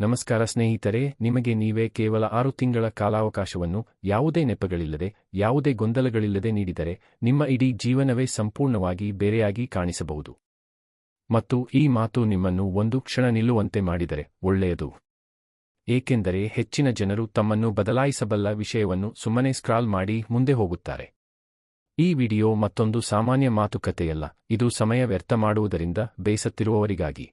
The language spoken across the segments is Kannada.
ನಮಸ್ಕಾರ ಸ್ನೇಹಿತರೆ, ನಿಮಗೆ ನೀವೇ ಕೇವಲ 6 ತಿಂಗಳ ಕಾಲಾವಕಾಶವನ್ನು ಯಾವುದೇ ನೆಪಗಳಿಲ್ಲದೆ, ಯಾವುದೇ ಗೊಂದಲಗಳಿಲ್ಲದೆ ನೀಡಿದರೆ, ನಿಮ್ಮ ಇಡೀ ಜೀವನವೇ ಸಂಪೂರ್ಣವಾಗಿ ಬೇರೆಯಾಗಿ ಕಾಣಿಸಬಹುದು. ಮತ್ತು ಈ ಮಾತು ನಿಮ್ಮನ್ನು ಒಂದು ಕ್ಷಣ ನಿಲ್ಲುವಂತೆ ಮಾಡಿದರೆ ಒಳ್ಳೆಯದು. ಏಕೆಂದರೆ ಹೆಚ್ಚಿನ ಜನರು ತಮ್ಮನ್ನು ಬದಲಾಯಿಸಬಲ್ಲ ವಿಷಯವನ್ನು ಸುಮ್ಮನೆ ಸ್ಕ್ರಾಲ್ ಮಾಡಿ ಮುಂದೆ ಹೋಗುತ್ತಾರೆ. ಈ ವಿಡಿಯೋ ಮತ್ತೊಂದು ಸಾಮಾನ್ಯ ಮಾತುಕತೆಯಲ್ಲ, ಇದು ಸಮಯ ವ್ಯರ್ಥ ಮಾಡುವುದರಿಂದ ಬೇಸತ್ತಿರುವವರಿಗಾಗಿ.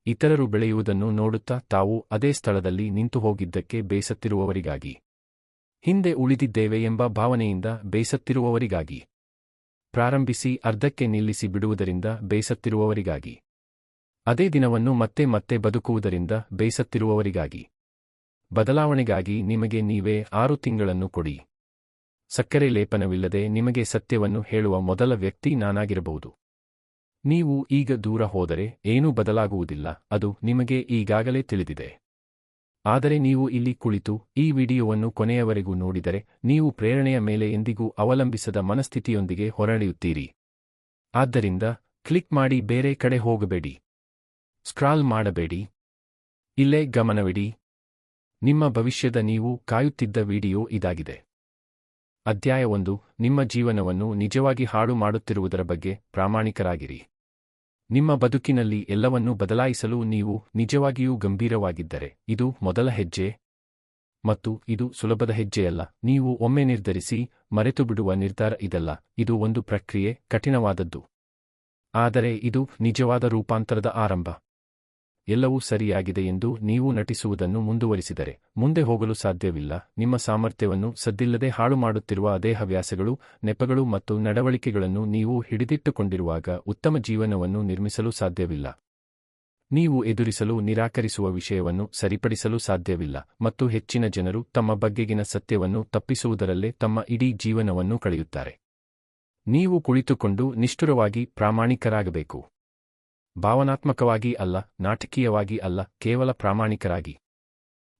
ಇತರರು ಬೆಳೆಯುವುದನ್ನು ನೋಡುತ್ತಾ ತಾವು ಅದೇ ಸ್ಥಳದಲ್ಲಿ ನಿಂತು ಹೋಗಿದ್ದಕ್ಕೆ ಬೇಸತ್ತಿರುವವರಿಗಾಗಿ. ಹಿಂದೆ ಉಳಿದಿದ್ದೇವೆ ಎಂಬ ಭಾವನೆಯಿಂದ ಬೇಸತ್ತಿರುವವರಿಗಾಗಿ. ಪ್ರಾರಂಭಿಸಿ ಅರ್ಧಕ್ಕೆ ನಿಲ್ಲಿಸಿ ಬಿಡುವುದರಿಂದ ಬೇಸತ್ತಿರುವವರಿಗಾಗಿ. ಅದೇ ದಿನವನ್ನು ಮತ್ತೆ ಮತ್ತೆ ಬದುಕುವುದರಿಂದ ಬೇಸತ್ತಿರುವವರಿಗಾಗಿ. ಬದಲಾವಣೆಗಾಗಿ ನಿಮಗೆ ನೀವೇ 6 ತಿಂಗಳನ್ನು ಕೊಡಿ. ಸಕ್ಕರೆ ಲೇಪನವಿಲ್ಲದೆ ನಿಮಗೆ ಸತ್ಯವನ್ನು ಹೇಳುವ ಮೊದಲ ವ್ಯಕ್ತಿ ನಾನಾಗಿರಬಹುದು. ನೀವು ಈಗ ದೂರ ಹೋದರೆ ಏನೂ ಬದಲಾಗುವುದಿಲ್ಲ, ಅದು ನಿಮಗೆ ಈಗಾಗಲೇ ತಿಳಿದಿದೆ. ಆದರೆ ನೀವು ಇಲ್ಲಿ ಕುಳಿತು ಈ ವಿಡಿಯೋವನ್ನು ಕೊನೆಯವರೆಗೂ ನೋಡಿದರೆ, ನೀವು ಪ್ರೇರಣೆಯ ಮೇಲೆ ಎಂದಿಗೂ ಅವಲಂಬಿಸದ ಮನಸ್ಥಿತಿಯೊಂದಿಗೆ ಹೊರನಡೆಯುತ್ತೀರಿ. ಆದ್ದರಿಂದ ಕ್ಲಿಕ್ ಮಾಡಿ ಬೇರೆ ಕಡೆ ಹೋಗಬೇಡಿ. ಸ್ಕ್ರಾಲ್ ಮಾಡಬೇಡಿ. ಇಲ್ಲೇ ಗಮನವಿಡಿ. ನಿಮ್ಮ ಭವಿಷ್ಯದ ನೀವು ಕಾಯುತ್ತಿದ್ದ ವಿಡಿಯೋ ಇದಾಗಿದೆ. ಅಧ್ಯಾಯ 1. ನಿಮ್ಮ ಜೀವನವನ್ನು ನಿಜವಾಗಿ ಹಾಳು ಮಾಡುತ್ತಿರುವುದರ ಬಗ್ಗೆ ಪ್ರಾಮಾಣಿಕರಾಗಿರಿ. ನಿಮ್ಮ ಬದುಕಿನಲ್ಲಿ ಎಲ್ಲವನ್ನೂ ಬದಲಾಯಿಸಲು ನೀವು ನಿಜವಾಗಿಯೂ ಗಂಭೀರವಾಗಿದ್ದರೆ, ಇದು ಮೊದಲ ಹೆಜ್ಜೆ. ಮತ್ತು ಇದು ಸುಲಭದ ಹೆಜ್ಜೆಯಲ್ಲ. ನೀವು ಒಮ್ಮೆ ನಿರ್ಧರಿಸಿ ಮರೆತುಬಿಡುವ ನಿರ್ಧಾರ ಇದಲ್ಲ. ಇದು ಒಂದು ಪ್ರಕ್ರಿಯೆ, ಕಠಿಣವಾದದ್ದು. ಆದರೆ ಇದು ನಿಜವಾದ ರೂಪಾಂತರದ ಆರಂಭ. ಎಲ್ಲವೂ ಸರಿಯಾಗಿದೆ ಎಂದು ನೀವು ನಟಿಸುವುದನ್ನು ಮುಂದುವರಿಸಿದರೆ, ಮುಂದೆ ಹೋಗಲು ಸಾಧ್ಯವಿಲ್ಲ. ನಿಮ್ಮ ಸಾಮರ್ಥ್ಯವನ್ನು ಸದ್ದಿಲ್ಲದೆ ಹಾಳು ಮಾಡುತ್ತಿರುವ ಅದೇ ಹವ್ಯಾಸಗಳು, ನೆಪಗಳು ಮತ್ತು ನಡವಳಿಕೆಗಳನ್ನು ನೀವು ಹಿಡಿದಿಟ್ಟುಕೊಂಡಿರುವಾಗ ಉತ್ತಮ ಜೀವನವನ್ನು ನಿರ್ಮಿಸಲು ಸಾಧ್ಯವಿಲ್ಲ. ನೀವು ಎದುರಿಸಲು ನಿರಾಕರಿಸುವ ವಿಷಯವನ್ನು ಸರಿಪಡಿಸಲು ಸಾಧ್ಯವಿಲ್ಲ. ಮತ್ತು ಹೆಚ್ಚಿನ ಜನರು ತಮ್ಮ ಬಗ್ಗೆಗಿನ ಸತ್ಯವನ್ನು ತಪ್ಪಿಸುವುದರಲ್ಲೇ ತಮ್ಮ ಇಡೀ ಜೀವನವನ್ನು ಕಳೆಯುತ್ತಾರೆ. ನೀವು ಕುಳಿತುಕೊಂಡು ನಿಷ್ಠುರವಾಗಿ ಪ್ರಾಮಾಣಿಕರಾಗಬೇಕು. ಭಾವನಾತ್ಮಕವಾಗಿ ಅಲ್ಲ, ನಾಟಕೀಯವಾಗಿ ಅಲ್ಲ, ಕೇವಲ ಪ್ರಾಮಾಣಿಕರಾಗಿ.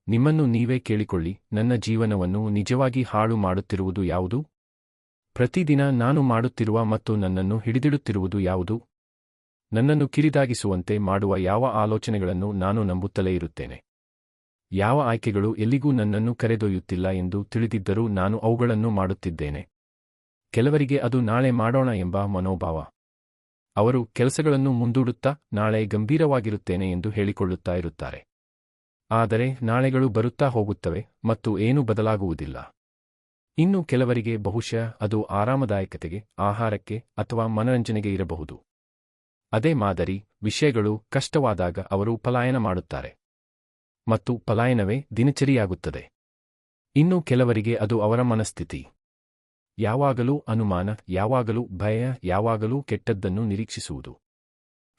ನಿಮ್ಮನ್ನು ನೀವೇ ಕೇಳಿಕೊಳ್ಳಿ, ನನ್ನ ಜೀವನವನ್ನು ನಿಜವಾಗಿ ಹಾಳು ಮಾಡುತ್ತಿರುವುದು ಯಾವುದು? ಪ್ರತಿದಿನ ನಾನು ಮಾಡುತ್ತಿರುವ ಮತ್ತು ನನ್ನನ್ನು ಹಿಡಿದಿಡುತ್ತಿರುವುದು ಯಾವುದು? ನನ್ನನ್ನು ಕಿರಿದಾಗಿಸುವಂತೆ ಮಾಡುವ ಯಾವ ಆಲೋಚನೆಗಳನ್ನು ನಾನು ನಂಬುತ್ತಲೇ ಇರುತ್ತೇನೆ? ಯಾವ ಆಯ್ಕೆಗಳು ಎಲ್ಲಿಗೂ ನನ್ನನ್ನು ಕರೆದೊಯ್ಯುತ್ತಿಲ್ಲ ಎಂದು ತಿಳಿದಿದ್ದರೂ ನಾನು ಅವುಗಳನ್ನು ಮಾಡುತ್ತಿದ್ದೇನೆ? ಕೆಲವರಿಗೆ ಅದು ನಾಳೆ ಮಾಡೋಣ ಎಂಬ ಮನೋಭಾವ. ಅವರು ಕೆಲಸಗಳನ್ನು ಮುಂದೂಡುತ್ತಾ ನಾಳೆ ಗಂಭೀರವಾಗಿರುತ್ತೇನೆ ಎಂದು ಹೇಳಿಕೊಳ್ಳುತ್ತಾ ಇರುತ್ತಾರೆ. ಆದರೆ ನಾಳೆಗಳು ಬರುತ್ತಾ ಹೋಗುತ್ತವೆ ಮತ್ತು ಏನೂ ಬದಲಾಗುವುದಿಲ್ಲ. ಇನ್ನು ಕೆಲವರಿಗೆ ಬಹುಶಃ ಅದು ಆರಾಮದಾಯಕತೆಗೆ, ಆಹಾರಕ್ಕೆ ಅಥವಾ ಮನರಂಜನೆಗೆ ಇರಬಹುದು. ಅದೇ ಮಾದರಿ ವಿಷಯಗಳು ಕಷ್ಟವಾದಾಗ ಅವರು ಪಲಾಯನ ಮಾಡುತ್ತಾರೆ. ಮತ್ತು ಪಲಾಯನವೇ ದಿನಚರಿಯಾಗುತ್ತದೆ. ಇನ್ನು ಕೆಲವರಿಗೆ ಅದು ಅವರ ಮನಸ್ಥಿತಿ. ಯಾವಾಗಲೂ ಅನುಮಾನ, ಯಾವಾಗಲೂ ಭಯ, ಯಾವಾಗಲೂ ಕೆಟ್ಟದ್ದನ್ನು ನಿರೀಕ್ಷಿಸುವುದು.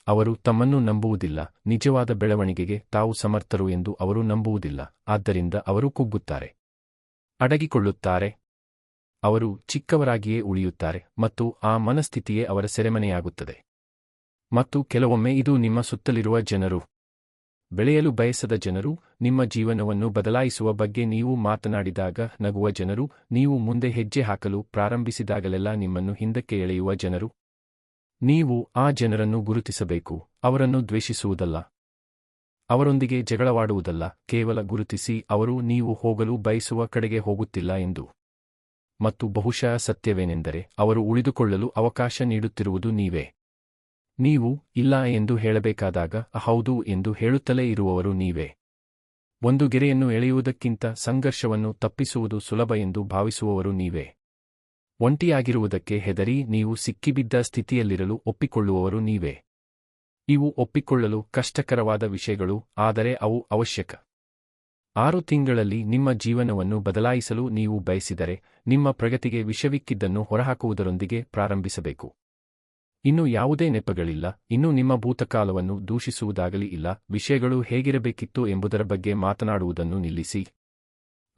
ಅವರು ತಮ್ಮನ್ನು ನಂಬುವುದಿಲ್ಲ. ನಿಜವಾದ ಬೆಳವಣಿಗೆಗೆ ತಾವು ಸಮರ್ಥರು ಎಂದು ಅವರು ನಂಬುವುದಿಲ್ಲ. ಆದ್ದರಿಂದ ಅವರು ಕುಗ್ಗುತ್ತಾರೆ, ಅಡಗಿಕೊಳ್ಳುತ್ತಾರೆ. ಅವರು ಚಿಕ್ಕವರಾಗಿಯೇ ಉಳಿಯುತ್ತಾರೆ ಮತ್ತು ಆ ಮನಸ್ಥಿತಿಯೇ ಅವರ ಸೆರೆಮನೆಯಾಗುತ್ತದೆ. ಮತ್ತು ಕೆಲವೊಮ್ಮೆ ಇದು ನಿಮ್ಮ ಸುತ್ತಲಿರುವ ಜನರು. ಬೆಳೆಯಲು ಬಯಸದ ಜನರು, ನಿಮ್ಮ ಜೀವನವನ್ನು ಬದಲಾಯಿಸುವ ಬಗ್ಗೆ ನೀವು ಮಾತನಾಡಿದಾಗ ನಗುವ ಜನರು, ನೀವು ಮುಂದೆ ಹೆಜ್ಜೆ ಹಾಕಲು ಪ್ರಾರಂಭಿಸಿದಾಗಲೆಲ್ಲ ನಿಮ್ಮನ್ನು ಹಿಂದಕ್ಕೆ ಎಳೆಯುವ ಜನರು. ನೀವು ಆ ಜನರನ್ನು ಗುರುತಿಸಬೇಕು. ಅವರನ್ನು ದ್ವೇಷಿಸುವುದಲ್ಲ, ಅವರೊಂದಿಗೆ ಜಗಳವಾಡುವುದಲ್ಲ, ಕೇವಲ ಗುರುತಿಸಿ ಅವರು ನೀವು ಹೋಗಲು ಬಯಸುವ ಕಡೆಗೆ ಹೋಗುತ್ತಿಲ್ಲ ಎಂದು. ಮತ್ತು ಬಹುಶಃ ಸತ್ಯವೇನೆಂದರೆ, ಅವರು ಉಳಿದುಕೊಳ್ಳಲು ಅವಕಾಶ ನೀಡುತ್ತಿರುವುದು ನೀವೇ. ನೀವು ಇಲ್ಲ ಎಂದು ಹೇಳಬೇಕಾದಾಗ ಹೌದು ಎಂದು ಹೇಳುತ್ತಲೇ ಇರುವವರು ನೀವೇ. ಒಂದು ಗೆರೆಯನ್ನು ಎಳೆಯುವುದಕ್ಕಿಂತ ಸಂಘರ್ಷವನ್ನು ತಪ್ಪಿಸುವುದು ಸುಲಭ ಎಂದು ಭಾವಿಸುವವರು ನೀವೇ. ಒಂಟಿಯಾಗಿರುವುದಕ್ಕೆ ಹೆದರಿ ನೀವು ಸಿಕ್ಕಿಬಿದ್ದ ಸ್ಥಿತಿಯಲ್ಲಿರಲು ಒಪ್ಪಿಕೊಳ್ಳುವವರು ನೀವೇ. ಇವು ಒಪ್ಪಿಕೊಳ್ಳಲು ಕಷ್ಟಕರವಾದ ವಿಷಯಗಳು, ಆದರೆ ಅವು ಅವಶ್ಯಕ. 6 ತಿಂಗಳಲ್ಲಿ ನಿಮ್ಮ ಜೀವನವನ್ನು ಬದಲಾಯಿಸಲು ನೀವು ಬಯಸಿದರೆ, ನಿಮ್ಮ ಪ್ರಗತಿಗೆ ವಿಷವಿಕ್ಕಿದ್ದನ್ನು ಹೊರಹಾಕುವುದರೊಂದಿಗೆ ಪ್ರಾರಂಭಿಸಬೇಕು. ಇನ್ನು ಯಾವುದೇ ನೆಪಗಳಿಲ್ಲ, ಇನ್ನು ನಿಮ್ಮ ಭೂತಕಾಲವನ್ನು ದೂಷಿಸುವುದಾಗಲಿ ಇಲ್ಲ, ವಿಷಯಗಳು ಹೇಗಿರಬೇಕಿತ್ತು ಎಂಬುದರ ಬಗ್ಗೆ ಮಾತನಾಡುವುದನ್ನು ನಿಲ್ಲಿಸಿ.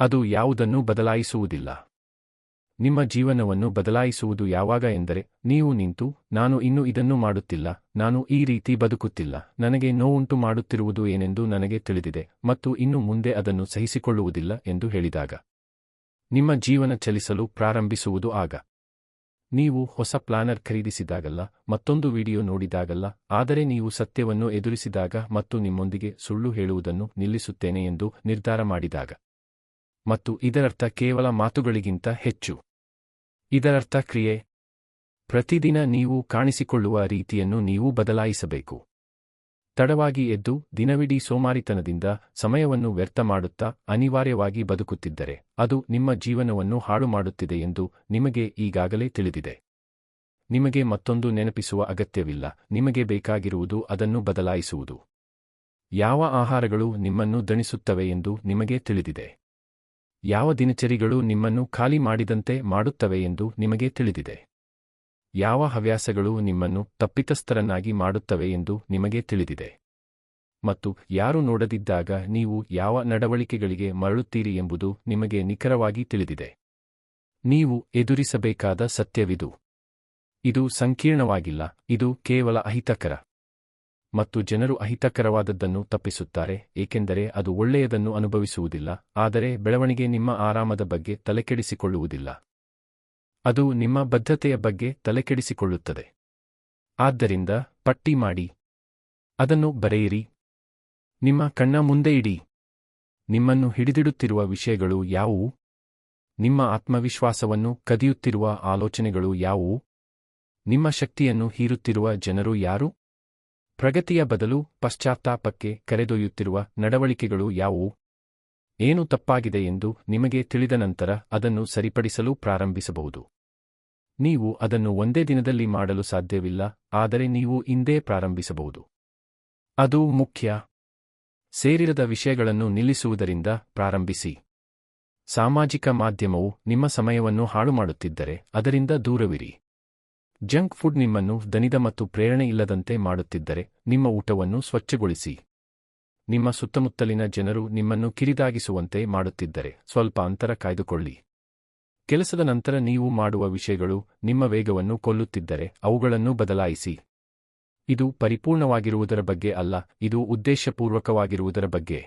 ಅದು ಯಾವುದನ್ನೂ ಬದಲಾಯಿಸುವುದಿಲ್ಲ. ನಿಮ್ಮ ಜೀವನವನ್ನು ಬದಲಾಯಿಸುವುದು ಯಾವಾಗ ಎಂದರೆ, ನೀವು ನಿಂತು, ನಾನು ಇನ್ನು ಇದನ್ನು ಮಾಡುತ್ತಿಲ್ಲ, ನಾನು ಈ ರೀತಿ ಬದುಕುತ್ತಿಲ್ಲ, ನನಗೆ ನೋವುಂಟು ಮಾಡುತ್ತಿರುವುದು ಏನೆಂದು ನನಗೆ ತಿಳಿದಿದೆ ಮತ್ತು ಇನ್ನು ಮುಂದೆ ಅದನ್ನು ಸಹಿಸಿಕೊಳ್ಳುವುದಿಲ್ಲ ಎಂದು ಹೇಳಿದಾಗ. ನಿಮ್ಮ ಜೀವನ ಚಲಿಸಲು ಪ್ರಾರಂಭಿಸುವುದು ಆಗ. ನೀವು ಹೊಸ ಪ್ಲಾನರ್ ಖರೀದಿಸಿದಾಗಲ್ಲ, ಮತ್ತೊಂದು ವಿಡಿಯೋ ನೋಡಿದಾಗಲ್ಲ, ಆದರೆ ನೀವು ಸತ್ಯವನ್ನು ಎದುರಿಸಿದಾಗ ಮತ್ತು ನಿಮ್ಮೊಂದಿಗೆ ಸುಳ್ಳು ಹೇಳುವುದನ್ನು ನಿಲ್ಲಿಸುತ್ತೇನೆ ಎಂದು ನಿರ್ಧಾರ ಮಾಡಿದಾಗ. ಮತ್ತು ಇದರರ್ಥ ಕೇವಲ ಮಾತುಗಳಿಗಿಂತ ಹೆಚ್ಚು. ಇದರರ್ಥ ಕ್ರಿಯೆ. ಪ್ರತಿದಿನ ನೀವು ಕಾಣಿಸಿಕೊಳ್ಳುವ ರೀತಿಯನ್ನು ನೀವು ಬದಲಾಯಿಸಬೇಕು. ತಡವಾಗಿ ಎದ್ದು ದಿನವಿಡೀ ಸೋಮಾರಿತನದಿಂದ ಸಮಯವನ್ನು ವ್ಯರ್ಥ ಮಾಡುತ್ತಾ ಅನಿವಾರ್ಯವಾಗಿ ಬದುಕುತ್ತಿದ್ದರೆ ಅದು ನಿಮ್ಮ ಜೀವನವನ್ನು ಹಾಳು ಮಾಡುತ್ತಿದೆ ಎಂದು ನಿಮಗೆ ಈಗಾಗಲೇ ತಿಳಿದಿದೆ. ನಿಮಗೆ ಮತ್ತೊಂದು ನೆನಪಿಸುವ ಅಗತ್ಯವಿಲ್ಲ. ನಿಮಗೆ ಬೇಕಾಗಿರುವುದು ಅದನ್ನು ಬದಲಾಯಿಸುವುದು. ಯಾವ ಆಹಾರಗಳು ನಿಮ್ಮನ್ನು ದಣಿಸುತ್ತವೆ ಎಂದು ನಿಮಗೆ ತಿಳಿದಿದೆ. ಯಾವ ದಿನಚರಿಗಳು ನಿಮ್ಮನ್ನು ಖಾಲಿ ಮಾಡಿದಂತೆ ಮಾಡುತ್ತವೆ ಎಂದು ನಿಮಗೆ ತಿಳಿದಿದೆ. ಯಾವ ಹವ್ಯಾಸಗಳು ನಿಮ್ಮನ್ನು ತಪ್ಪಿತಸ್ಥರನ್ನಾಗಿ ಮಾಡುತ್ತವೆ ಎಂದು ನಿಮಗೆ ತಿಳಿದಿದೆ. ಮತ್ತು ಯಾರು ನೋಡದಿದ್ದಾಗ ನೀವು ಯಾವ ನಡವಳಿಕೆಗಳಿಗೆ ಮರಳುತ್ತೀರಿ ಎಂಬುದು ನಿಮಗೆ ನಿಖರವಾಗಿ ತಿಳಿದಿದೆ. ನೀವು ಎದುರಿಸಬೇಕಾದ ಸತ್ಯವಿದು. ಇದು ಸಂಕೀರ್ಣವಾಗಿಲ್ಲ, ಇದು ಕೇವಲ ಅಹಿತಕರ. ಮತ್ತು ಜನರು ಅಹಿತಕರವಾದದ್ದನ್ನು ತಪ್ಪಿಸುತ್ತಾರೆ, ಏಕೆಂದರೆ ಅದು ಒಳ್ಳೆಯದನ್ನು ಅನುಭವಿಸುವುದಿಲ್ಲ, ಆದರೆ ಬೆಳವಣಿಗೆ ನಿಮ್ಮ ಆರಾಮದ ಬಗ್ಗೆ ತಲೆಕೆಡಿಸಿಕೊಳ್ಳುವುದಿಲ್ಲ. ಅದು ನಿಮ್ಮ ಬದ್ಧತೆಯ ಬಗ್ಗೆ ತಲೆಕೆಡಿಸಿಕೊಳ್ಳುತ್ತದೆ. ಆದ್ದರಿಂದ ಪಟ್ಟಿ ಮಾಡಿ. ಅದನ್ನು ಬರೆಯಿರಿ. ನಿಮ್ಮ ಕಣ್ಣ ಮುಂದೆ ಇಡಿ. ನಿಮ್ಮನ್ನು ಹಿಡಿದಿಡುತ್ತಿರುವ ವಿಷಯಗಳು ಯಾವುವು? ನಿಮ್ಮ ಆತ್ಮವಿಶ್ವಾಸವನ್ನು ಕದಿಯುತ್ತಿರುವ ಆಲೋಚನೆಗಳು ಯಾವುವು? ನಿಮ್ಮ ಶಕ್ತಿಯನ್ನು ಹೀರುತ್ತಿರುವ ಜನರು ಯಾರು? ಪ್ರಗತಿಯ ಬದಲು ಪಶ್ಚಾತ್ತಾಪಕ್ಕೆ ಕರೆದೊಯ್ಯುತ್ತಿರುವ ನಡವಳಿಕೆಗಳು ಯಾವುವು? ಏನು ತಪ್ಪಾಗಿದೆ ಎಂದು ನಿಮಗೆ ತಿಳಿದ ನಂತರ ಅದನ್ನು ಸರಿಪಡಿಸಲು ಪ್ರಾರಂಭಿಸಬಹುದು. ನೀವು ಅದನ್ನು ಒಂದೇ ದಿನದಲ್ಲಿ ಮಾಡಲು ಸಾಧ್ಯವಿಲ್ಲ, ಆದರೆ ನೀವು ಇಂದೇ ಪ್ರಾರಂಭಿಸಬಹುದು. ಅದು ಮುಖ್ಯ. ಸೇರಿರದ ವಿಷಯಗಳನ್ನು ನಿಲ್ಲಿಸುವುದರಿಂದ ಪ್ರಾರಂಭಿಸಿ. ಸಾಮಾಜಿಕ ಮಾಧ್ಯಮವು ನಿಮ್ಮ ಸಮಯವನ್ನು ಹಾಳುಮಾಡುತ್ತಿದ್ದರೆ ಅದರಿಂದ ದೂರವಿರಿ. ಜಂಕ್ ಫುಡ್ ನಿಮ್ಮನ್ನು ದಣಿದ ಮತ್ತು ಪ್ರೇರಣೆ ಇಲ್ಲದಂತೆ ಮಾಡುತ್ತಿದ್ದರೆ ನಿಮ್ಮ ಊಟವನ್ನು ಸ್ವಚ್ಛಗೊಳಿಸಿ. ನಿಮ್ಮ ಸುತ್ತಮುತ್ತಲಿನ ಜನರು ನಿಮ್ಮನ್ನು ಕಿರಿದಾಗಿಸುವಂತೆ ಮಾಡುತ್ತಿದ್ದರೆ ಸ್ವಲ್ಪ ಅಂತರ ಕಾಯ್ದುಕೊಳ್ಳಿ. ಕೆಲಸದ ನಂತರ ನೀವು ಮಾಡುವ ವಿಷಯಗಳು ನಿಮ್ಮ ವೇಗವನ್ನು ಕೊಲ್ಲುತ್ತಿದ್ದರೆ ಅವುಗಳನ್ನು ಬದಲಾಯಿಸಿ. ಇದು ಪರಿಪೂರ್ಣವಾಗಿರುವುದರ ಬಗ್ಗೆ ಅಲ್ಲ, ಇದು ಉದ್ದೇಶಪೂರ್ವಕವಾಗಿರುವುದರ ಬಗ್ಗೆ.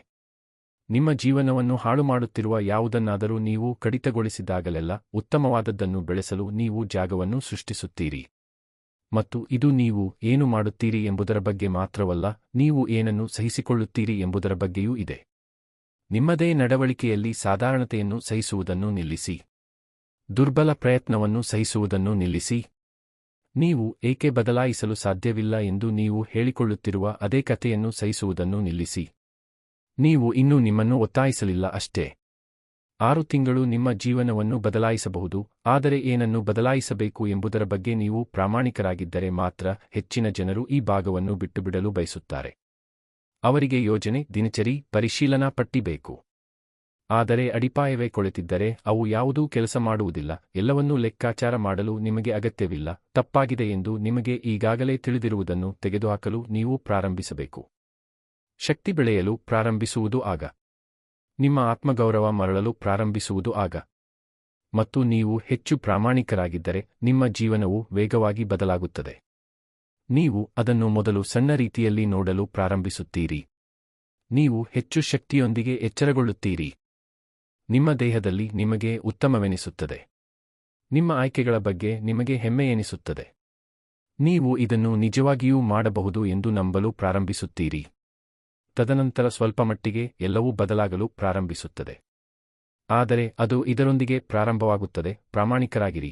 ನಿಮ್ಮ ಜೀವನವನ್ನು ಹಾಳುಮಾಡುತ್ತಿರುವ ಯಾವುದನ್ನಾದರೂ ನೀವು ಕಡಿತಗೊಳಿಸಿದಾಗಲೆಲ್ಲ ಉತ್ತಮವಾದದ್ದನ್ನು ಬೆಳೆಸಲು ನೀವು ಜಾಗವನ್ನು ಸೃಷ್ಟಿಸುತ್ತೀರಿ. ಮತ್ತು ಇದು ನೀವು ಏನು ಮಾಡುತ್ತೀರಿ ಎಂಬುದರ ಬಗ್ಗೆ ಮಾತ್ರವಲ್ಲ, ನೀವು ಏನನ್ನು ಸಹಿಸಿಕೊಳ್ಳುತ್ತೀರಿ ಎಂಬುದರ ಬಗ್ಗೆಯೂ ಇದೆ. ನಿಮ್ಮದೇ ನಡವಳಿಕೆಯಲ್ಲಿ ಸಾಧಾರಣತೆಯನ್ನು ಸಹಿಸುವುದನ್ನು ನಿಲ್ಲಿಸಿ. ದುರ್ಬಲ ಪ್ರಯತ್ನವನ್ನು ಸಹಿಸುವುದನ್ನು ನಿಲ್ಲಿಸಿ. ನೀವು ಏಕೆ ಬದಲಾಯಿಸಲು ಸಾಧ್ಯವಿಲ್ಲ ಎಂದು ನೀವು ಹೇಳಿಕೊಳ್ಳುತ್ತಿರುವ ಅದೇ ಕಥೆಯನ್ನು ಸಹಿಸುವುದನ್ನು ನಿಲ್ಲಿಸಿ. ನೀವು ಇನ್ನೂ ನಿಮ್ಮನ್ನು ಒತ್ತಾಯಿಸಲಿಲ್ಲ ಅಷ್ಟೇ. 6 ತಿಂಗಳು ನಿಮ್ಮ ಜೀವನವನ್ನು ಬದಲಾಯಿಸಬಹುದು, ಆದರೆ ಏನನ್ನು ಬದಲಾಯಿಸಬೇಕು ಎಂಬುದರ ಬಗ್ಗೆ ನೀವು ಪ್ರಾಮಾಣಿಕರಾಗಿದ್ದರೆ ಮಾತ್ರ ಹೆಚ್ಚಿನ ಜನರು ಈ ಭಾಗವನ್ನು ಬಿಟ್ಟುಬಿಡಲು ಬಯಸುತ್ತಾರೆ. ಅವರಿಗೆ ಯೋಜನೆ, ದಿನಚರಿ, ಪರಿಶೀಲನಾ ಪಟ್ಟಿ ಬೇಕು. ಆದರೆ ಅಡಿಪಾಯವೇ ಕೊಳೆತಿದ್ದರೆ ಅವು ಯಾವುದೂ ಕೆಲಸ ಮಾಡುವುದಿಲ್ಲ. ಎಲ್ಲವನ್ನೂ ಲೆಕ್ಕಾಚಾರ ಮಾಡಲು ನಿಮಗೆ ಅಗತ್ಯವಿಲ್ಲ. ತಪ್ಪಾಗಿದೆ ಎಂದು ನಿಮಗೆ ಈಗಾಗಲೇ ತಿಳಿದಿರುವುದನ್ನು ತೆಗೆದುಹಾಕಲು ನೀವು ಪ್ರಾರಂಭಿಸಬೇಕು. ಶಕ್ತಿ ಬೆಳೆಯಲು ಪ್ರಾರಂಭಿಸುವುದು ಆಗ. ನಿಮ್ಮ ಆತ್ಮಗೌರವ ಮರಳಲು ಪ್ರಾರಂಭಿಸುವುದು ಆಗ. ಮತ್ತು ನೀವು ಹೆಚ್ಚು ಪ್ರಾಮಾಣಿಕರಾಗಿದ್ದರೆ ನಿಮ್ಮ ಜೀವನವು ವೇಗವಾಗಿ ಬದಲಾಗುತ್ತದೆ. ನೀವು ಅದನ್ನು ಮೊದಲು ಸಣ್ಣ ರೀತಿಯಲ್ಲಿ ನೋಡಲು ಪ್ರಾರಂಭಿಸುತ್ತೀರಿ. ನೀವು ಹೆಚ್ಚು ಶಕ್ತಿಯೊಂದಿಗೆ ಎಚ್ಚರಗೊಳ್ಳುತ್ತೀರಿ. ನಿಮ್ಮ ದೇಹದಲ್ಲಿ ನಿಮಗೆ ಉತ್ತಮವೆನಿಸುತ್ತದೆ. ನಿಮ್ಮ ಆಯ್ಕೆಗಳ ಬಗ್ಗೆ ನಿಮಗೆ ಹೆಮ್ಮೆ ಎನಿಸುತ್ತದೆ. ನೀವು ಇದನ್ನು ನಿಜವಾಗಿಯೂ ಮಾಡಬಹುದು ಎಂದು ನಂಬಲು ಪ್ರಾರಂಭಿಸುತ್ತೀರಿ. ತದನಂತರ ಸ್ವಲ್ಪಮಟ್ಟಿಗೆ ಎಲ್ಲವೂ ಬದಲಾಗಲು ಪ್ರಾರಂಭಿಸುತ್ತದೆ. ಆದರೆ ಅದು ಇದರೊಂದಿಗೆ ಪ್ರಾರಂಭವಾಗುತ್ತದೆ. ಪ್ರಾಮಾಣಿಕರಾಗಿರಿ.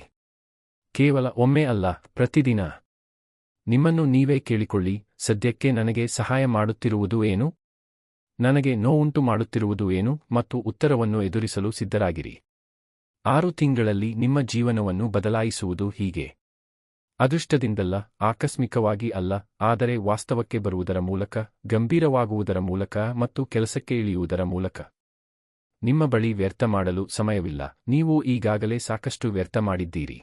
ಕೇವಲ ಒಮ್ಮೆ ಅಲ್ಲ, ಪ್ರತಿದಿನ. ನಿಮ್ಮನ್ನು ನೀವೇ ಕೇಳಿಕೊಳ್ಳಿ, ಸದ್ಯಕ್ಕೆ ನನಗೆ ಸಹಾಯ ಮಾಡುತ್ತಿರುವುದು ಏನು? ನನಗೆ ನೋವುಂಟು ಮಾಡುತ್ತಿರುವುದು ಏನು? ಮತ್ತು ಉತ್ತರವನ್ನು ಎದುರಿಸಲು ಸಿದ್ಧರಾಗಿರಿ. 6 ತಿಂಗಳಲ್ಲಿ ನಿಮ್ಮ ಜೀವನವನ್ನು ಬದಲಾಯಿಸುವುದು ಹೀಗೆ. ಅದೃಷ್ಟದಿಂದಲ್ಲ, ಆಕಸ್ಮಿಕವಾಗಿ ಅಲ್ಲ, ಆದರೆ ವಾಸ್ತವಕ್ಕೆ ಬರುವುದರ ಮೂಲಕ, ಗಂಭೀರವಾಗುವುದರ ಮೂಲಕ ಮತ್ತು ಕೆಲಸಕ್ಕೆ ಇಳಿಯುವುದರ ಮೂಲಕ. ನಿಮ್ಮ ಬಳಿ ವ್ಯರ್ಥ ಮಾಡಲು ಸಮಯವಿಲ್ಲ. ನೀವು ಈಗಾಗಲೇ ಸಾಕಷ್ಟು ವ್ಯರ್ಥ ಮಾಡಿದ್ದೀರಿ.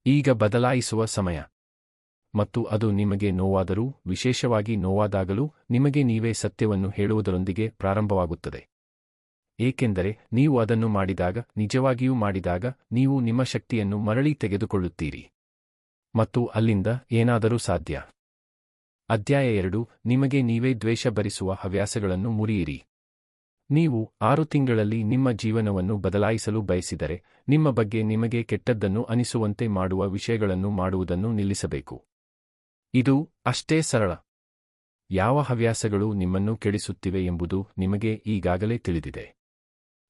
ಈಗ ಬದಲಾಯಿಸುವ ಸಮಯ. ಮತ್ತು ಅದು ನಿಮಗೆ ನೋವಾದರೂ, ವಿಶೇಷವಾಗಿ ನೋವಾದಾಗಲೂ, ನಿಮಗೆ ನೀವೇ ಸತ್ಯವನ್ನು ಹೇಳುವುದರೊಂದಿಗೆ ಪ್ರಾರಂಭವಾಗುತ್ತದೆ. ಏಕೆಂದರೆ ನೀವು ಅದನ್ನು ಮಾಡಿದಾಗ, ನಿಜವಾಗಿಯೂ ಮಾಡಿದಾಗ, ನೀವು ನಿಮ್ಮ ಶಕ್ತಿಯನ್ನು ಮರಳಿ ತೆಗೆದುಕೊಳ್ಳುತ್ತೀರಿ. ಮತ್ತು ಅಲ್ಲಿಂದ ಏನಾದರೂ ಸಾಧ್ಯ. ಅಧ್ಯಾಯ 2. ನಿಮಗೆ ನೀವೇ ದ್ವೇಷ ಭರಿಸುವ ಹವ್ಯಾಸಗಳನ್ನು ಮುರಿಯಿರಿ. ನೀವು 6 ತಿಂಗಳಲ್ಲಿ ನಿಮ್ಮ ಜೀವನವನ್ನು ಬದಲಾಯಿಸಲು ಬಯಸಿದರೆ, ನಿಮ್ಮ ಬಗ್ಗೆ ನಿಮಗೆ ಕೆಟ್ಟದ್ದನ್ನು ಅನಿಸುವಂತೆ ಮಾಡುವ ವಿಷಯಗಳನ್ನು ಮಾಡುವುದನ್ನು ನಿಲ್ಲಿಸಬೇಕು. ಇದು ಅಷ್ಟೇ ಸರಳ. ಯಾವ ಹವ್ಯಾಸಗಳು ನಿಮ್ಮನ್ನು ಕೆಡಿಸುತ್ತಿವೆ ಎಂಬುದು ನಿಮಗೆ ಈಗಾಗಲೇ ತಿಳಿದಿದೆ.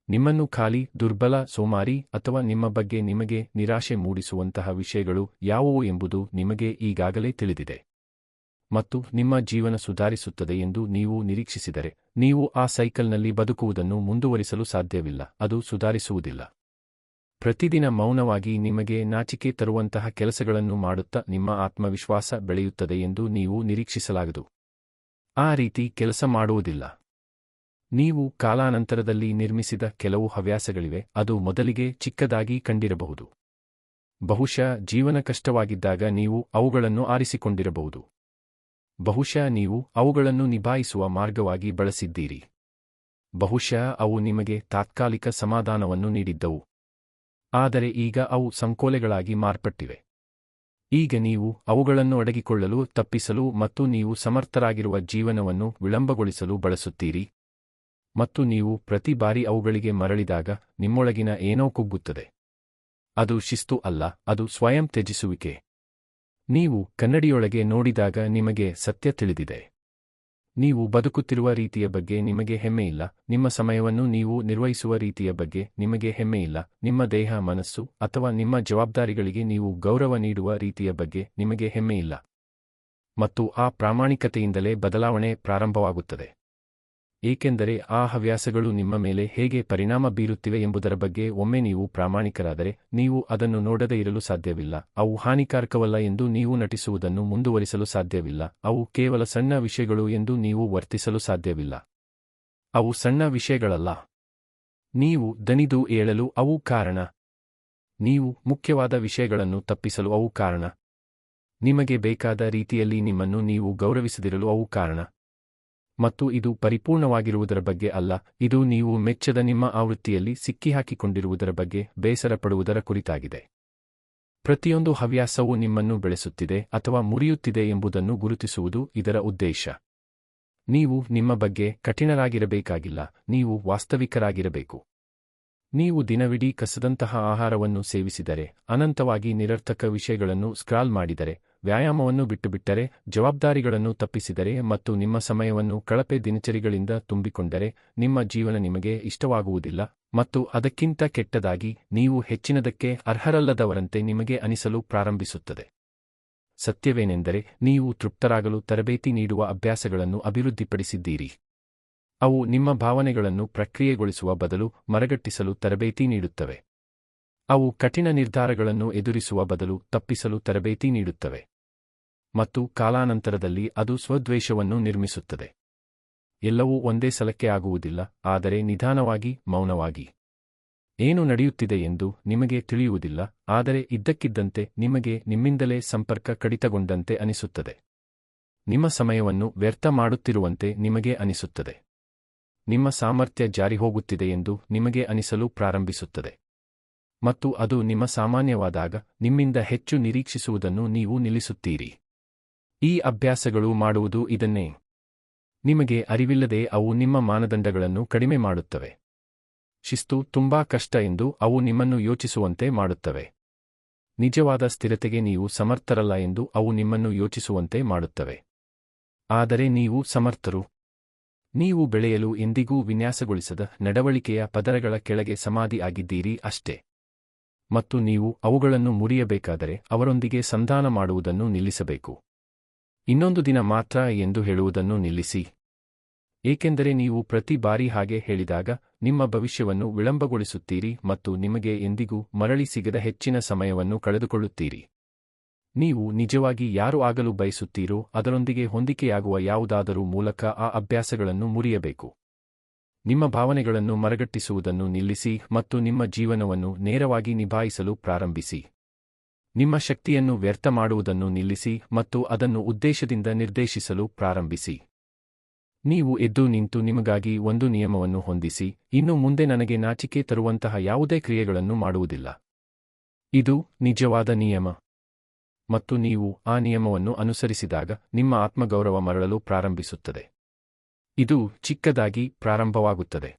ನಿಮ್ಮನ್ನು ಖಾಲಿ, ದುರ್ಬಲ, ಸೋಮಾರಿ ಅಥವಾ ನಿಮ್ಮ ಬಗ್ಗೆ ನಿಮಗೆ ನಿರಾಶೆ ಮೂಡಿಸುವಂತಹ ವಿಷಯಗಳು ಯಾವುವು ಎಂಬುದು ನಿಮಗೆ ಈಗಾಗಲೇ ತಿಳಿದಿದೆ. ಮತ್ತು ನಿಮ್ಮ ಜೀವನ ಸುಧಾರಿಸುತ್ತದೆ ಎಂದು ನೀವು ನಿರೀಕ್ಷಿಸಿದರೆ, ನೀವು ಆ ಸೈಕಲ್ನಲ್ಲಿ ಬದುಕುವುದನ್ನು ಮುಂದುವರಿಸಲು ಸಾಧ್ಯವಿಲ್ಲ, ಅದು ಸುಧಾರಿಸುವುದಿಲ್ಲ. ಪ್ರತಿದಿನ ಮೌನವಾಗಿ ನಿಮಗೆ ನಾಚಿಕೆ ತರುವಂತಹ ಕೆಲಸಗಳನ್ನು ಮಾಡುತ್ತಾ ನಿಮ್ಮ ಆತ್ಮವಿಶ್ವಾಸ ಬೆಳೆಯುತ್ತದೆ ಎಂದು ನೀವು ನಿರೀಕ್ಷಿಸಲಾಗದು. ಆ ರೀತಿ ಕೆಲಸ ಮಾಡುವುದಿಲ್ಲ. ನೀವು ಕಾಲಾನಂತರದಲ್ಲಿ ನಿರ್ಮಿಸಿದ ಕೆಲವು ಹವ್ಯಾಸಗಳಿವೆ, ಅದು ಮೊದಲಿಗೆ ಚಿಕ್ಕದಾಗಿ ಕಂಡಿರಬಹುದು. ಬಹುಶಃ ಜೀವನ ಕಷ್ಟವಾಗಿದ್ದಾಗ ನೀವು ಅವುಗಳನ್ನು ಆರಿಸಿಕೊಂಡಿರಬಹುದು. ಬಹುಶಃ ನೀವು ಅವುಗಳನ್ನು ನಿಭಾಯಿಸುವ ಮಾರ್ಗವಾಗಿ ಬಳಸಿದ್ದೀರಿ. ಬಹುಶಃ ಅವು ನಿಮಗೆ ತಾತ್ಕಾಲಿಕ ಸಮಾಧಾನವನ್ನು ನೀಡಿದ್ದವು. ಆದರೆ ಈಗ ಅವು ಸಂಕೋಲೆಗಳಾಗಿ ಮಾರ್ಪಟ್ಟಿವೆ. ಈಗ ನೀವು ಅವುಗಳನ್ನು ಅಡಗಿಕೊಳ್ಳಲು, ತಪ್ಪಿಸಲು ಮತ್ತು ನೀವು ಸಮರ್ಥರಾಗಿರುವ ಜೀವನವನ್ನು ವಿಳಂಬಗೊಳಿಸಲು ಬಳಸುತ್ತೀರಿ. ಮತ್ತು ನೀವು ಪ್ರತಿ ಬಾರಿ ಅವುಗಳಿಗೆ ಮರಳಿದಾಗ ನಿಮ್ಮೊಳಗಿನ ಏನೋ ಕುಗ್ಗುತ್ತದೆ. ಅದು ಶಿಸ್ತು ಅಲ್ಲ, ಅದು ಸ್ವಯಂ ತ್ಯಜಿಸುವಿಕೆ. ನೀವು ಕನ್ನಡಿಯೊಳಗೆ ನೋಡಿದಾಗ ನಿಮಗೆ ಸತ್ಯ ತಿಳಿದಿದೆ. ನೀವು ಬದುಕುತ್ತಿರುವ ರೀತಿಯ ಬಗ್ಗೆ ನಿಮಗೆ ಹೆಮ್ಮೆಯಿಲ್ಲ, ನಿಮ್ಮ ಸಮಯವನ್ನು ನೀವು ನಿರ್ವಹಿಸುವ ರೀತಿಯ ಬಗ್ಗೆ ನಿಮಗೆ ಹೆಮ್ಮೆಯಿಲ್ಲ, ನಿಮ್ಮ ದೇಹ, ಮನಸ್ಸು ಅಥವಾ ನಿಮ್ಮ ಜವಾಬ್ದಾರಿಗಳಿಗೆ ನೀವು ಗೌರವ ನೀಡುವ ರೀತಿಯ ಬಗ್ಗೆ ನಿಮಗೆ ಹೆಮ್ಮೆಯಿಲ್ಲ. ಮತ್ತು ಆ ಪ್ರಾಮಾಣಿಕತೆಯಿಂದಲೇ ಬದಲಾವಣೆ ಪ್ರಾರಂಭವಾಗುತ್ತದೆ. ಏಕೆಂದರೆ ಆ ಹವ್ಯಾಸಗಳು ನಿಮ್ಮ ಮೇಲೆ ಹೇಗೆ ಪರಿಣಾಮ ಬೀರುತ್ತಿವೆ ಎಂಬುದರ ಬಗ್ಗೆ ಒಮ್ಮೆ ನೀವು ಪ್ರಾಮಾಣಿಕರಾದರೆ, ನೀವು ಅದನ್ನು ನೋಡದೇ ಇರಲು ಸಾಧ್ಯವಿಲ್ಲ. ಅವು ಹಾನಿಕಾರಕವಲ್ಲ ಎಂದು ನೀವು ನಟಿಸುವುದನ್ನು ಮುಂದುವರಿಸಲು ಸಾಧ್ಯವಿಲ್ಲ. ಅವು ಕೇವಲ ಸಣ್ಣ ವಿಷಯಗಳು ಎಂದು ನೀವು ವರ್ತಿಸಲು ಸಾಧ್ಯವಿಲ್ಲ. ಅವು ಸಣ್ಣ ವಿಷಯಗಳಲ್ಲ. ನೀವು ದಣಿದು ಏಳಲು ಅವು ಕಾರಣ. ನೀವು ಮುಖ್ಯವಾದ ವಿಷಯಗಳನ್ನು ತಪ್ಪಿಸಲು ಅವು ಕಾರಣ. ನಿಮಗೆ ಬೇಕಾದ ರೀತಿಯಲ್ಲಿ ನಿಮ್ಮನ್ನು ನೀವು ಗೌರವಿಸದಿರಲು ಅವು ಕಾರಣ. ಮತ್ತು ಇದು ಪರಿಪೂರ್ಣವಾಗಿರುವುದರ ಬಗ್ಗೆ ಅಲ್ಲ, ಇದು ನೀವು ಮೆಚ್ಚದ ನಿಮ್ಮ ಆವೃತ್ತಿಯಲ್ಲಿ ಸಿಕ್ಕಿಹಾಕಿಕೊಂಡಿರುವುದರ ಬಗ್ಗೆ ಬೇಸರಪಡುವುದರ ಕುರಿತಾಗಿದೆ. ಪ್ರತಿಯೊಂದು ಹವ್ಯಾಸವು ನಿಮ್ಮನ್ನು ಬೆಳೆಸುತ್ತಿದೆ ಅಥವಾ ಮುರಿಯುತ್ತಿದೆ ಎಂಬುದನ್ನು ಗುರುತಿಸುವುದು ಇದರ ಉದ್ದೇಶ. ನೀವು ನಿಮ್ಮ ಬಗ್ಗೆ ಕಠಿಣರಾಗಿರಬೇಕಾಗಿಲ್ಲ, ನೀವು ವಾಸ್ತವಿಕರಾಗಿರಬೇಕು. ನೀವು ದಿನವಿಡೀ ಕಸದಂತಹ ಆಹಾರವನ್ನು ಸೇವಿಸಿದರೆ, ಅನಂತವಾಗಿ ನಿರರ್ಥಕ ವಿಷಯಗಳನ್ನು ಸ್ಕ್ರಾಲ್ ಮಾಡಿದರೆ, ವ್ಯಾಯಾಮವನ್ನು ಬಿಟ್ಟುಬಿಟ್ಟರೆ, ಜವಾಬ್ದಾರಿಗಳನ್ನು ತಪ್ಪಿಸಿದರೆ ಮತ್ತು ನಿಮ್ಮ ಸಮಯವನ್ನು ಕಳಪೆ ದಿನಚರಿಗಳಿಂದ ತುಂಬಿಕೊಂಡರೆ, ನಿಮ್ಮ ಜೀವನ ನಿಮಗೆ ಇಷ್ಟವಾಗುವುದಿಲ್ಲ ಮತ್ತು ಅದಕ್ಕಿಂತ ಕೆಟ್ಟದಾಗಿ, ನೀವು ಹೆಚ್ಚಿನದಕ್ಕೆ ಅರ್ಹರಲ್ಲದವರಂತೆ ನಿಮಗೆ ಅನಿಸಲು ಪ್ರಾರಂಭಿಸುತ್ತದೆ. ಸತ್ಯವೇನೆಂದರೆ, ನೀವು ತೃಪ್ತರಾಗಲು ತರಬೇತಿ ನೀಡುವ ಅಭ್ಯಾಸಗಳನ್ನು ಅಭಿವೃದ್ಧಿಪಡಿಸಿದ್ದೀರಿ. ಅವು ನಿಮ್ಮ ಭಾವನೆಗಳನ್ನು ಪ್ರಕ್ರಿಯೆಗೊಳಿಸುವ ಬದಲು ಮರಗಟ್ಟಿಸಲು ತರಬೇತಿ ನೀಡುತ್ತವೆ. ಅವು ಕಠಿಣ ನಿರ್ಧಾರಗಳನ್ನು ಎದುರಿಸುವ ಬದಲು ತಪ್ಪಿಸಲು ತರಬೇತಿ ನೀಡುತ್ತವೆ. ಮತ್ತು ಕಾಲಾನಂತರದಲ್ಲಿ ಅದು ಸ್ವದ್ವೇಷವನ್ನು ನಿರ್ಮಿಸುತ್ತದೆ. ಎಲ್ಲವೂ ಒಂದೇ ಸಲಕ್ಕೆ ಆಗುವುದಿಲ್ಲ, ಆದರೆ ನಿಧಾನವಾಗಿ, ಮೌನವಾಗಿ. ಏನು ನಡೆಯುತ್ತಿದೆ ಎಂದು ನಿಮಗೆ ತಿಳಿಯುವುದಿಲ್ಲ, ಆದರೆ ಇದ್ದಕ್ಕಿದ್ದಂತೆ ನಿಮಗೆ ನಿಮ್ಮಿಂದಲೇ ಸಂಪರ್ಕ ಕಡಿತಗೊಂಡಂತೆ ಅನಿಸುತ್ತದೆ. ನಿಮ್ಮ ಸಮಯವನ್ನು ವ್ಯರ್ಥ ಮಾಡುತ್ತಿರುವಂತೆ ನಿಮಗೆ ಅನಿಸುತ್ತದೆ. ನಿಮ್ಮ ಸಾಮರ್ಥ್ಯ ಜಾರಿಹೋಗುತ್ತಿದೆ ಎಂದು ನಿಮಗೆ ಅನಿಸಲು ಪ್ರಾರಂಭಿಸುತ್ತದೆ. ಮತ್ತು ಅದು ನಿಮ್ಮ ಸಾಮಾನ್ಯವಾದಾಗ, ನಿಮ್ಮಿಂದ ಹೆಚ್ಚು ನಿರೀಕ್ಷಿಸುವುದನ್ನು ನೀವು ನಿಲ್ಲಿಸುತ್ತೀರಿ. ಈ ಅಭ್ಯಾಸಗಳು ಮಾಡುವುದು ಇದನ್ನೇ. ನಿಮಗೆ ಅರಿವಿಲ್ಲದೆ ಅವು ನಿಮ್ಮ ಮಾನದಂಡಗಳನ್ನು ಕಡಿಮೆ ಮಾಡುತ್ತವೆ. ಶಿಸ್ತು ತುಂಬಾ ಕಷ್ಟ ಎಂದು ಅವು ನಿಮ್ಮನ್ನು ಯೋಚಿಸುವಂತೆ ಮಾಡುತ್ತವೆ. ನಿಜವಾದ ಸ್ಥಿರತೆಗೆ ನೀವು ಸಮರ್ಥರಲ್ಲ ಎಂದು ಅವು ನಿಮ್ಮನ್ನು ಯೋಚಿಸುವಂತೆ ಮಾಡುತ್ತವೆ. ಆದರೆ ನೀವು ಸಮರ್ಥರು. ನೀವು ಬೆಳೆಯಲು ಎಂದಿಗೂ ವಿನ್ಯಾಸಗೊಳಿಸದ ನಡವಳಿಕೆಯ ಪದರಗಳ ಕೆಳಗೆ ಸಮಾಧಿ ಆಗಿದ್ದೀರಿ ಅಷ್ಟೇ. ಮತ್ತು ನೀವು ಅವುಗಳನ್ನು ಮುರಿಯಬೇಕಾದರೆ ಅವರೊಂದಿಗೆ ಸಂಧಾನ ಮಾಡುವುದನ್ನು ನಿಲ್ಲಿಸಬೇಕು. ಇನ್ನೊಂದು ದಿನ ಮಾತ್ರ ಎಂದು ಹೇಳುವುದನ್ನು ನಿಲ್ಲಿಸಿ. ಏಕೆಂದರೆ ನೀವು ಪ್ರತಿ ಬಾರಿ ಹಾಗೆ ಹೇಳಿದಾಗ ನಿಮ್ಮ ಭವಿಷ್ಯವನ್ನು ವಿಳಂಬಗೊಳಿಸುತ್ತೀರಿ ಮತ್ತು ನಿಮಗೆ ಎಂದಿಗೂ ಮರಳಿ ಸಿಗದ ಹೆಚ್ಚಿನ ಸಮಯವನ್ನು ಕಳೆದುಕೊಳ್ಳುತ್ತೀರಿ. ನೀವು ನಿಜವಾಗಿ ಯಾರು ಆಗಲು ಬಯಸುತ್ತೀರೋ ಅದರೊಂದಿಗೆ ಹೊಂದಿಕೆಯಾಗುವ ಯಾವುದಾದರೂ ಮೂಲಕ ಆ ಅಭ್ಯಾಸಗಳನ್ನು ಮುರಿಯಬೇಕು. ನಿಮ್ಮ ಭಾವನೆಗಳನ್ನು ಮರಗಟ್ಟಿಸುವುದನ್ನು ನಿಲ್ಲಿಸಿ ಮತ್ತು ನಿಮ್ಮ ಜೀವನವನ್ನು ನೇರವಾಗಿ ನಿಭಾಯಿಸಲು ಪ್ರಾರಂಭಿಸಿ. ನಿಮ್ಮ ಶಕ್ತಿಯನ್ನು ವ್ಯರ್ಥ ಮಾಡುವುದನ್ನು ನಿಲ್ಲಿಸಿ ಮತ್ತು ಅದನ್ನು ಉದ್ದೇಶದಿಂದ ನಿರ್ದೇಶಿಸಲು ಪ್ರಾರಂಭಿಸಿ. ನೀವು ಎದ್ದು ನಿಂತು ನಿಮಗಾಗಿ ಒಂದು ನಿಯಮವನ್ನು ಹೊಂದಿಸಿ, ಇನ್ನು ಮುಂದೆ ನನಗೆ ನಾಚಿಕೆ ತರುವಂತಹ ಯಾವುದೇ ಕ್ರಿಯೆಗಳನ್ನು ಮಾಡುವುದಿಲ್ಲ. ಇದು ನಿಜವಾದ ನಿಯಮ. ಮತ್ತು ನೀವು ಆ ನಿಯಮವನ್ನು ಅನುಸರಿಸಿದಾಗ ನಿಮ್ಮ ಆತ್ಮಗೌರವ ಮರಳಲು ಪ್ರಾರಂಭಿಸುತ್ತದೆ. ಇದು ಚಿಕ್ಕದಾಗಿ ಪ್ರಾರಂಭವಾಗುತ್ತದೆ.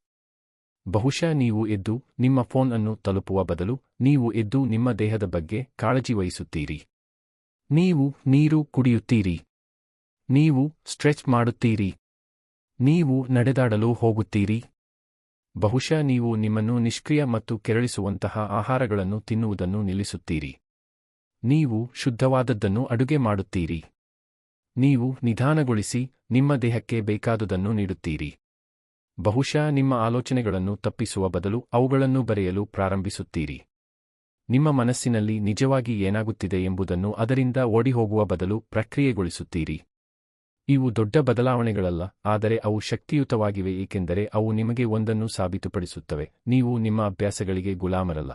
ಬಹುಶಃ ನೀವು ಎದ್ದು ನಿಮ್ಮ ಫೋನ್ ಅನ್ನು ತಲುಪುವ ಬದಲು ನೀವು ಎದ್ದು ನಿಮ್ಮ ದೇಹದ ಬಗ್ಗೆ ಕಾಳಜಿ ವಹಿಸುತ್ತೀರಿ. ನೀವು ನೀರು ಕುಡಿಯುತ್ತೀರಿ. ನೀವು ಸ್ಟ್ರೆಚ್ ಮಾಡುತ್ತೀರಿ. ನೀವು ನಡೆದಾಡಲು ಹೋಗುತ್ತೀರಿ. ಬಹುಶಃ ನೀವು ನಿಮ್ಮನ್ನು ನಿಷ್ಕ್ರಿಯ ಮತ್ತು ಕೆರಳಿಸುವಂತಹ ಆಹಾರಗಳನ್ನು ತಿನ್ನುವುದನ್ನು ನಿಲ್ಲಿಸುತ್ತೀರಿ. ನೀವು ಶುದ್ಧವಾದದ್ದನ್ನು ಅಡುಗೆ ಮಾಡುತ್ತೀರಿ. ನೀವು ನಿಧಾನಗೊಳಿಸಿ ನಿಮ್ಮ ದೇಹಕ್ಕೆ ಬೇಕಾದುದನ್ನು ನೀಡುತ್ತೀರಿ. ಬಹುಶಃ ನಿಮ್ಮ ಆಲೋಚನೆಗಳನ್ನು ತಪ್ಪಿಸುವ ಬದಲು ಅವುಗಳನ್ನು ಬರೆಯಲು ಪ್ರಾರಂಭಿಸುತ್ತೀರಿ. ನಿಮ್ಮ ಮನಸ್ಸಿನಲ್ಲಿ ನಿಜವಾಗಿ ಏನಾಗುತ್ತಿದೆ ಎಂಬುದನ್ನು ಅದರಿಂದ ಓಡಿಹೋಗುವ ಬದಲು ಪ್ರಕ್ರಿಯೆಗೊಳಿಸುತ್ತೀರಿ. ಇವು ದೊಡ್ಡ ಬದಲಾವಣೆಗಳಲ್ಲ, ಆದರೆ ಅವು ಶಕ್ತಿಯುತವಾಗಿವೆ ಏಕೆಂದರೆ ಅವು ನಿಮಗೆ ಒಂದನ್ನು ಸಾಬೀತುಪಡಿಸುತ್ತವೆ: ನೀವು ನಿಮ್ಮ ಅಭ್ಯಾಸಗಳಿಗೆ ಗುಲಾಮರಲ್ಲ.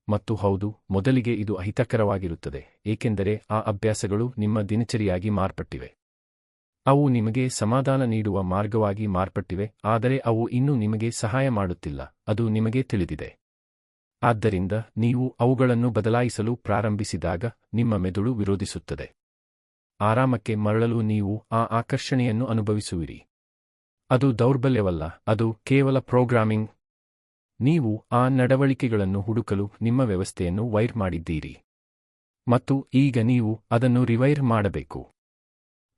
ಮತ್ತು ಹೌದು, ಮೊದಲಿಗೆ ಇದು ಅಹಿತಕರವಾಗಿರುತ್ತದೆ, ಏಕೆಂದರೆ ಆ ಅಭ್ಯಾಸಗಳು ನಿಮ್ಮ ದಿನಚರಿಯಾಗಿ ಮಾರ್ಪಟ್ಟಿವೆ. ಅವು ನಿಮಗೆ ಸಮಾಧಾನ ನೀಡುವ ಮಾರ್ಗವಾಗಿ ಮಾರ್ಪಟ್ಟಿವೆ, ಆದರೆ ಅವು ಇನ್ನೂ ನಿಮಗೆ ಸಹಾಯ ಮಾಡುತ್ತಿಲ್ಲ, ಅದು ನಿಮಗೆ ತಿಳಿದಿದೆ. ಆದ್ದರಿಂದ ನೀವು ಅವುಗಳನ್ನು ಬದಲಾಯಿಸಲು ಪ್ರಾರಂಭಿಸಿದಾಗ ನಿಮ್ಮ ಮೆದುಳು ವಿರೋಧಿಸುತ್ತದೆ. ಆರಾಮಕ್ಕೆ ಮರಳಲು ನೀವು ಆ ಆಕರ್ಷಣೆಯನ್ನು ಅನುಭವಿಸುವಿರಿ. ಅದು ದೌರ್ಬಲ್ಯವಲ್ಲ, ಅದು ಕೇವಲ ಪ್ರೋಗ್ರಾಮಿಂಗ್. ನೀವು ಆ ನಡವಳಿಕೆಗಳನ್ನು ಹುಡುಕಲು ನಿಮ್ಮ ವ್ಯವಸ್ಥೆಯನ್ನು ವೈರ್ ಮಾಡಿದ್ದೀರಿ. ಮತ್ತು ಈಗ ನೀವು ಅದನ್ನು ರಿವೈರ್ ಮಾಡಬೇಕು.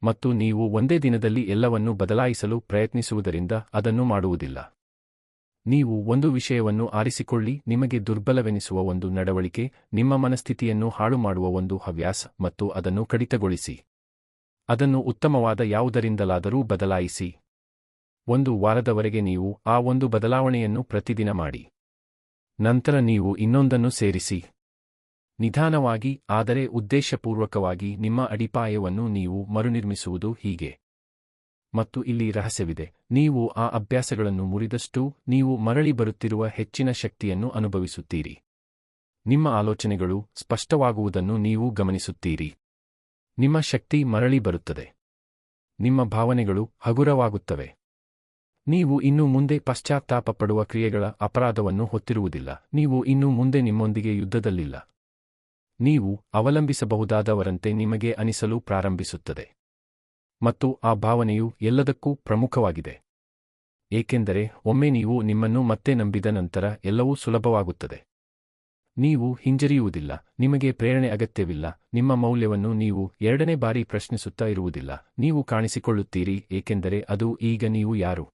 ಮತ್ತು ನೀವು ಒಂದೇ ದಿನದಲ್ಲಿ ಎಲ್ಲವನ್ನೂ ಬದಲಾಯಿಸಲು ಪ್ರಯತ್ನಿಸುವುದರಿಂದ ಅದನ್ನು ಮಾಡುವುದಿಲ್ಲ. ನೀವು ಒಂದು ವಿಷಯವನ್ನು ಆರಿಸಿಕೊಳ್ಳಿ, ನಿಮಗೆ ದುರ್ಬಲವೆನಿಸುವ ಒಂದು ನಡವಳಿಕೆ, ನಿಮ್ಮ ಮನಸ್ಥಿತಿಯನ್ನು ಹಾಳುಮಾಡುವ ಒಂದು ಹವ್ಯಾಸ, ಮತ್ತು ಅದನ್ನು ಕಡಿತಗೊಳಿಸಿ. ಅದನ್ನು ಉತ್ತಮವಾದ ಯಾವುದರಿಂದಲಾದರೂ ಬದಲಾಯಿಸಿ. ಒಂದು ವಾರದವರೆಗೆ ನೀವು ಆ ಒಂದು ಬದಲಾವಣೆಯನ್ನು ಪ್ರತಿದಿನ ಮಾಡಿ. ನಂತರ ನೀವು ಇನ್ನೊಂದನ್ನು ಸೇರಿಸಿ. ನಿಧಾನವಾಗಿ ಆದರೆ ಉದ್ದೇಶಪೂರ್ವಕವಾಗಿ ನಿಮ್ಮ ಅಡಿಪಾಯವನ್ನು ನೀವು ಮರುನಿರ್ಮಿಸುವುದು ಹೀಗೆ. ಮತ್ತು ಇಲ್ಲಿ ರಹಸ್ಯವಿದೆ: ನೀವು ಆ ಅಭ್ಯಾಸಗಳನ್ನು ಮುರಿದಷ್ಟೂ ನೀವು ಮರಳಿ ಬರುತ್ತಿರುವ ಹೆಚ್ಚಿನ ಶಕ್ತಿಯನ್ನು ಅನುಭವಿಸುತ್ತೀರಿ. ನಿಮ್ಮ ಆಲೋಚನೆಗಳು ಸ್ಪಷ್ಟವಾಗುವುದನ್ನು ನೀವು ಗಮನಿಸುತ್ತೀರಿ. ನಿಮ್ಮ ಶಕ್ತಿ ಮರಳಿ ಬರುತ್ತದೆ. ನಿಮ್ಮ ಭಾವನೆಗಳು ಹಗುರವಾಗುತ್ತವೆ. ನೀವು ಇನ್ನು ಮುಂದೆ ಪಶ್ಚಾತ್ತಾಪ ಪಡುವ ಕ್ರಿಯೆಗಳ ಅಪರಾಧವನ್ನು ಹೊತ್ತಿರುವುದಿಲ್ಲ. ನೀವು ಇನ್ನು ಮುಂದೆ ನಿಮ್ಮೊಂದಿಗೆ ಯುದ್ಧದಲ್ಲಿಲ್ಲ. ನೀವು ಅವಲಂಬಿಸಬಹುದಾದವರಂತೆ ನಿಮಗೆ ಅನಿಸಲು ಪ್ರಾರಂಭಿಸುತ್ತದೆ. ಮತ್ತು ಆ ಭಾವನೆಯು ಎಲ್ಲದಕ್ಕೂ ಪ್ರಮುಖವಾಗಿದೆ. ಏಕೆಂದರೆ ಒಮ್ಮೆ ನೀವು ನಿಮ್ಮನ್ನು ಮತ್ತೆ ನಂಬಿದ ನಂತರ ಎಲ್ಲವೂ ಸುಲಭವಾಗುತ್ತದೆ. ನೀವು ಹಿಂಜರಿಯುವುದಿಲ್ಲ, ನಿಮಗೆ ಪ್ರೇರಣೆ ಅಗತ್ಯವಿಲ್ಲ, ನಿಮ್ಮ ಮೌಲ್ಯವನ್ನು ನೀವು ಎರಡನೇ ಬಾರಿ ಪ್ರಶ್ನಿಸುತ್ತಾ ಇರುವುದಿಲ್ಲ. ನೀವು ಕಾಣಿಸಿಕೊಳ್ಳುತ್ತೀರಿ, ಏಕೆಂದರೆ ಅದು ಈಗ ನೀವು ಯಾರು.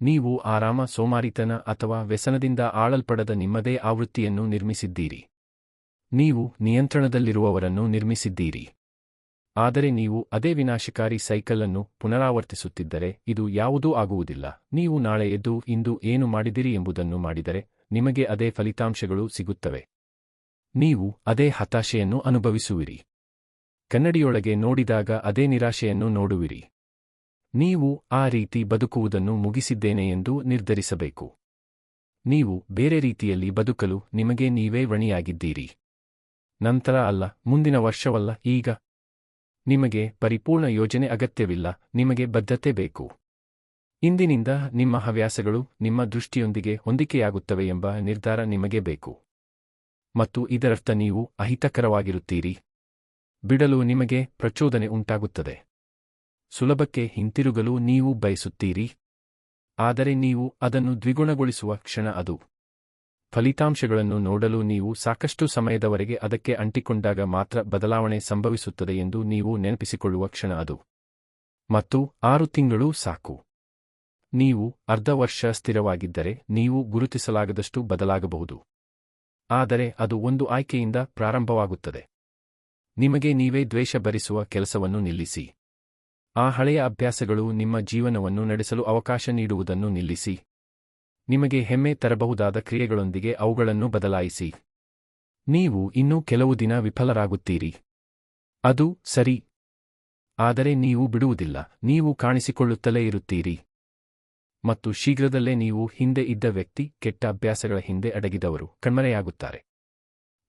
ನೀವು ಆರಾಮ, ಸೋಮಾರಿತನ ಅಥವಾ ವ್ಯಸನದಿಂದ ಆಳಲ್ಪಡದ ನಿಮ್ಮದೇ ಆವೃತ್ತಿಯನ್ನು ನಿರ್ಮಿಸಿದ್ದೀರಿ. ನೀವು ನಿಯಂತ್ರಣದಲ್ಲಿರುವವರನ್ನು ನಿರ್ಮಿಸಿದ್ದೀರಿ. ಆದರೆ ನೀವು ಅದೇ ವಿನಾಶಕಾರಿ ಸೈಕಲ್ ಅನ್ನು ಪುನರಾವರ್ತಿಸುತ್ತಿದ್ದರೆ ಇದು ಯಾವುದೂ ಆಗುವುದಿಲ್ಲ. ನೀವು ನಾಳೆ ಎದ್ದು ಇಂದು ಏನು ಮಾಡಿದಿರಿ ಎಂಬುದನ್ನು ಮಾಡಿದರೆ ನಿಮಗೆ ಅದೇ ಫಲಿತಾಂಶಗಳು ಸಿಗುತ್ತವೆ. ನೀವು ಅದೇ ಹತಾಶೆಯನ್ನು ಅನುಭವಿಸುವಿರಿ. ಕನ್ನಡಿಯೊಳಗೆ ನೋಡಿದಾಗ ಅದೇ ನಿರಾಶೆಯನ್ನು ನೋಡುವಿರಿ. ನೀವು ಆ ರೀತಿ ಬದುಕುವುದನ್ನು ಮುಗಿಸಿದ್ದೇನೆ ಎಂದು ನಿರ್ಧರಿಸಬೇಕು. ನೀವು ಬೇರೆ ರೀತಿಯಲ್ಲಿ ಬದುಕಲು ನಿಮಗೆ ನೀವೇ ಹೊಣೆಯಾಗಿದ್ದೀರಿ. ನಂತರ ಅಲ್ಲ, ಮುಂದಿನ ವರ್ಷವಲ್ಲ, ಈಗ. ನಿಮಗೆ ಪರಿಪೂರ್ಣ ಯೋಜನೆ ಅಗತ್ಯವಿಲ್ಲ, ನಿಮಗೆ ಬದ್ಧತೆ ಬೇಕು. ಇಂದಿನಿಂದ ನಿಮ್ಮ ಹವ್ಯಾಸಗಳು ನಿಮ್ಮ ದೃಷ್ಟಿಯೊಂದಿಗೆ ಹೊಂದಿಕೆಯಾಗುತ್ತವೆ ಎಂಬ ನಿರ್ಧಾರ ನಿಮಗೆ ಬೇಕು. ಮತ್ತು ಇದರರ್ಥ ನೀವು ಅಹಿತಕರವಾಗಿರುತ್ತೀರಿ. ಬಿಡಲು ನಿಮಗೆ ಪ್ರಚೋದನೆ ಉಂಟಾಗುತ್ತದೆ. ಸುಲಭಕ್ಕೆ ಹಿಂತಿರುಗಲು ನೀವು ಬಯಸುತ್ತೀರಿ. ಆದರೆ ನೀವು ಅದನ್ನು ದ್ವಿಗುಣಗೊಳಿಸುವ ಕ್ಷಣ ಅದು. ಫಲಿತಾಂಶಗಳನ್ನು ನೋಡಲು ನೀವು ಸಾಕಷ್ಟು ಸಮಯದವರೆಗೆ ಅದಕ್ಕೆ ಅಂಟಿಕೊಂಡಾಗ ಮಾತ್ರ ಬದಲಾವಣೆ ಸಂಭವಿಸುತ್ತದೆ ಎಂದು ನೀವು ನೆನಪಿಸಿಕೊಳ್ಳುವ ಕ್ಷಣ ಅದು. ಮತ್ತು 6 ತಿಂಗಳು ಸಾಕು. ನೀವು ಅರ್ಧ ವರ್ಷ ಸ್ಥಿರವಾಗಿದ್ದರೆ ನೀವು ಗುರುತಿಸಲಾಗದಷ್ಟು ಬದಲಾಗಬಹುದು. ಆದರೆ ಅದು ಒಂದು ಆಯ್ಕೆಯಿಂದ ಪ್ರಾರಂಭವಾಗುತ್ತದೆ. ನಿಮಗೆ ನೀವೇ ದ್ವೇಷ ಭರಿಸುವ ಕೆಲಸವನ್ನು ನಿಲ್ಲಿಸಿ. ಆ ಹಳೆಯ ಅಭ್ಯಾಸಗಳು ನಿಮ್ಮ ಜೀವನವನ್ನು ನಡೆಸಲು ಅವಕಾಶ ನೀಡುವುದನ್ನು ನಿಲ್ಲಿಸಿ. ನಿಮಗೆ ಹೆಮ್ಮೆ ತರಬಹುದಾದ ಕ್ರಿಯೆಗಳೊಂದಿಗೆ ಅವುಗಳನ್ನು ಬದಲಾಯಿಸಿ. ನೀವು ಇನ್ನೂ ಕೆಲವು ದಿನ ವಿಫಲರಾಗುತ್ತೀರಿ. ಅದು ಸರಿ. ಆದರೆ ನೀವು ಬಿಡುವುದಿಲ್ಲ, ನೀವು ಕಾಣಿಸಿಕೊಳ್ಳುತ್ತಲೇ ಇರುತ್ತೀರಿ. ಮತ್ತು ಶೀಘ್ರದಲ್ಲೇ ನೀವು ಹಿಂದೆ ಇದ್ದ ವ್ಯಕ್ತಿ, ಕೆಟ್ಟ ಅಭ್ಯಾಸಗಳ ಹಿಂದೆ ಅಡಗಿದವರು ಕಣ್ಮರೆಯಾಗುತ್ತಾರೆ.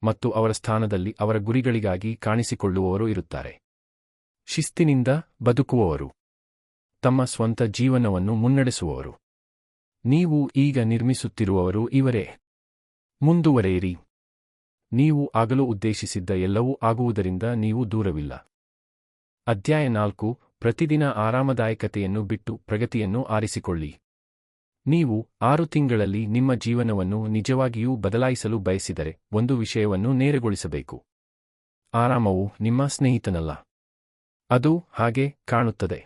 ಮತ್ತು ಅವರ ಸ್ಥಾನದಲ್ಲಿ ಅವರ ಗುರಿಗಳಿಗಾಗಿ ಕಾಣಿಸಿಕೊಳ್ಳುವವರು ಇರುತ್ತಾರೆ. ಶಿಸ್ತಿನಿಂದ ಬದುಕುವವರು. ತಮ್ಮ ಸ್ವಂತ ಜೀವನವನ್ನು ಮುನ್ನಡೆಸುವವರು. ನೀವು ಈಗ ನಿರ್ಮಿಸುತ್ತಿರುವವರು ಇವರೇ. ಮುಂದುವರೆಯಿರಿ. ನೀವು ಆಗಲು ಉದ್ದೇಶಿಸಿದ್ದ ಎಲ್ಲವೂ ಆಗುವುದರಿಂದ ನೀವು ದೂರವಿಲ್ಲ. ಅಧ್ಯಾಯ 4: ಪ್ರತಿದಿನ ಆರಾಮದಾಯಕತೆಯನ್ನು ಬಿಟ್ಟು ಪ್ರಗತಿಯನ್ನು ಆರಿಸಿಕೊಳ್ಳಿ. ನೀವು 6 ತಿಂಗಳಲ್ಲಿ ನಿಮ್ಮ ಜೀವನವನ್ನು ನಿಜವಾಗಿಯೂ ಬದಲಾಯಿಸಲು ಬಯಸಿದರೆ ಒಂದು ವಿಷಯವನ್ನು ನೇರಗೊಳಿಸಬೇಕು. ಆರಾಮವು ನಿಮ್ಮ ಸ್ನೇಹಿತನಲ್ಲ. ಅದು ಹಾಗೆ ಕಾಣುತ್ತದೆ.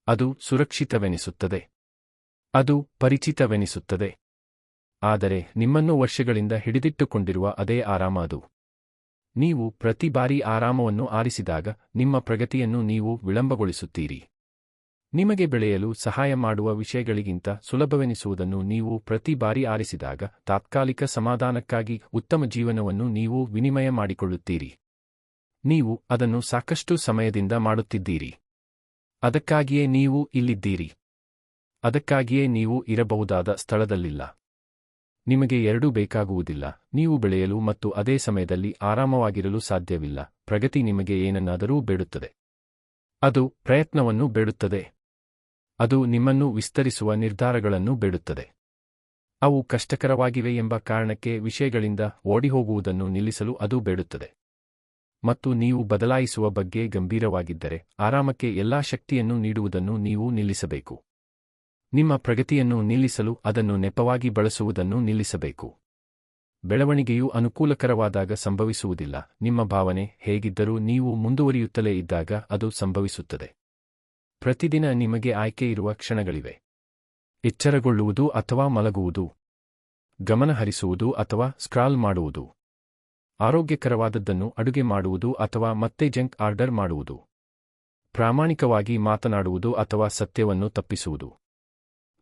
ಅದು ಸುರಕ್ಷಿತವೆನಿಸುತ್ತದೆ. ಅದು ಪರಿಚಿತವೆನಿಸುತ್ತದೆ. ಆದರೆ ನಿಮ್ಮನ್ನು ವರ್ಷಗಳಿಂದ ಹಿಡಿದಿಟ್ಟುಕೊಂಡಿರುವ ಅದೇ ಆರಾಮ ಅದು. ನೀವು ಪ್ರತಿ ಬಾರಿ ಆರಾಮವನ್ನು ಆರಿಸಿದಾಗ ನಿಮ್ಮ ಪ್ರಗತಿಯನ್ನು ನೀವು ವಿಳಂಬಗೊಳಿಸುತ್ತೀರಿ. ನಿಮಗೆ ಬೆಳೆಯಲು ಸಹಾಯ ಮಾಡುವ ವಿಷಯಗಳಿಗಿಂತ ಸುಲಭವೆನಿಸುವುದನ್ನು ನೀವು ಪ್ರತಿ ಬಾರಿ ಆರಿಸಿದಾಗ ತಾತ್ಕಾಲಿಕ ಸಮಾಧಾನಕ್ಕಾಗಿ ಉತ್ತಮ ಜೀವನವನ್ನು ನೀವು ವಿನಿಮಯ ಮಾಡಿಕೊಳ್ಳುತ್ತೀರಿ. ನೀವು ಅದನ್ನು ಸಾಕಷ್ಟು ಸಮಯದಿಂದ ಮಾಡುತ್ತಿದ್ದೀರಿ. ಅದಕ್ಕಾಗಿಯೇ ನೀವು ಇಲ್ಲಿದ್ದೀರಿ. ಅದಕ್ಕಾಗಿಯೇ ನೀವು ಇರಬಹುದಾದ ಸ್ಥಳದಲ್ಲಿಲ್ಲ. ನಿಮಗೆ ಎರಡೂ ಬೇಕಾಗುವುದಿಲ್ಲ. ನೀವು ಬೆಳೆಯಲು ಮತ್ತು ಅದೇ ಸಮಯದಲ್ಲಿ ಆರಾಮವಾಗಿರಲು ಸಾಧ್ಯವಿಲ್ಲ. ಪ್ರಗತಿ ನಿಮಗೆ ಏನನ್ನಾದರೂ ಬೇಡುತ್ತದೆ. ಅದು ಪ್ರಯತ್ನವನ್ನು ಬೇಡುತ್ತದೆ. ಅದು ನಿಮ್ಮನ್ನು ವಿಸ್ತರಿಸುವ ನಿರ್ಧಾರಗಳನ್ನು ಬೇಡುತ್ತದೆ. ಅವು ಕಷ್ಟಕರವಾಗಿವೆ ಎಂಬ ಕಾರಣಕ್ಕೆ ವಿಷಯಗಳಿಂದ ಓಡಿಹೋಗುವುದನ್ನು ನಿಲ್ಲಿಸಲು ಅದು ಬೇಡುತ್ತದೆ. ಮತ್ತು ನೀವು ಬದಲಾಯಿಸುವ ಬಗ್ಗೆ ಗಂಭೀರವಾಗಿದ್ದರೆ ಆರಾಮಕ್ಕೆ ಎಲ್ಲಾ ಶಕ್ತಿಯನ್ನು ನೀಡುವುದನ್ನು ನೀವು ನಿಲ್ಲಿಸಬೇಕು. ನಿಮ್ಮ ಪ್ರಗತಿಯನ್ನು ನಿಲ್ಲಿಸಲು ಅದನ್ನು ನೆಪವಾಗಿ ಬಳಸುವುದನ್ನು ನಿಲ್ಲಿಸಬೇಕು. ಬೆಳವಣಿಗೆಯು ಅನುಕೂಲಕರವಾದಾಗ ಸಂಭವಿಸುವುದಿಲ್ಲ. ನಿಮ್ಮ ಭಾವನೆ ಹೇಗಿದ್ದರೂ ನೀವು ಮುಂದುವರಿಯುತ್ತಲೇ ಇದ್ದಾಗ ಅದು ಸಂಭವಿಸುತ್ತದೆ. ಪ್ರತಿದಿನ ನಿಮಗೆ ಆಯ್ಕೆ ಇರುವ ಕ್ಷಣಗಳಿವೆ. ಎಚ್ಚರಗೊಳ್ಳುವುದು ಅಥವಾ ಮಲಗುವುದು, ಗಮನಹರಿಸುವುದು ಅಥವಾ ಸ್ಕ್ರಾಲ್ ಮಾಡುವುದು, ಆರೋಗ್ಯಕರವಾದದ್ದನ್ನು ಅಡುಗೆ ಮಾಡುವುದು ಅಥವಾ ಮತ್ತೆ ಜಂಕ್ ಆರ್ಡರ್ ಮಾಡುವುದು, ಪ್ರಾಮಾಣಿಕವಾಗಿ ಮಾತನಾಡುವುದು ಅಥವಾ ಸತ್ಯವನ್ನು ತಪ್ಪಿಸುವುದು,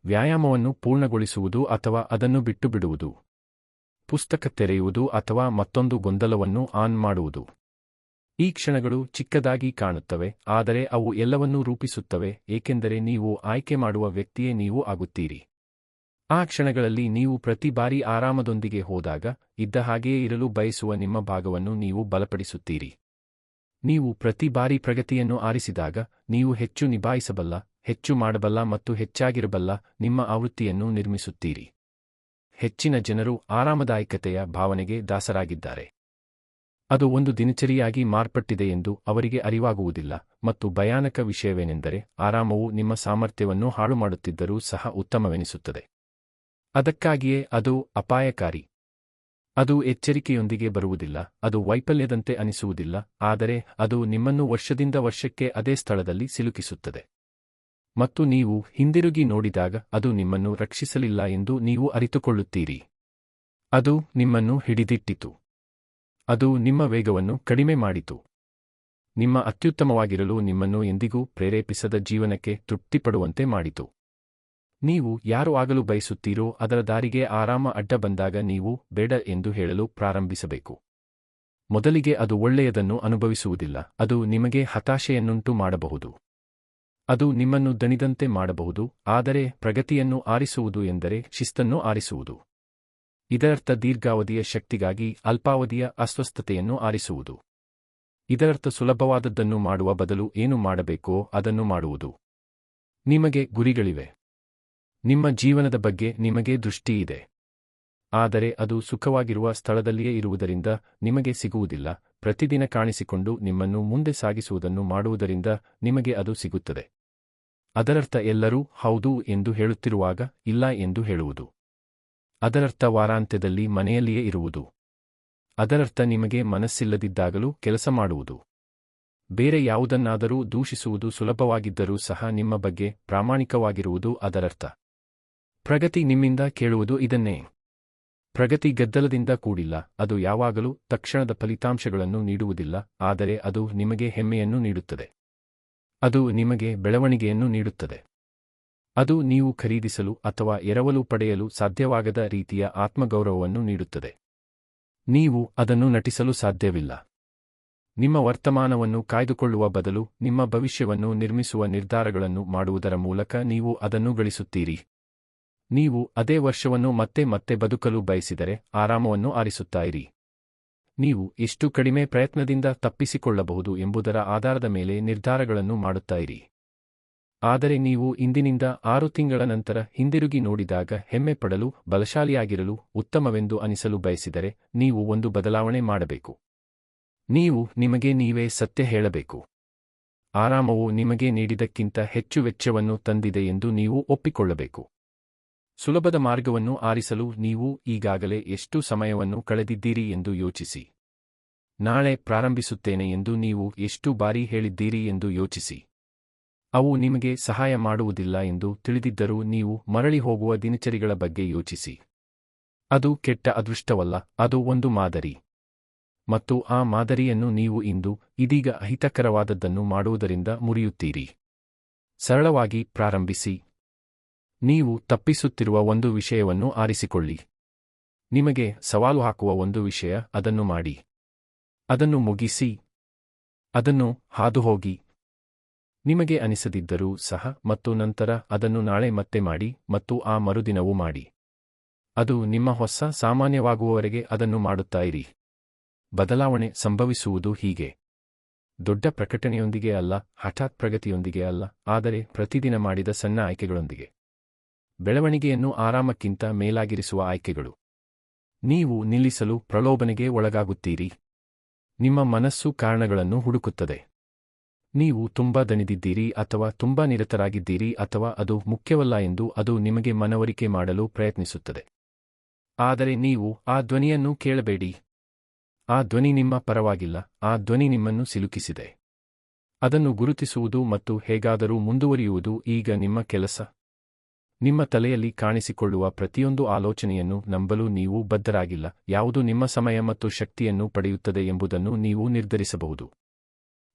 ವ್ಯಾಯಾಮವನ್ನು ಪೂರ್ಣಗೊಳಿಸುವುದು ಅಥವಾ ಅದನ್ನು ಬಿಟ್ಟುಬಿಡುವುದು, ಪುಸ್ತಕ ತೆರೆಯುವುದು ಅಥವಾ ಮತ್ತೊಂದು ಗೊಂದಲವನ್ನು ಆನ್ ಮಾಡುವುದು. ಈ ಕ್ಷಣಗಳು ಚಿಕ್ಕದಾಗಿ ಕಾಣುತ್ತವೆ, ಆದರೆ ಅವು ಎಲ್ಲವನ್ನೂ ರೂಪಿಸುತ್ತವೆ, ಏಕೆಂದರೆ ನೀವು ಆಯ್ಕೆ ಮಾಡುವ ವ್ಯಕ್ತಿಯೇ ನೀವು ಆಗುತ್ತೀರಿ. ಆ ಕ್ಷಣಗಳಲ್ಲಿ ನೀವು ಪ್ರತಿ ಬಾರಿ ಆರಾಮದೊಂದಿಗೆ ಹೋದಾಗ ಇದ್ದ ಹಾಗೆಯೇ ಇರಲು ಬಯಸುವ ನಿಮ್ಮ ಭಾಗವನ್ನು ನೀವು ಬಲಪಡಿಸುತ್ತೀರಿ. ನೀವು ಪ್ರತಿ ಬಾರಿ ಪ್ರಗತಿಯನ್ನು ಆರಿಸಿದಾಗ ನೀವು ಹೆಚ್ಚು ನಿಭಾಯಿಸಬಲ್ಲ, ಹೆಚ್ಚು ಮಾಡಬಲ್ಲ ಮತ್ತು ಹೆಚ್ಚಾಗಿರಬಲ್ಲ ನಿಮ್ಮ ಆವೃತ್ತಿಯನ್ನು ನಿರ್ಮಿಸುತ್ತೀರಿ. ಹೆಚ್ಚಿನ ಜನರು ಆರಾಮದಾಯಕತೆಯ ಭಾವನೆಗೆ ದಾಸರಾಗಿದ್ದಾರೆ. ಅದು ಒಂದು ದಿನಚರಿಯಾಗಿ ಮಾರ್ಪಟ್ಟಿದೆ ಎಂದು ಅವರಿಗೆ ಅರಿವಾಗುವುದಿಲ್ಲ. ಮತ್ತು ಭಯಾನಕ ವಿಷಯವೇನೆಂದರೆ ಆರಾಮವು ನಿಮ್ಮ ಸಾಮರ್ಥ್ಯವನ್ನು ಹಾಳುಮಾಡುತ್ತಿದ್ದರೂ ಸಹ ಉತ್ತಮವೆನಿಸುತ್ತದೆ. ಅದಕ್ಕಾಗಿಯೇ ಅದು ಅಪಾಯಕಾರಿ. ಅದು ಎಚ್ಚರಿಕೆಯೊಂದಿಗೆ ಬರುವುದಿಲ್ಲ, ಅದು ವೈಫಲ್ಯದಂತೆ ಅನಿಸುವುದಿಲ್ಲ, ಆದರೆ ಅದು ನಿಮ್ಮನ್ನು ವರ್ಷದಿಂದ ವರ್ಷಕ್ಕೆ ಅದೇ ಸ್ಥಳದಲ್ಲಿ ಸಿಲುಕಿಸುತ್ತದೆ. ಮತ್ತು ನೀವು ಹಿಂದಿರುಗಿ ನೋಡಿದಾಗ ಅದು ನಿಮ್ಮನ್ನು ರಕ್ಷಿಸಲಿಲ್ಲ ಎಂದು ನೀವು ಅರಿತುಕೊಳ್ಳುತ್ತೀರಿ. ಅದು ನಿಮ್ಮನ್ನು ಹಿಡಿದಿಟ್ಟಿತು. ಅದು ನಿಮ್ಮ ವೇಗವನ್ನು ಕಡಿಮೆ ಮಾಡಿತು. ನಿಮ್ಮ ಅತ್ಯುತ್ತಮವಾಗಿರಲು ನಿಮ್ಮನ್ನು ಎಂದಿಗೂ ಪ್ರೇರೇಪಿಸದ ಜೀವನಕ್ಕೆ ತೃಪ್ತಿಪಡುವಂತೆ ಮಾಡಿತು. ನೀವು ಯಾರು ಆಗಲು ಬಯಸುತ್ತೀರೋ ಅದರ ದಾರಿಗೆ ಆರಾಮ ಅಡ್ಡ ಬಂದಾಗ ನೀವು ಬೇಡ ಎಂದು ಹೇಳಲು ಪ್ರಾರಂಭಿಸಬೇಕು. ಮೊದಲಿಗೆ ಅದು ಒಳ್ಳೆಯದನ್ನು ಅನುಭವಿಸುವುದಿಲ್ಲ. ಅದು ನಿಮಗೆ ಹತಾಶೆಯನ್ನುಂಟು ಮಾಡಬಹುದು. ಅದು ನಿಮ್ಮನ್ನು ದಣಿದಂತೆ ಮಾಡಬಹುದು. ಆದರೆ ಪ್ರಗತಿಯನ್ನು ಆರಿಸುವುದು ಎಂದರೆ ಶಿಸ್ತನ್ನು ಆರಿಸುವುದು. ಇದರರ್ಥ ದೀರ್ಘಾವಧಿಯ ಶಕ್ತಿಗಾಗಿ ಅಲ್ಪಾವಧಿಯ ಅಸ್ವಸ್ಥತೆಯನ್ನು ಆರಿಸುವುದು. ಇದರರ್ಥ ಸುಲಭವಾದದ್ದನ್ನು ಮಾಡುವ ಬದಲು ಏನು ಮಾಡಬೇಕೋ ಅದನ್ನು ಮಾಡುವುದು. ನಿಮಗೆ ಗುರಿಗಳಿವೆ. ನಿಮ್ಮ ಜೀವನದ ಬಗ್ಗೆ ನಿಮಗೆ ದೃಷ್ಟಿ ಇದೆ. ಆದರೆ ಅದು ಸುಖವಾಗಿರುವ ಸ್ಥಳದಲ್ಲಿಯೇ ಇರುವುದರಿಂದ ನಿಮಗೆ ಸಿಗುವುದಿಲ್ಲ. ಪ್ರತಿದಿನ ಕಾಣಿಸಿಕೊಂಡು ನಿಮ್ಮನ್ನು ಮುಂದೆ ಸಾಗಿಸುವುದನ್ನು ಮಾಡುವುದರಿಂದ ನಿಮಗೆ ಅದು ಸಿಗುತ್ತದೆ. ಅದರರ್ಥ ಎಲ್ಲರೂ ಹೌದು ಎಂದು ಹೇಳುತ್ತಿರುವಾಗ ಇಲ್ಲ ಎಂದು ಹೇಳುವುದು. ಅದರರ್ಥ ವಾರಾಂತ್ಯದಲ್ಲಿ ಮನೆಯಲ್ಲಿಯೇ ಇರುವುದು. ಅದರರ್ಥ ನಿಮಗೆ ಮನಸ್ಸಿಲ್ಲದಿದ್ದಾಗಲೂ ಕೆಲಸ ಮಾಡುವುದು. ಬೇರೆ ಯಾವುದನ್ನಾದರೂ ದೂಷಿಸುವುದು ಸುಲಭವಾಗಿದ್ದರೂ ಸಹ ನಿಮ್ಮ ಬಗ್ಗೆ ಪ್ರಾಮಾಣಿಕವಾಗಿರುವುದು ಅದರರ್ಥ. ಪ್ರಗತಿ ನಿಮ್ಮಿಂದ ಕೇಳುವುದು ಇದನ್ನೇ. ಪ್ರಗತಿ ಗದ್ದಲದಿಂದ ಕೂಡಿಲ್ಲ. ಅದು ಯಾವಾಗಲೂ ತಕ್ಷಣದ ಫಲಿತಾಂಶಗಳನ್ನು ನೀಡುವುದಿಲ್ಲ, ಆದರೆ ಅದು ನಿಮಗೆ ಹೆಮ್ಮೆಯನ್ನು ನೀಡುತ್ತದೆ. ಅದು ನಿಮಗೆ ಬೆಳವಣಿಗೆಯನ್ನು ನೀಡುತ್ತದೆ. ಅದು ನೀವು ಖರೀದಿಸಲು ಅಥವಾ ಎರವಲು ಪಡೆಯಲು ಸಾಧ್ಯವಾಗದ ರೀತಿಯ ಆತ್ಮಗೌರವವನ್ನು ನೀಡುತ್ತದೆ. ನೀವು ಅದನ್ನು ನಟಿಸಲು ಸಾಧ್ಯವಿಲ್ಲ. ನಿಮ್ಮ ವರ್ತಮಾನವನ್ನು ಕಾಯ್ದುಕೊಳ್ಳುವ ಬದಲು ನಿಮ್ಮ ಭವಿಷ್ಯವನ್ನು ನಿರ್ಮಿಸುವ ನಿರ್ಧಾರಗಳನ್ನು ಮಾಡುವುದರ ಮೂಲಕ ನೀವು ಅದನ್ನು ಗಳಿಸುತ್ತೀರಿ. ನೀವು ಅದೇ ವರ್ಷವನ್ನು ಮತ್ತೆ ಮತ್ತೆ ಬದುಕಲು ಬಯಸಿದರೆ ಆರಾಮವನ್ನು ಆರಿಸುತ್ತೀರಿ. ನೀವು ಎಷ್ಟು ಕಡಿಮೆ ಪ್ರಯತ್ನದಿಂದ ತಪ್ಪಿಸಿಕೊಳ್ಳಬಹುದು ಎಂಬುದರ ಆಧಾರದ ಮೇಲೆ ನಿರ್ಧಾರಗಳನ್ನು ಮಾಡುತ್ತೀರಿ. ಆದರೆ ನೀವು ಇಂದಿನಿಂದ 6 ತಿಂಗಳ ನಂತರ ಹಿಂದಿರುಗಿ ನೋಡಿದಾಗ ಹೆಮ್ಮೆ ಪಡಲು, ಬಲಶಾಲಿಯಾಗಿರಲು, ಉತ್ತಮವೆಂದು ಅನಿಸಲು ಬಯಸಿದರೆ ನೀವು ಒಂದು ಬದಲಾವಣೆ ಮಾಡಬೇಕು. ನೀವು ನಿಮಗೆ ನೀವೇ ಸತ್ಯ ಹೇಳಬೇಕು. ಆರಾಮವು ನಿಮಗೆ ನೀಡಿದ್ದಕ್ಕಿಂತ ಹೆಚ್ಚು ವೆಚ್ಚವನ್ನು ತಂದಿದೆ ಎಂದು ನೀವು ಒಪ್ಪಿಕೊಳ್ಳಬೇಕು. ಸುಲಭದ ಮಾರ್ಗವನ್ನು ಆರಿಸಲು ನೀವು ಈಗಾಗಲೇ ಎಷ್ಟು ಸಮಯವನ್ನು ಕಳೆದಿದ್ದೀರಿ ಎಂದು ಯೋಚಿಸಿ. ನಾಳೆ ಪ್ರಾರಂಭಿಸುತ್ತೇನೆ ಎಂದು ನೀವು ಎಷ್ಟು ಬಾರಿ ಹೇಳಿದ್ದೀರಿ ಎಂದು ಯೋಚಿಸಿ. ಅವು ನಿಮಗೆ ಸಹಾಯ ಮಾಡುವುದಿಲ್ಲ ಎಂದು ತಿಳಿದಿದ್ದರೂ ನೀವು ಮರಳಿ ಹೋಗುವ ದಿನಚರಿಗಳ ಬಗ್ಗೆ ಯೋಚಿಸಿ. ಅದು ಕೆಟ್ಟ ಅದೃಷ್ಟವಲ್ಲ, ಅದು ಒಂದು ಮಾದರಿ. ಮತ್ತು ಆ ಮಾದರಿಯನ್ನು ನೀವು ಇಂದು ಇದೀಗ ಅಹಿತಕರವಾದದ್ದನ್ನು ಮಾಡುವುದರಿಂದ ಮುರಿಯುತ್ತೀರಿ. ಸರಳವಾಗಿ ಪ್ರಾರಂಭಿಸಿ. ನೀವು ತಪ್ಪಿಸುತ್ತಿರುವ ಒಂದು ವಿಷಯವನ್ನು ಆರಿಸಿಕೊಳ್ಳಿ. ನಿಮಗೆ ಸವಾಲು ಹಾಕುವ ಒಂದು ವಿಷಯ, ಅದನ್ನು ಮಾಡಿ. ಅದನ್ನು ಮುಗಿಸಿ. ಅದನ್ನು ಹಾದುಹೋಗಿ. ನಿಮಗೆ ಅನಿಸದಿದ್ದರೂ ಸಹ ಮತ್ತು ನಂತರ ಅದನ್ನು ನಾಳೆ ಮತ್ತೆ ಮಾಡಿ ಮತ್ತು ಆ ಮರುದಿನವೂ ಮಾಡಿ. ಅದು ನಿಮ್ಮ ಹೊಸ ಸಾಮಾನ್ಯವಾಗುವವರೆಗೆ ಅದನ್ನು ಮಾಡುತ್ತಾ ಇರಿ. ಬದಲಾವಣೆ ಸಂಭವಿಸುವುದು ಹೀಗೆ. ದೊಡ್ಡ ಪ್ರಕಟಣೆಯೊಂದಿಗೆ ಅಲ್ಲ, ಹಠಾತ್ ಪ್ರಗತಿಯೊಂದಿಗೆ ಅಲ್ಲ, ಆದರೆ ಪ್ರತಿದಿನ ಮಾಡಿದ ಸಣ್ಣ ಆಯ್ಕೆಗಳೊಂದಿಗೆ. ಬೆಳವಣಿಗೆಯನ್ನು ಆರಾಮಕ್ಕಿಂತ ಮೇಲಾಗಿರಿಸುವ ಆಯ್ಕೆಗಳು. ನೀವು ನಿಲ್ಲಿಸಲು ಪ್ರಲೋಭನೆಗೆ ಒಳಗಾಗುತ್ತೀರಿ. ನಿಮ್ಮ ಮನಸ್ಸು ಕಾರಣಗಳನ್ನು ಹುಡುಕುತ್ತದೆ. ನೀವು ತುಂಬಾ ದಣಿದಿದ್ದೀರಿ ಅಥವಾ ತುಂಬಾ ನಿರತರಾಗಿದ್ದೀರಿ ಅಥವಾ ಅದು ಮುಖ್ಯವಲ್ಲ ಎಂದು ಅದು ನಿಮಗೆ ಮನವರಿಕೆ ಮಾಡಲು ಪ್ರಯತ್ನಿಸುತ್ತದೆ. ಆದರೆ ನೀವು ಆ ಧ್ವನಿಯನ್ನು ಕೇಳಬೇಡಿ. ಆ ಧ್ವನಿ ನಿಮ್ಮ ಪರವಾಗಿಲ್ಲ, ಆ ಧ್ವನಿ ನಿಮ್ಮನ್ನು ಸಿಲುಕಿಸಿದೆ. ಅದನ್ನು ಗುರುತಿಸುವುದು ಮತ್ತು ಹೇಗಾದರೂ ಮುಂದುವರಿಯುವುದು ಈಗ ನಿಮ್ಮ ಕೆಲಸ. ನಿಮ್ಮ ತಲೆಯಲ್ಲಿ ಕಾಣಿಸಿಕೊಳ್ಳುವ ಪ್ರತಿಯೊಂದು ಆಲೋಚನೆಯನ್ನು ನಂಬಲು ನೀವು ಬದ್ಧರಾಗಿಲ್ಲ. ಯಾವುದು ನಿಮ್ಮ ಸಮಯ ಮತ್ತು ಶಕ್ತಿಯನ್ನು ಪಡೆಯುತ್ತದೆ ಎಂಬುದನ್ನು ನೀವು ನಿರ್ಧರಿಸಬಹುದು.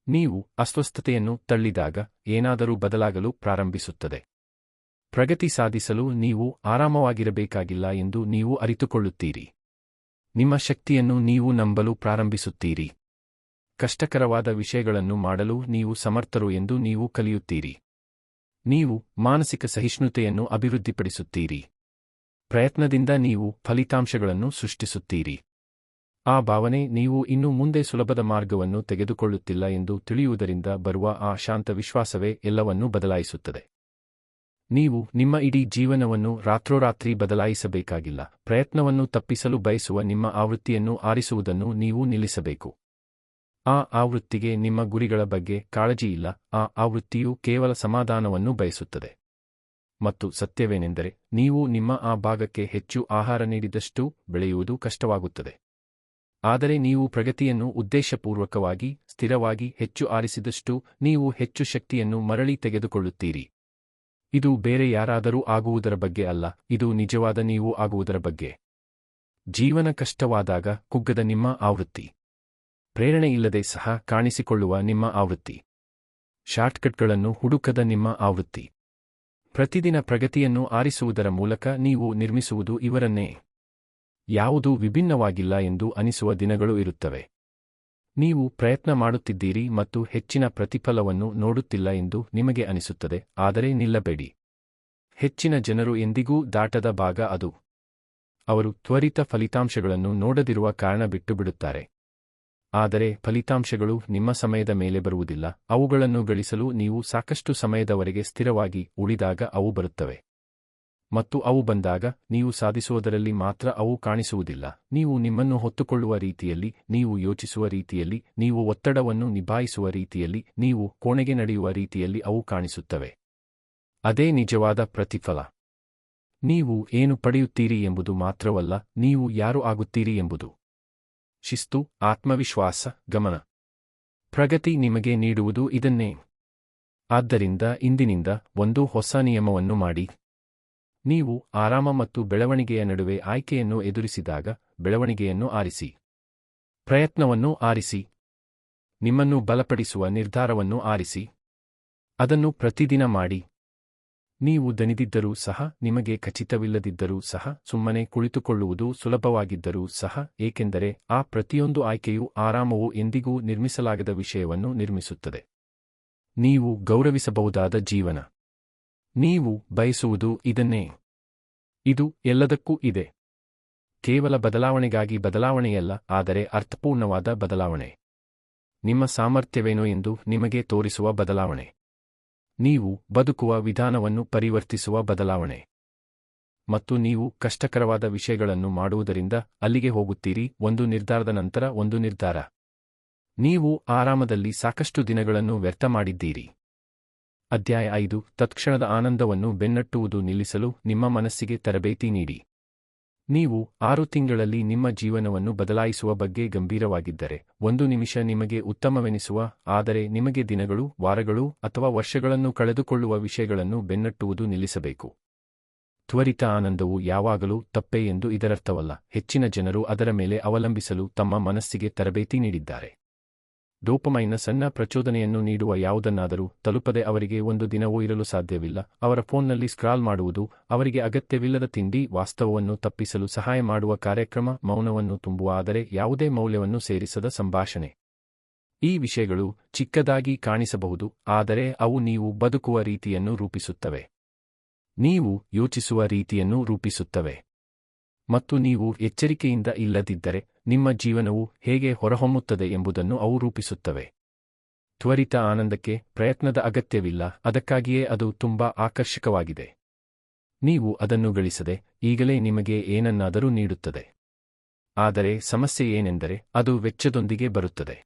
ನೀವು ಅಸ್ವಸ್ಥತೆಯನ್ನು ತಳ್ಳಿದಾಗ ಏನಾದರೂ ಬದಲಾಗಲು ಪ್ರಾರಂಭಿಸುತ್ತದೆ. ಪ್ರಗತಿ ಸಾಧಿಸಲು ನೀವು ಆರಾಮವಾಗಿರಬೇಕಾಗಿಲ್ಲ ಎಂದು ನೀವು ಅರಿತುಕೊಳ್ಳುತ್ತೀರಿ. ನಿಮ್ಮ ಶಕ್ತಿಯನ್ನು ನೀವು ನಂಬಲು ಪ್ರಾರಂಭಿಸುತ್ತೀರಿ. ಕಷ್ಟಕರವಾದ ವಿಷಯಗಳನ್ನು ಮಾಡಲು ನೀವು ಸಮರ್ಥರು ಎಂದು ನೀವು ಕಲಿಯುತ್ತೀರಿ. ನೀವು ಮಾನಸಿಕ ಸಹಿಷ್ಣುತೆಯನ್ನು ಅಭಿವೃದ್ಧಿಪಡಿಸುತ್ತೀರಿ. ಪ್ರಯತ್ನದಿಂದ ನೀವು ಫಲಿತಾಂಶಗಳನ್ನು ಸೃಷ್ಟಿಸುತ್ತೀರಿ. ಆ ಭಾವನೆ ನೀವು ಇನ್ನು ಮುಂದೆ ಸುಲಭದ ಮಾರ್ಗವನ್ನು ತೆಗೆದುಕೊಳ್ಳುತ್ತಿಲ್ಲ ಎಂದು ತಿಳಿಯುವುದರಿಂದ ಬರುವ ಆ ಶಾಂತ ವಿಶ್ವಾಸವೇ ಎಲ್ಲವನ್ನೂ ಬದಲಾಯಿಸುತ್ತದೆ. ನೀವು ನಿಮ್ಮ ಇಡೀ ಜೀವನವನ್ನು ರಾತ್ರೋರಾತ್ರಿ ಬದಲಾಯಿಸಬೇಕಾಗಿಲ್ಲ. ಪ್ರಯತ್ನವನ್ನು ತಪ್ಪಿಸಲು ಬಯಸುವ ನಿಮ್ಮ ಆವೃತ್ತಿಯನ್ನು ಆರಿಸುವುದನ್ನು ನೀವು ನಿಲ್ಲಿಸಬೇಕು. ಆ ಆವೃತ್ತಿಗೆ ನಿಮ್ಮ ಗುರಿಗಳ ಬಗ್ಗೆ ಕಾಳಜಿಯಿಲ್ಲ. ಆ ಆವೃತ್ತಿಯು ಕೇವಲ ಸಮಾಧಾನವನ್ನು ಬಯಸುತ್ತದೆ. ಮತ್ತು ಸತ್ಯವೇನೆಂದರೆ, ನೀವು ನಿಮ್ಮ ಆ ಭಾಗಕ್ಕೆ ಹೆಚ್ಚು ಆಹಾರ ನೀಡಿದಷ್ಟೂ ಬೆಳೆಯುವುದು ಕಷ್ಟವಾಗುತ್ತದೆ. ಆದರೆ ನೀವು ಪ್ರಗತಿಯನ್ನು ಉದ್ದೇಶಪೂರ್ವಕವಾಗಿ, ಸ್ಥಿರವಾಗಿ ಹೆಚ್ಚು ಆರಿಸಿದಷ್ಟೂ ನೀವು ಹೆಚ್ಚು ಶಕ್ತಿಯನ್ನು ಮರಳಿ ತೆಗೆದುಕೊಳ್ಳುತ್ತೀರಿ. ಇದು ಬೇರೆ ಯಾರಾದರೂ ಆಗುವುದರ ಬಗ್ಗೆ ಅಲ್ಲ, ಇದು ನಿಜವಾದ ನೀವು ಆಗುವುದರ ಬಗ್ಗೆ. ಜೀವನ ಕಷ್ಟವಾದಾಗ ಕುಗ್ಗದ ನಿಮ್ಮ ಆವೃತ್ತಿ. ಪ್ರೇರಣೆಯಿಲ್ಲದೆ ಸಹ ಕಾಣಿಸಿಕೊಳ್ಳುವ ನಿಮ್ಮ ಆವೃತ್ತಿ. ಶಾರ್ಟ್ಕಟ್ಗಳನ್ನು ಹುಡುಕದ ನಿಮ್ಮ ಆವೃತ್ತಿ. ಪ್ರತಿದಿನ ಪ್ರಗತಿಯನ್ನು ಆರಿಸುವುದರ ಮೂಲಕ ನೀವು ನಿರ್ಮಿಸುವುದು ಇವರನ್ನೇ. ಯಾವುದೂ ವಿಭಿನ್ನವಾಗಿಲ್ಲ ಎಂದು ಅನಿಸುವ ದಿನಗಳು ಇರುತ್ತವೆ. ನೀವು ಪ್ರಯತ್ನ ಮಾಡುತ್ತಿದ್ದೀರಿ ಮತ್ತು ಹೆಚ್ಚಿನ ಪ್ರತಿಫಲವನ್ನು ನೋಡುತ್ತಿಲ್ಲ ಎಂದು ನಿಮಗೆ ಅನಿಸುತ್ತದೆ, ಆದರೆ ನಿಲ್ಲಬೇಡಿ. ಹೆಚ್ಚಿನ ಜನರು ಎಂದಿಗೂ ದಾಟದ ಭಾಗ ಅದು. ಅವರು ತ್ವರಿತ ಫಲಿತಾಂಶಗಳನ್ನು ನೋಡದಿರುವ ಕಾರಣ ಬಿಟ್ಟುಬಿಡುತ್ತಾರೆ. ಆದರೆ ಫಲಿತಾಂಶಗಳು ನಿಮ್ಮ ಸಮಯದ ಮೇಲೆ ಬರುವುದಿಲ್ಲ. ಅವುಗಳನ್ನು ಗಳಿಸಲು ನೀವು ಸಾಕಷ್ಟು ಸಮಯದವರೆಗೆ ಸ್ಥಿರವಾಗಿ ಉಳಿದಾಗ ಅವು ಬರುತ್ತವೆ. ಮತ್ತು ಅವು ಬಂದಾಗ ನೀವು ಸಾಧಿಸುವುದರಲ್ಲಿ ಮಾತ್ರ ಅವು ಕಾಣಿಸುವುದಿಲ್ಲ. ನೀವು ನಿಮ್ಮನ್ನು ಹೊತ್ತುಕೊಳ್ಳುವ ರೀತಿಯಲ್ಲಿ, ನೀವು ಯೋಚಿಸುವ ರೀತಿಯಲ್ಲಿ, ನೀವು ಒತ್ತಡವನ್ನು ನಿಭಾಯಿಸುವ ರೀತಿಯಲ್ಲಿ, ನೀವು ಕೋಣೆಗೆ ನಡೆಯುವ ರೀತಿಯಲ್ಲಿ ಅವು ಕಾಣಿಸುತ್ತವೆ. ಅದೇ ನಿಜವಾದ ಪ್ರತಿಫಲ. ನೀವು ಏನು ಪಡೆಯುತ್ತೀರಿ ಎಂಬುದು ಮಾತ್ರವಲ್ಲ, ನೀವು ಯಾರು ಆಗುತ್ತೀರಿ ಎಂಬುದು. ಶಿಸ್ತು, ಆತ್ಮವಿಶ್ವಾಸ, ಗಮನ. ಪ್ರಗತಿ ನಿಮಗೆ ನೀಡುವುದು ಇದನ್ನೇ. ಆದ್ದರಿಂದ ಇಂದಿನಿಂದ ಒಂದು ಹೊಸ ನಿಯಮವನ್ನು ಮಾಡಿ. ನೀವು ಆರಾಮ ಮತ್ತು ಬೆಳವಣಿಗೆಯ ನಡುವೆ ಆಯ್ಕೆಯನ್ನು ಎದುರಿಸಿದಾಗ ಬೆಳವಣಿಗೆಯನ್ನು ಆರಿಸಿ. ಪ್ರಯತ್ನವನ್ನು ಆರಿಸಿ. ನಿಮ್ಮನ್ನು ಬಲಪಡಿಸುವ ನಿರ್ಧಾರವನ್ನು ಆರಿಸಿ. ಅದನ್ನು ಪ್ರತಿದಿನ ಮಾಡಿ. ನೀವು ದಣಿದಿದ್ದರೂ ಸಹ, ನಿಮಗೆ ಖಚಿತವಿಲ್ಲದಿದ್ದರೂ ಸಹ, ಸುಮ್ಮನೆ ಕುಳಿತುಕೊಳ್ಳುವುದು ಸುಲಭವಾಗಿದ್ದರೂ ಸಹ, ಏಕೆಂದರೆ ಆ ಪ್ರತಿಯೊಂದು ಆಯ್ಕೆಯು ಆರಾಮವು ಎಂದಿಗೂ ನಿರ್ಮಿಸಲಾಗದ ವಿಷಯವನ್ನು ನಿರ್ಮಿಸುತ್ತದೆ. ನೀವು ಗೌರವಿಸಬಹುದಾದ ಜೀವನ. ನೀವು ಬಯಸುವುದು ಇದನ್ನೇ. ಇದು ಎಲ್ಲದಕ್ಕೂ ಇದೆ. ಕೇವಲ ಬದಲಾವಣೆಗಾಗಿ ಬದಲಾವಣೆಯಲ್ಲ, ಆದರೆ ಅರ್ಥಪೂರ್ಣವಾದ ಬದಲಾವಣೆ. ನಿಮ್ಮ ಸಾಮರ್ಥ್ಯವೇನು ಎಂದು ನಿಮಗೆ ತೋರಿಸುವ ಬದಲಾವಣೆ. ನೀವು ಬದುಕುವ ವಿಧಾನವನ್ನು ಪರಿವರ್ತಿಸುವ ಬದಲಾವಣೆ. ಮತ್ತು ನೀವು ಕಷ್ಟಕರವಾದ ವಿಷಯಗಳನ್ನು ಮಾಡುವುದರಿಂದ ಅಲ್ಲಿಗೆ ಹೋಗುತ್ತೀರಿ, ಒಂದು ನಿರ್ಧಾರದ ನಂತರ ಒಂದು ನಿರ್ಧಾರ. ನೀವು ಆರಾಮದಲ್ಲಿ ಸಾಕಷ್ಟು ದಿನಗಳನ್ನು ವ್ಯರ್ಥ ಮಾಡಿದ್ದೀರಿ. ಅಧ್ಯಾಯ 5 ತತ್ಕ್ಷಣದ ಆನಂದವನ್ನು ಬೆನ್ನಟ್ಟುವುದು ನಿಲ್ಲಿಸಲು ನಿಮ್ಮ ಮನಸ್ಸಿಗೆ ತರಬೇತಿ ನೀಡಿ. ನೀವು 6 ತಿಂಗಳಲ್ಲಿ ನಿಮ್ಮ ಜೀವನವನ್ನು ಬದಲಾಯಿಸುವ ಬಗ್ಗೆ ಗಂಭೀರವಾಗಿದ್ದರೆ, 1 ನಿಮಿಷ ನಿಮಗೆ ಉತ್ತಮವೆನಿಸುವ, ಆದರೆ ನಿಮಗೆ ದಿನಗಳು, ವಾರಗಳು ಅಥವಾ ವರ್ಷಗಳನ್ನು ಕಳೆದುಕೊಳ್ಳುವ ವಿಷಯಗಳನ್ನು ಬೆನ್ನಟ್ಟುವುದು ನಿಲ್ಲಿಸಬೇಕು. ತ್ವರಿತ ಆನಂದವು ಯಾವಾಗಲೂ ತಪ್ಪೇ ಎಂದು ಇದರರ್ಥವಲ್ಲ. ಹೆಚ್ಚಿನ ಜನರು ಅದರ ಮೇಲೆ ಅವಲಂಬಿಸಲು ತಮ್ಮ ಮನಸ್ಸಿಗೆ ತರಬೇತಿ ನೀಡಿದ್ದಾರೆ. ಡೋಪಮೈನ್ನ ಸಣ್ಣ ಪ್ರಚೋದನೆಯನ್ನು ನೀಡುವ ಯಾವುದನ್ನಾದರೂ ತಲುಪದೆ ಅವರಿಗೆ 1 ದಿನವೂ ಇರಲು ಸಾಧ್ಯವಿಲ್ಲ. ಅವರ ಫೋನ್ನಲ್ಲಿ ಸ್ಕ್ರಾಲ್ ಮಾಡುವುದು, ಅವರಿಗೆ ಅಗತ್ಯವಿಲ್ಲದ ತಿಂಡಿ, ವಾಸ್ತವವನ್ನು ತಪ್ಪಿಸಲು ಸಹಾಯ ಮಾಡುವ ಕಾರ್ಯಕ್ರಮ, ಮೌನವನ್ನು ತುಂಬುವ ಆದರೆ ಯಾವುದೇ ಮೌಲ್ಯವನ್ನು ಸೇರಿಸದ ಸಂಭಾಷಣೆ. ಈ ವಿಷಯಗಳು ಚಿಕ್ಕದಾಗಿ ಕಾಣಿಸಬಹುದು, ಆದರೆ ಅವು ನೀವು ಬದುಕುವ ರೀತಿಯನ್ನು ರೂಪಿಸುತ್ತವೆ. ನೀವು ಯೋಚಿಸುವ ರೀತಿಯನ್ನು ರೂಪಿಸುತ್ತವೆ. ಮತ್ತು ನೀವು ಎಚ್ಚರಿಕೆಯಿಂದ ಇಲ್ಲದಿದ್ದರೆ, ನಿಮ್ಮ ಜೀವನವು ಹೇಗೆ ಹೊರಹೊಮ್ಮುತ್ತದೆ ಎಂಬುದನ್ನು ಅವು ರೂಪಿಸುತ್ತವೆ. ತ್ವರಿತ ಆನಂದಕ್ಕೆ ಪ್ರಯತ್ನದ ಅಗತ್ಯವಿಲ್ಲ, ಅದಕ್ಕಾಗಿಯೇ ಅದು ತುಂಬಾ ಆಕರ್ಷಕವಾಗಿದೆ. ನೀವು ಅದನ್ನು ಗಳಿಸದೆ ಈಗಲೇ ನಿಮಗೆ ಏನನ್ನಾದರೂ ನೀಡುತ್ತದೆ. ಆದರೆ ಸಮಸ್ಯೆ ಏನೆಂದರೆ, ಅದು ವೆಚ್ಚದೊಂದಿಗೆ ಬರುತ್ತದೆ.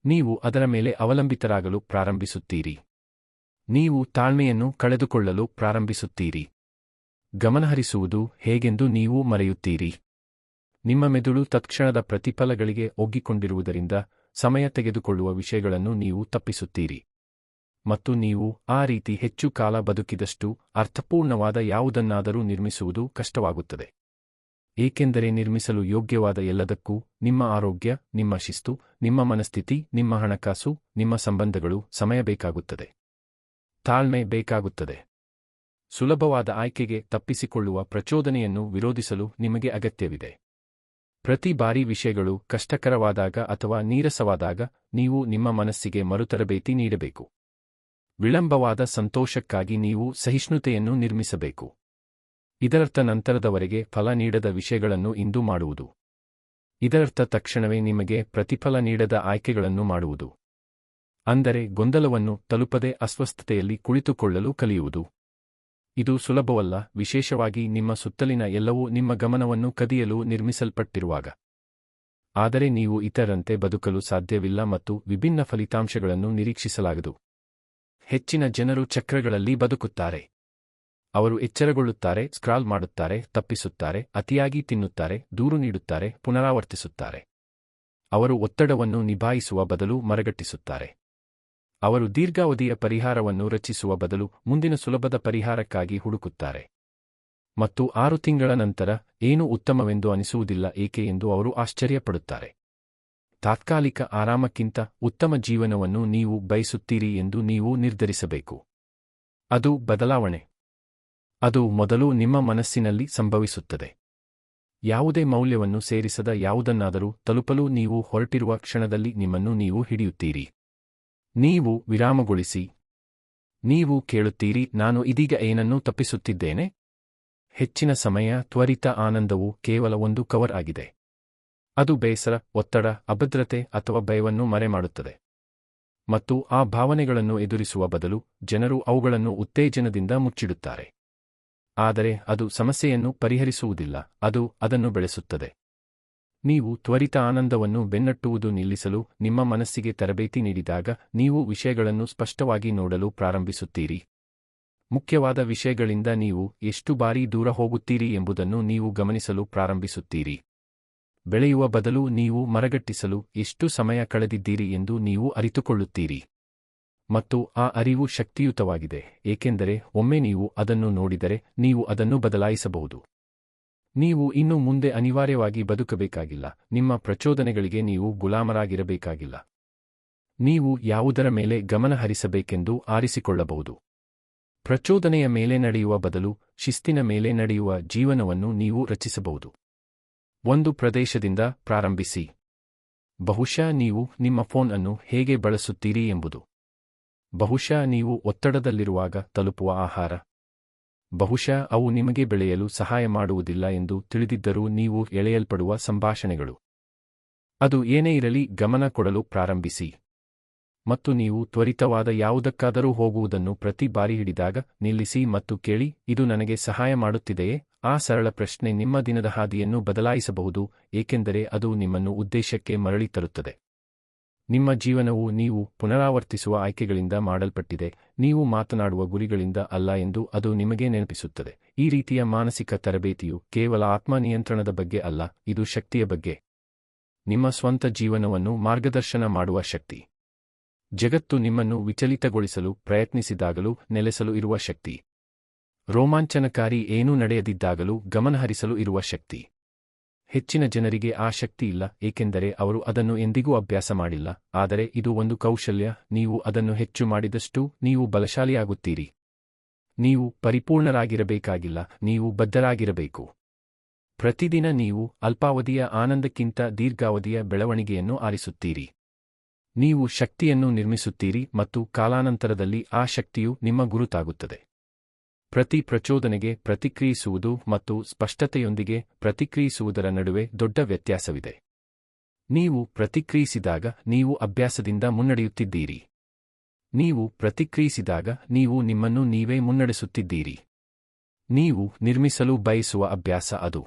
ನೀವು ಅದರ ಮೇಲೆ ಅವಲಂಬಿತರಾಗಲು ಪ್ರಾರಂಭಿಸುತ್ತೀರಿ. ನೀವು ತಾಳ್ಮೆಯನ್ನು ಕಳೆದುಕೊಳ್ಳಲು ಪ್ರಾರಂಭಿಸುತ್ತೀರಿ. ಗಮನಹರಿಸುವುದು ಹೇಗೆಂದು ನೀವು ಮರೆಯುತ್ತೀರಿ. ನಿಮ್ಮ ಮೆದುಳು ತತ್ಕ್ಷಣದ ಪ್ರತಿಫಲಗಳಿಗೆ ಒಗ್ಗಿಕೊಂಡಿರುವುದರಿಂದ ಸಮಯ ತೆಗೆದುಕೊಳ್ಳುವ ವಿಷಯಗಳನ್ನು ನೀವು ತಪ್ಪಿಸುತ್ತೀರಿ. ಮತ್ತು ನೀವು ಆ ರೀತಿ ಹೆಚ್ಚು ಕಾಲ ಬದುಕಿದಷ್ಟು ಅರ್ಥಪೂರ್ಣವಾದ ಯಾವುದನ್ನಾದರೂ ನಿರ್ಮಿಸುವುದು ಕಷ್ಟವಾಗುತ್ತದೆ. ಏಕೆಂದರೆ ನಿರ್ಮಿಸಲು ಯೋಗ್ಯವಾದ ಎಲ್ಲದಕ್ಕೂ ನಿಮ್ಮ ಆರೋಗ್ಯ, ನಿಮ್ಮ ಶಿಸ್ತು, ನಿಮ್ಮ ಮನಸ್ಥಿತಿ, ನಿಮ್ಮ ಹಣಕಾಸು, ನಿಮ್ಮ ಸಂಬಂಧಗಳು, ಸಮಯ ಬೇಕಾಗುತ್ತದೆ. ತಾಳ್ಮೆ ಬೇಕಾಗುತ್ತದೆ. ಸುಲಭವಾದ ಆಯ್ಕೆಗೆ ತಪ್ಪಿಸಿಕೊಳ್ಳುವ ಪ್ರಚೋದನೆಯನ್ನು ವಿರೋಧಿಸಲು ನಿಮಗೆ ಅಗತ್ಯವಿದೆ. ಪ್ರತಿ ಬಾರಿ ವಿಷಯಗಳು ಕಷ್ಟಕರವಾದಾಗ ಅಥವಾ ನೀರಸವಾದಾಗ, ನೀವು ನಿಮ್ಮ ಮನಸ್ಸಿಗೆ ಮರುತರಬೇತಿ ನೀಡಬೇಕು. ವಿಳಂಬವಾದ ಸಂತೋಷಕ್ಕಾಗಿ ನೀವು ಸಹಿಷ್ಣುತೆಯನ್ನು ನಿರ್ಮಿಸಬೇಕು. ಇದರರ್ಥ ನಂತರದವರೆಗೆ ಫಲ ನೀಡದ ವಿಷಯಗಳನ್ನು ಇಂದು ಮಾಡುವುದು. ಇದರರ್ಥ ತಕ್ಷಣವೇ ನಿಮಗೆ ಪ್ರತಿಫಲ ನೀಡದ ಆಯ್ಕೆಗಳನ್ನು ಮಾಡುವುದು. ಅಂದರೆ ಗೊಂದಲವನ್ನು ತಲುಪದೆ ಅಸ್ವಸ್ಥತೆಯಲ್ಲಿ ಕುಳಿತುಕೊಳ್ಳಲು ಕಲಿಯುವುದು. ಇದು ಸುಲಭವಲ್ಲ, ವಿಶೇಷವಾಗಿ ನಿಮ್ಮ ಸುತ್ತಲಿನ ಎಲ್ಲವೂ ನಿಮ್ಮ ಗಮನವನ್ನು ಕದಿಯಲು ನಿರ್ಮಿಸಲ್ಪಟ್ಟಿರುವಾಗ. ಆದರೆ ನೀವು ಇತರರಂತೆ ಬದುಕಲು ಸಾಧ್ಯವಿಲ್ಲ ಮತ್ತು ವಿಭಿನ್ನ ಫಲಿತಾಂಶಗಳನ್ನು ನಿರೀಕ್ಷಿಸಲಾಗದು. ಹೆಚ್ಚಿನ ಜನರು ಚಕ್ರಗಳಲ್ಲಿ ಬದುಕುತ್ತಾರೆ. ಅವರು ಎಚ್ಚರಗೊಳ್ಳುತ್ತಾರೆ, ಸ್ಕ್ರಾಲ್ ಮಾಡುತ್ತಾರೆ, ತಪ್ಪಿಸುತ್ತಾರೆ, ಅತಿಯಾಗಿ ತಿನ್ನುತ್ತಾರೆ, ದೂರು ನೀಡುತ್ತಾರೆ, ಪುನರಾವರ್ತಿಸುತ್ತಾರೆ. ಅವರು ಒತ್ತಡವನ್ನು ನಿಭಾಯಿಸುವ ಬದಲು ಮರಗಟ್ಟಿಸುತ್ತಾರೆ. ಅವರು ದೀರ್ಘಾವಧಿಯ ಪರಿಹಾರವನ್ನು ರಚಿಸುವ ಬದಲು ಮುಂದಿನ ಸುಲಭದ ಪರಿಹಾರಕ್ಕಾಗಿ ಹುಡುಕುತ್ತಾರೆ. ಮತ್ತು 6 ತಿಂಗಳ ನಂತರ ಏನೂ ಉತ್ತಮವೆಂದು ಅನಿಸುವುದಿಲ್ಲ ಏಕೆ ಎಂದು ಅವರು ಆಶ್ಚರ್ಯಪಡುತ್ತಾರೆ. ತಾತ್ಕಾಲಿಕ ಆರಾಮಕ್ಕಿಂತ ಉತ್ತಮ ಜೀವನವನ್ನು ನೀವು ಬಯಸುತ್ತೀರಿ ಎಂದು ನೀವು ನಿರ್ಧರಿಸಬೇಕು. ಅದು ಬದಲಾವಣೆ. ಅದು ಮೊದಲು ನಿಮ್ಮ ಮನಸ್ಸಿನಲ್ಲಿ ಸಂಭವಿಸುತ್ತದೆ. ಯಾವುದೇ ಮೌಲ್ಯವನ್ನು ಸೇರಿಸದ ಯಾವುದನ್ನಾದರೂ ತಲುಪಲು ನೀವು ಹೊರಟಿರುವ ಕ್ಷಣದಲ್ಲಿ ನಿಮ್ಮನ್ನು ನೀವು ಹಿಡಿಯುತ್ತೀರಿ. ನೀವು ವಿರಾಮಗೊಳಿಸಿ. ನೀವು ಕೇಳುತ್ತೀರಿ, ನಾನು ಇದೀಗ ಏನನ್ನು ತಪ್ಪಿಸುತ್ತಿದ್ದೇನೆ? ಹೆಚ್ಚಿನ ಸಮಯ ತ್ವರಿತ ಆನಂದವು ಕೇವಲ ಒಂದು ಕವರ್ ಆಗಿದೆ. ಅದು ಬೇಸರ, ಒತ್ತಡ, ಅಭದ್ರತೆ ಅಥವಾ ಭಯವನ್ನು ಮರೆಮಾಡುತ್ತದೆ. ಮತ್ತು ಆ ಭಾವನೆಗಳನ್ನು ಎದುರಿಸುವ ಬದಲು ಜನರು ಅವುಗಳನ್ನು ಉತ್ತೇಜನದಿಂದ ಮುಚ್ಚಿಡುತ್ತಾರೆ. ಆದರೆ ಅದು ಸಮಸ್ಯೆಯನ್ನು ಪರಿಹರಿಸುವುದಿಲ್ಲ, ಅದು ಅದನ್ನು ಬೆಳೆಸುತ್ತದೆ. ನೀವು ತ್ವರಿತ ಆನಂದವನ್ನು ಬೆನ್ನಟ್ಟುವುದು ನಿಲ್ಲಿಸಲು ನಿಮ್ಮ ಮನಸ್ಸಿಗೆ ತರಬೇತಿ ನೀಡಿದಾಗ, ನೀವು ವಿಷಯಗಳನ್ನು ಸ್ಪಷ್ಟವಾಗಿ ನೋಡಲು ಪ್ರಾರಂಭಿಸುತ್ತೀರಿ. ಮುಖ್ಯವಾದ ವಿಷಯಗಳಿಂದ ನೀವು ಎಷ್ಟು ಬಾರಿ ದೂರ ಹೋಗುತ್ತೀರಿ ಎಂಬುದನ್ನು ನೀವು ಗಮನಿಸಲು ಪ್ರಾರಂಭಿಸುತ್ತೀರಿ. ಬೆಳೆಯುವ ಬದಲು ನೀವು ಮರಗಟ್ಟಿಸಲು ಎಷ್ಟು ಸಮಯ ಕಳೆದಿದ್ದೀರಿ ಎಂದು ನೀವು ಅರಿತುಕೊಳ್ಳುತ್ತೀರಿ. ಮತ್ತು ಆ ಅರಿವು ಶಕ್ತಿಯುತವಾಗಿದೆ, ಏಕೆಂದರೆ ಒಮ್ಮೆ ನೀವು ಅದನ್ನು ನೋಡಿದರೆ ನೀವು ಅದನ್ನು ಬದಲಾಯಿಸಬಹುದು. ನೀವು ಇನ್ನು ಮುಂದೆ ಅನಿವಾರ್ಯವಾಗಿ ಬದುಕಬೇಕಾಗಿಲ್ಲ, ನಿಮ್ಮ ಪ್ರಚೋದನೆಗಳಿಗೆ ನೀವು ಗುಲಾಮರಾಗಿರಬೇಕಾಗಿಲ್ಲ. ನೀವು ಯಾವುದರ ಮೇಲೆ ಗಮನ ಹರಿಸಬೇಕೆಂದು ಆರಿಸಿಕೊಳ್ಳಬಹುದು. ಪ್ರಚೋದನೆಯ ಮೇಲೆ ನಡೆಯುವ ಬದಲು ಶಿಸ್ತಿನ ಮೇಲೆ ನಡೆಯುವ ಜೀವನವನ್ನು ನೀವು ರಚಿಸಬಹುದು. ಒಂದು ಪ್ರದೇಶದಿಂದ ಪ್ರಾರಂಭಿಸಿ. ಬಹುಶಃ ನೀವು ನಿಮ್ಮ ಫೋನ್ ಅನ್ನು ಹೇಗೆ ಬಳಸುತ್ತೀರಿ ಎಂಬುದು. ಬಹುಶಃ ನೀವು ಒತ್ತಡದಲ್ಲಿರುವಾಗ ತಲುಪುವ ಆಹಾರ. ಬಹುಶಃ ಅವು ನಿಮಗೆ ಬೆಳೆಯಲು ಸಹಾಯ ಮಾಡುವುದಿಲ್ಲ ಎಂದು ತಿಳಿದಿದ್ದರೂ ನೀವು ಎಳೆಯಲ್ಪಡುವ ಸಂಭಾಷಣೆಗಳು. ಅದು ಏನೇ ಇರಲಿ, ಗಮನ ಕೊಡಲು ಪ್ರಾರಂಭಿಸಿ. ಮತ್ತು ನೀವು ತ್ವರಿತವಾದ ಯಾವುದಕ್ಕಾದರೂ ಹೋಗುವುದನ್ನು ಪ್ರತಿ ಬಾರಿ ಹಿಡಿದಾಗ ನಿಲ್ಲಿಸಿ ಮತ್ತು ಕೇಳಿ, ಇದು ನನಗೆ ಸಹಾಯ ಮಾಡುತ್ತಿದೆಯೇ? ಆ ಸರಳ ಪ್ರಶ್ನೆ ನಿಮ್ಮ ದಿನದ ಹಾದಿಯನ್ನು ಬದಲಾಯಿಸಬಹುದು, ಏಕೆಂದರೆ ಅದು ನಿಮ್ಮನ್ನು ಉದ್ದೇಶಕ್ಕೆ ಮರಳಿ ತರುತ್ತದೆ. ನಿಮ್ಮ ಜೀವನವು ನೀವು ಪುನರಾವರ್ತಿಸುವ ಆಯ್ಕೆಗಳಿಂದ ಮಾಡಲ್ಪಟ್ಟಿದೆ, ನೀವು ಮಾತನಾಡುವ ಗುರಿಗಳಿಂದ ಅಲ್ಲ ಎಂದು ಅದು ನಿಮಗೆ ನೆನಪಿಸುತ್ತದೆ. ಈ ರೀತಿಯ ಮಾನಸಿಕ ತರಬೇತಿಯು ಕೇವಲ ಆತ್ಮ ನಿಯಂತ್ರಣದ ಬಗ್ಗೆ ಅಲ್ಲ, ಇದು ಶಕ್ತಿಯ ಬಗ್ಗೆ. ನಿಮ್ಮ ಸ್ವಂತ ಜೀವನವನ್ನು ಮಾರ್ಗದರ್ಶನ ಮಾಡುವ ಶಕ್ತಿ. ಜಗತ್ತು ನಿಮ್ಮನ್ನು ವಿಚಲಿತಗೊಳಿಸಲು ಪ್ರಯತ್ನಿಸಿದಾಗಲೂ ನೆಲೆಸಲು ಇರುವ ಶಕ್ತಿ. ರೋಮಾಂಚನಕಾರಿ ಏನೂ ನಡೆಯದಿದ್ದಾಗಲೂ ಗಮನಹರಿಸಲು ಇರುವ ಶಕ್ತಿ. ಹೆಚ್ಚಿನ ಜನರಿಗೆ ಆ ಶಕ್ತಿ ಇಲ್ಲ, ಏಕೆಂದರೆ ಅವರು ಅದನ್ನು ಎಂದಿಗೂ ಅಭ್ಯಾಸ ಮಾಡಿಲ್ಲ. ಆದರೆ ಇದು ಒಂದು ಕೌಶಲ್ಯ, ನೀವು ಅದನ್ನು ಹೆಚ್ಚು ಮಾಡಿದಷ್ಟೂ ನೀವು ಬಲಶಾಲಿಯಾಗುತ್ತೀರಿ. ನೀವು ಪರಿಪೂರ್ಣರಾಗಿರಬೇಕಾಗಿಲ್ಲ, ನೀವು ಬದ್ಧರಾಗಿರಬೇಕು. ಪ್ರತಿದಿನ ನೀವು ಅಲ್ಪಾವಧಿಯ ಆನಂದಕ್ಕಿಂತ ದೀರ್ಘಾವಧಿಯ ಬೆಳವಣಿಗೆಯನ್ನು ಆರಿಸುತ್ತೀರಿ. ನೀವು ಶಕ್ತಿಯನ್ನು ನಿರ್ಮಿಸುತ್ತೀರಿ ಮತ್ತು ಕಾಲಾನಂತರದಲ್ಲಿ ಆ ಶಕ್ತಿಯು ನಿಮ್ಮ ಗುರುತಾಗುತ್ತದೆ. ಪ್ರತಿ ಪ್ರಚೋದನೆಗೆ ಪ್ರತಿಕ್ರಿಯಿಸುವುದು ಮತ್ತು ಸ್ಪಷ್ಟತೆಯೊಂದಿಗೆ ಪ್ರತಿಕ್ರಿಯಿಸುವುದರ ನಡುವೆ ದೊಡ್ಡ ವ್ಯತ್ಯಾಸವಿದೆ. ನೀವು ಪ್ರತಿಕ್ರಿಯಿಸಿದಾಗ ನೀವು ಅಭ್ಯಾಸದಿಂದ ಮುನ್ನಡೆಯುತ್ತಿದ್ದೀರಿ. ನೀವು ಪ್ರತಿಕ್ರಿಯಿಸಿದಾಗ ನೀವು ನಿಮ್ಮನ್ನು ನೀವೇ ಮುನ್ನಡೆಸುತ್ತಿದ್ದೀರಿ. ನೀವು ನಿರ್ಮಿಸಲು ಬಯಸುವ ಅಭ್ಯಾಸ ಅದು.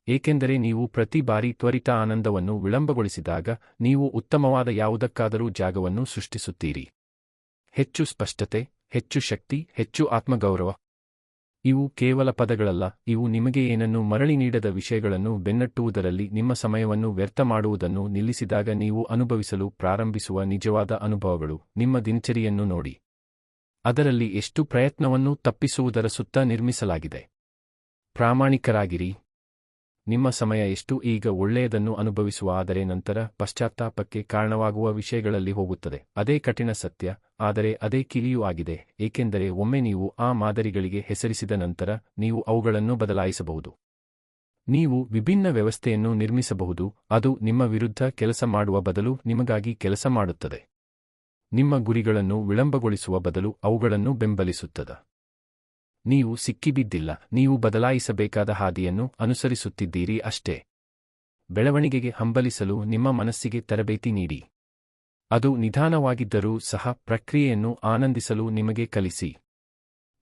ಏಕೆಂದರೆ ನೀವು ಪ್ರತಿ ಬಾರಿ ತ್ವರಿತ ಆನಂದವನ್ನು ವಿಳಂಬಗೊಳಿಸಿದಾಗ ನೀವು ಉತ್ತಮವಾದ ಯಾವುದಕ್ಕಾದರೂ ಜಾಗವನ್ನು ಸೃಷ್ಟಿಸುತ್ತೀರಿ. ಹೆಚ್ಚು ಸ್ಪಷ್ಟತೆ, ಹೆಚ್ಚು ಶಕ್ತಿ, ಹೆಚ್ಚು ಆತ್ಮಗೌರವ. ಇವು ಕೇವಲ ಪದಗಳಲ್ಲ, ಇವು ನಿಮಗೆ ಏನನ್ನೂ ಮರಳಿ ನೀಡದ ವಿಷಯಗಳನ್ನು ಬೆನ್ನಟ್ಟುವುದರಲ್ಲಿ ನಿಮ್ಮ ಸಮಯವನ್ನು ವ್ಯರ್ಥ ಮಾಡುವುದನ್ನು ನಿಲ್ಲಿಸಿದಾಗ ನೀವು ಅನುಭವಿಸಲು ಪ್ರಾರಂಭಿಸುವ ನಿಜವಾದ ಅನುಭವಗಳು. ನಿಮ್ಮ ದಿನಚರಿಯನ್ನು ನೋಡಿ. ಅದರಲ್ಲಿ ಎಷ್ಟು ಪ್ರಯತ್ನವನ್ನು ತಪ್ಪಿಸುವುದರ ಸುತ್ತ ನಿರ್ಮಿಸಲಾಗಿದೆ. ಪ್ರಾಮಾಣಿಕರಾಗಿರಿ. ನಿಮ್ಮ ಸಮಯ ಎಷ್ಟು ಈಗ ಒಳ್ಳೆಯದನ್ನು ಅನುಭವಿಸುವ ಆದರೆ ನಂತರ ಪಶ್ಚಾತ್ತಾಪಕ್ಕೆ ಕಾರಣವಾಗುವ ವಿಷಯಗಳಲ್ಲಿ ಹೋಗುತ್ತದೆ. ಅದೇ ಕಠಿಣ ಸತ್ಯ, ಆದರೆ ಅದೇ ಕಿಲಿಯೂ ಆಗಿದೆ, ಏಕೆಂದರೆ ಒಮ್ಮೆ ನೀವು ಆ ಮಾದರಿಗಳಿಗೆ ಹೆಸರಿಸಿದ ನಂತರ ನೀವು ಅವುಗಳನ್ನು ಬದಲಾಯಿಸಬಹುದು. ನೀವು ವಿಭಿನ್ನ ವ್ಯವಸ್ಥೆಯನ್ನು ನಿರ್ಮಿಸಬಹುದು, ಅದು ನಿಮ್ಮ ವಿರುದ್ಧ ಕೆಲಸ ಮಾಡುವ ಬದಲು ನಿಮಗಾಗಿ ಕೆಲಸ ಮಾಡುತ್ತದೆ. ನಿಮ್ಮ ಗುರಿಗಳನ್ನು ವಿಳಂಬಗೊಳಿಸುವ ಬದಲು ಅವುಗಳನ್ನು ಬೆಂಬಲಿಸುತ್ತದೆ. ನೀವು ಸಿಕ್ಕಿಬಿದ್ದಿಲ್ಲ, ನೀವು ಬದಲಾಯಿಸಬೇಕಾದ ಹಾದಿಯನ್ನು ಅನುಸರಿಸುತ್ತಿದ್ದೀರಿ ಅಷ್ಟೇ. ಬೆಳವಣಿಗೆಗೆ ಹಂಬಲಿಸಲು ನಿಮ್ಮ ಮನಸ್ಸಿಗೆ ತರಬೇತಿ ನೀಡಿ. ಅದು ನಿಧಾನವಾಗಿದ್ದರೂ ಸಹ ಪ್ರಕ್ರಿಯೆಯನ್ನು ಆನಂದಿಸಲು ನಿಮಗೆ ಕಲಿಸಿ.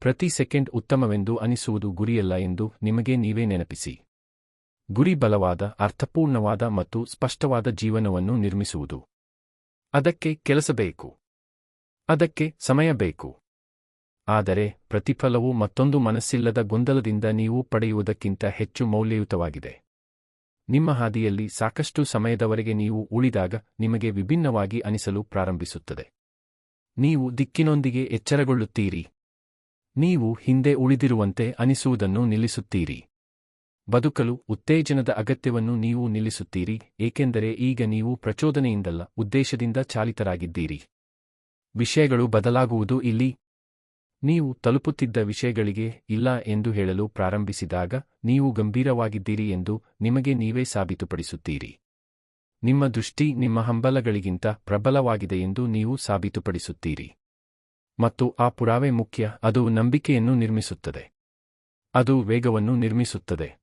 ಪ್ರತಿ ಸೆಕೆಂಡ್ ಉತ್ತಮವೆಂದು ಅನಿಸುವುದು ಗುರಿಯಲ್ಲ ಎಂದು ನಿಮಗೆ ನೀವೇ ನೆನಪಿಸಿ. ಗುರಿ ಬಲವಾದ, ಅರ್ಥಪೂರ್ಣವಾದ ಮತ್ತು ಸ್ಪಷ್ಟವಾದ ಜೀವನವನ್ನು ನಿರ್ಮಿಸುವುದು. ಅದಕ್ಕೆ ಕೆಲಸ ಬೇಕು. ಅದಕ್ಕೆ ಸಮಯ ಬೇಕು. ಆದರೆ ಪ್ರತಿಫಲವು ಮತ್ತೊಂದು ಮನಸ್ಸಿಲ್ಲದ ಗೊಂದಲದಿಂದ ನೀವು ಪಡೆಯುವುದಕ್ಕಿಂತ ಹೆಚ್ಚು ಮೌಲ್ಯಯುತವಾಗಿದೆ. ನಿಮ್ಮ ಹಾದಿಯಲ್ಲಿ ಸಾಕಷ್ಟು ಸಮಯದವರೆಗೆ ನೀವು ಉಳಿದಾಗ ನಿಮಗೆ ವಿಭಿನ್ನವಾಗಿ ಅನಿಸಲು ಪ್ರಾರಂಭಿಸುತ್ತದೆ. ನೀವು ದಿಕ್ಕಿನೊಂದಿಗೆ ಎಚ್ಚರಗೊಳ್ಳುತ್ತೀರಿ. ನೀವು ಹಿಂದೆ ಉಳಿದಿರುವಂತೆ ಅನಿಸುವುದನ್ನು ನಿಲ್ಲಿಸುತ್ತೀರಿ. ಬದುಕಲು ಉತ್ತೇಜನದ ಅಗತ್ಯವನ್ನು ನೀವು ನಿಲ್ಲಿಸುತ್ತೀರಿ, ಏಕೆಂದರೆ ಈಗ ನೀವು ಪ್ರಚೋದನೆಯಿಂದಲ್ಲ, ಉದ್ದೇಶದಿಂದ ಚಾಲಿತರಾಗಿದ್ದೀರಿ. ವಿಷಯಗಳು ಬದಲಾಗುವುದು ಇಲ್ಲಿ. ನೀವು ತಲುಪುತ್ತಿದ್ದ ವಿಷಯಗಳಿಗೆ ಇಲ್ಲ ಎಂದು ಹೇಳಲು ಪ್ರಾರಂಭಿಸಿದಾಗ ನೀವು ಗಂಭೀರವಾಗಿದ್ದೀರಿ ಎಂದು ನಿಮಗೆ ನೀವೇ ಸಾಬೀತುಪಡಿಸುತ್ತೀರಿ. ನಿಮ್ಮ ದೃಷ್ಟಿ ನಿಮ್ಮ ಹಂಬಲಗಳಿಗಿಂತ ಪ್ರಬಲವಾಗಿದೆ ಎಂದು ನೀವು ಸಾಬೀತುಪಡಿಸುತ್ತೀರಿ. ಮತ್ತು ಆ ಪುರಾವೆ ಮುಖ್ಯ, ಅದು ನಂಬಿಕೆಯನ್ನು ನಿರ್ಮಿಸುತ್ತದೆ. ಅದು ವೇಗವನ್ನು ನಿರ್ಮಿಸುತ್ತದೆ.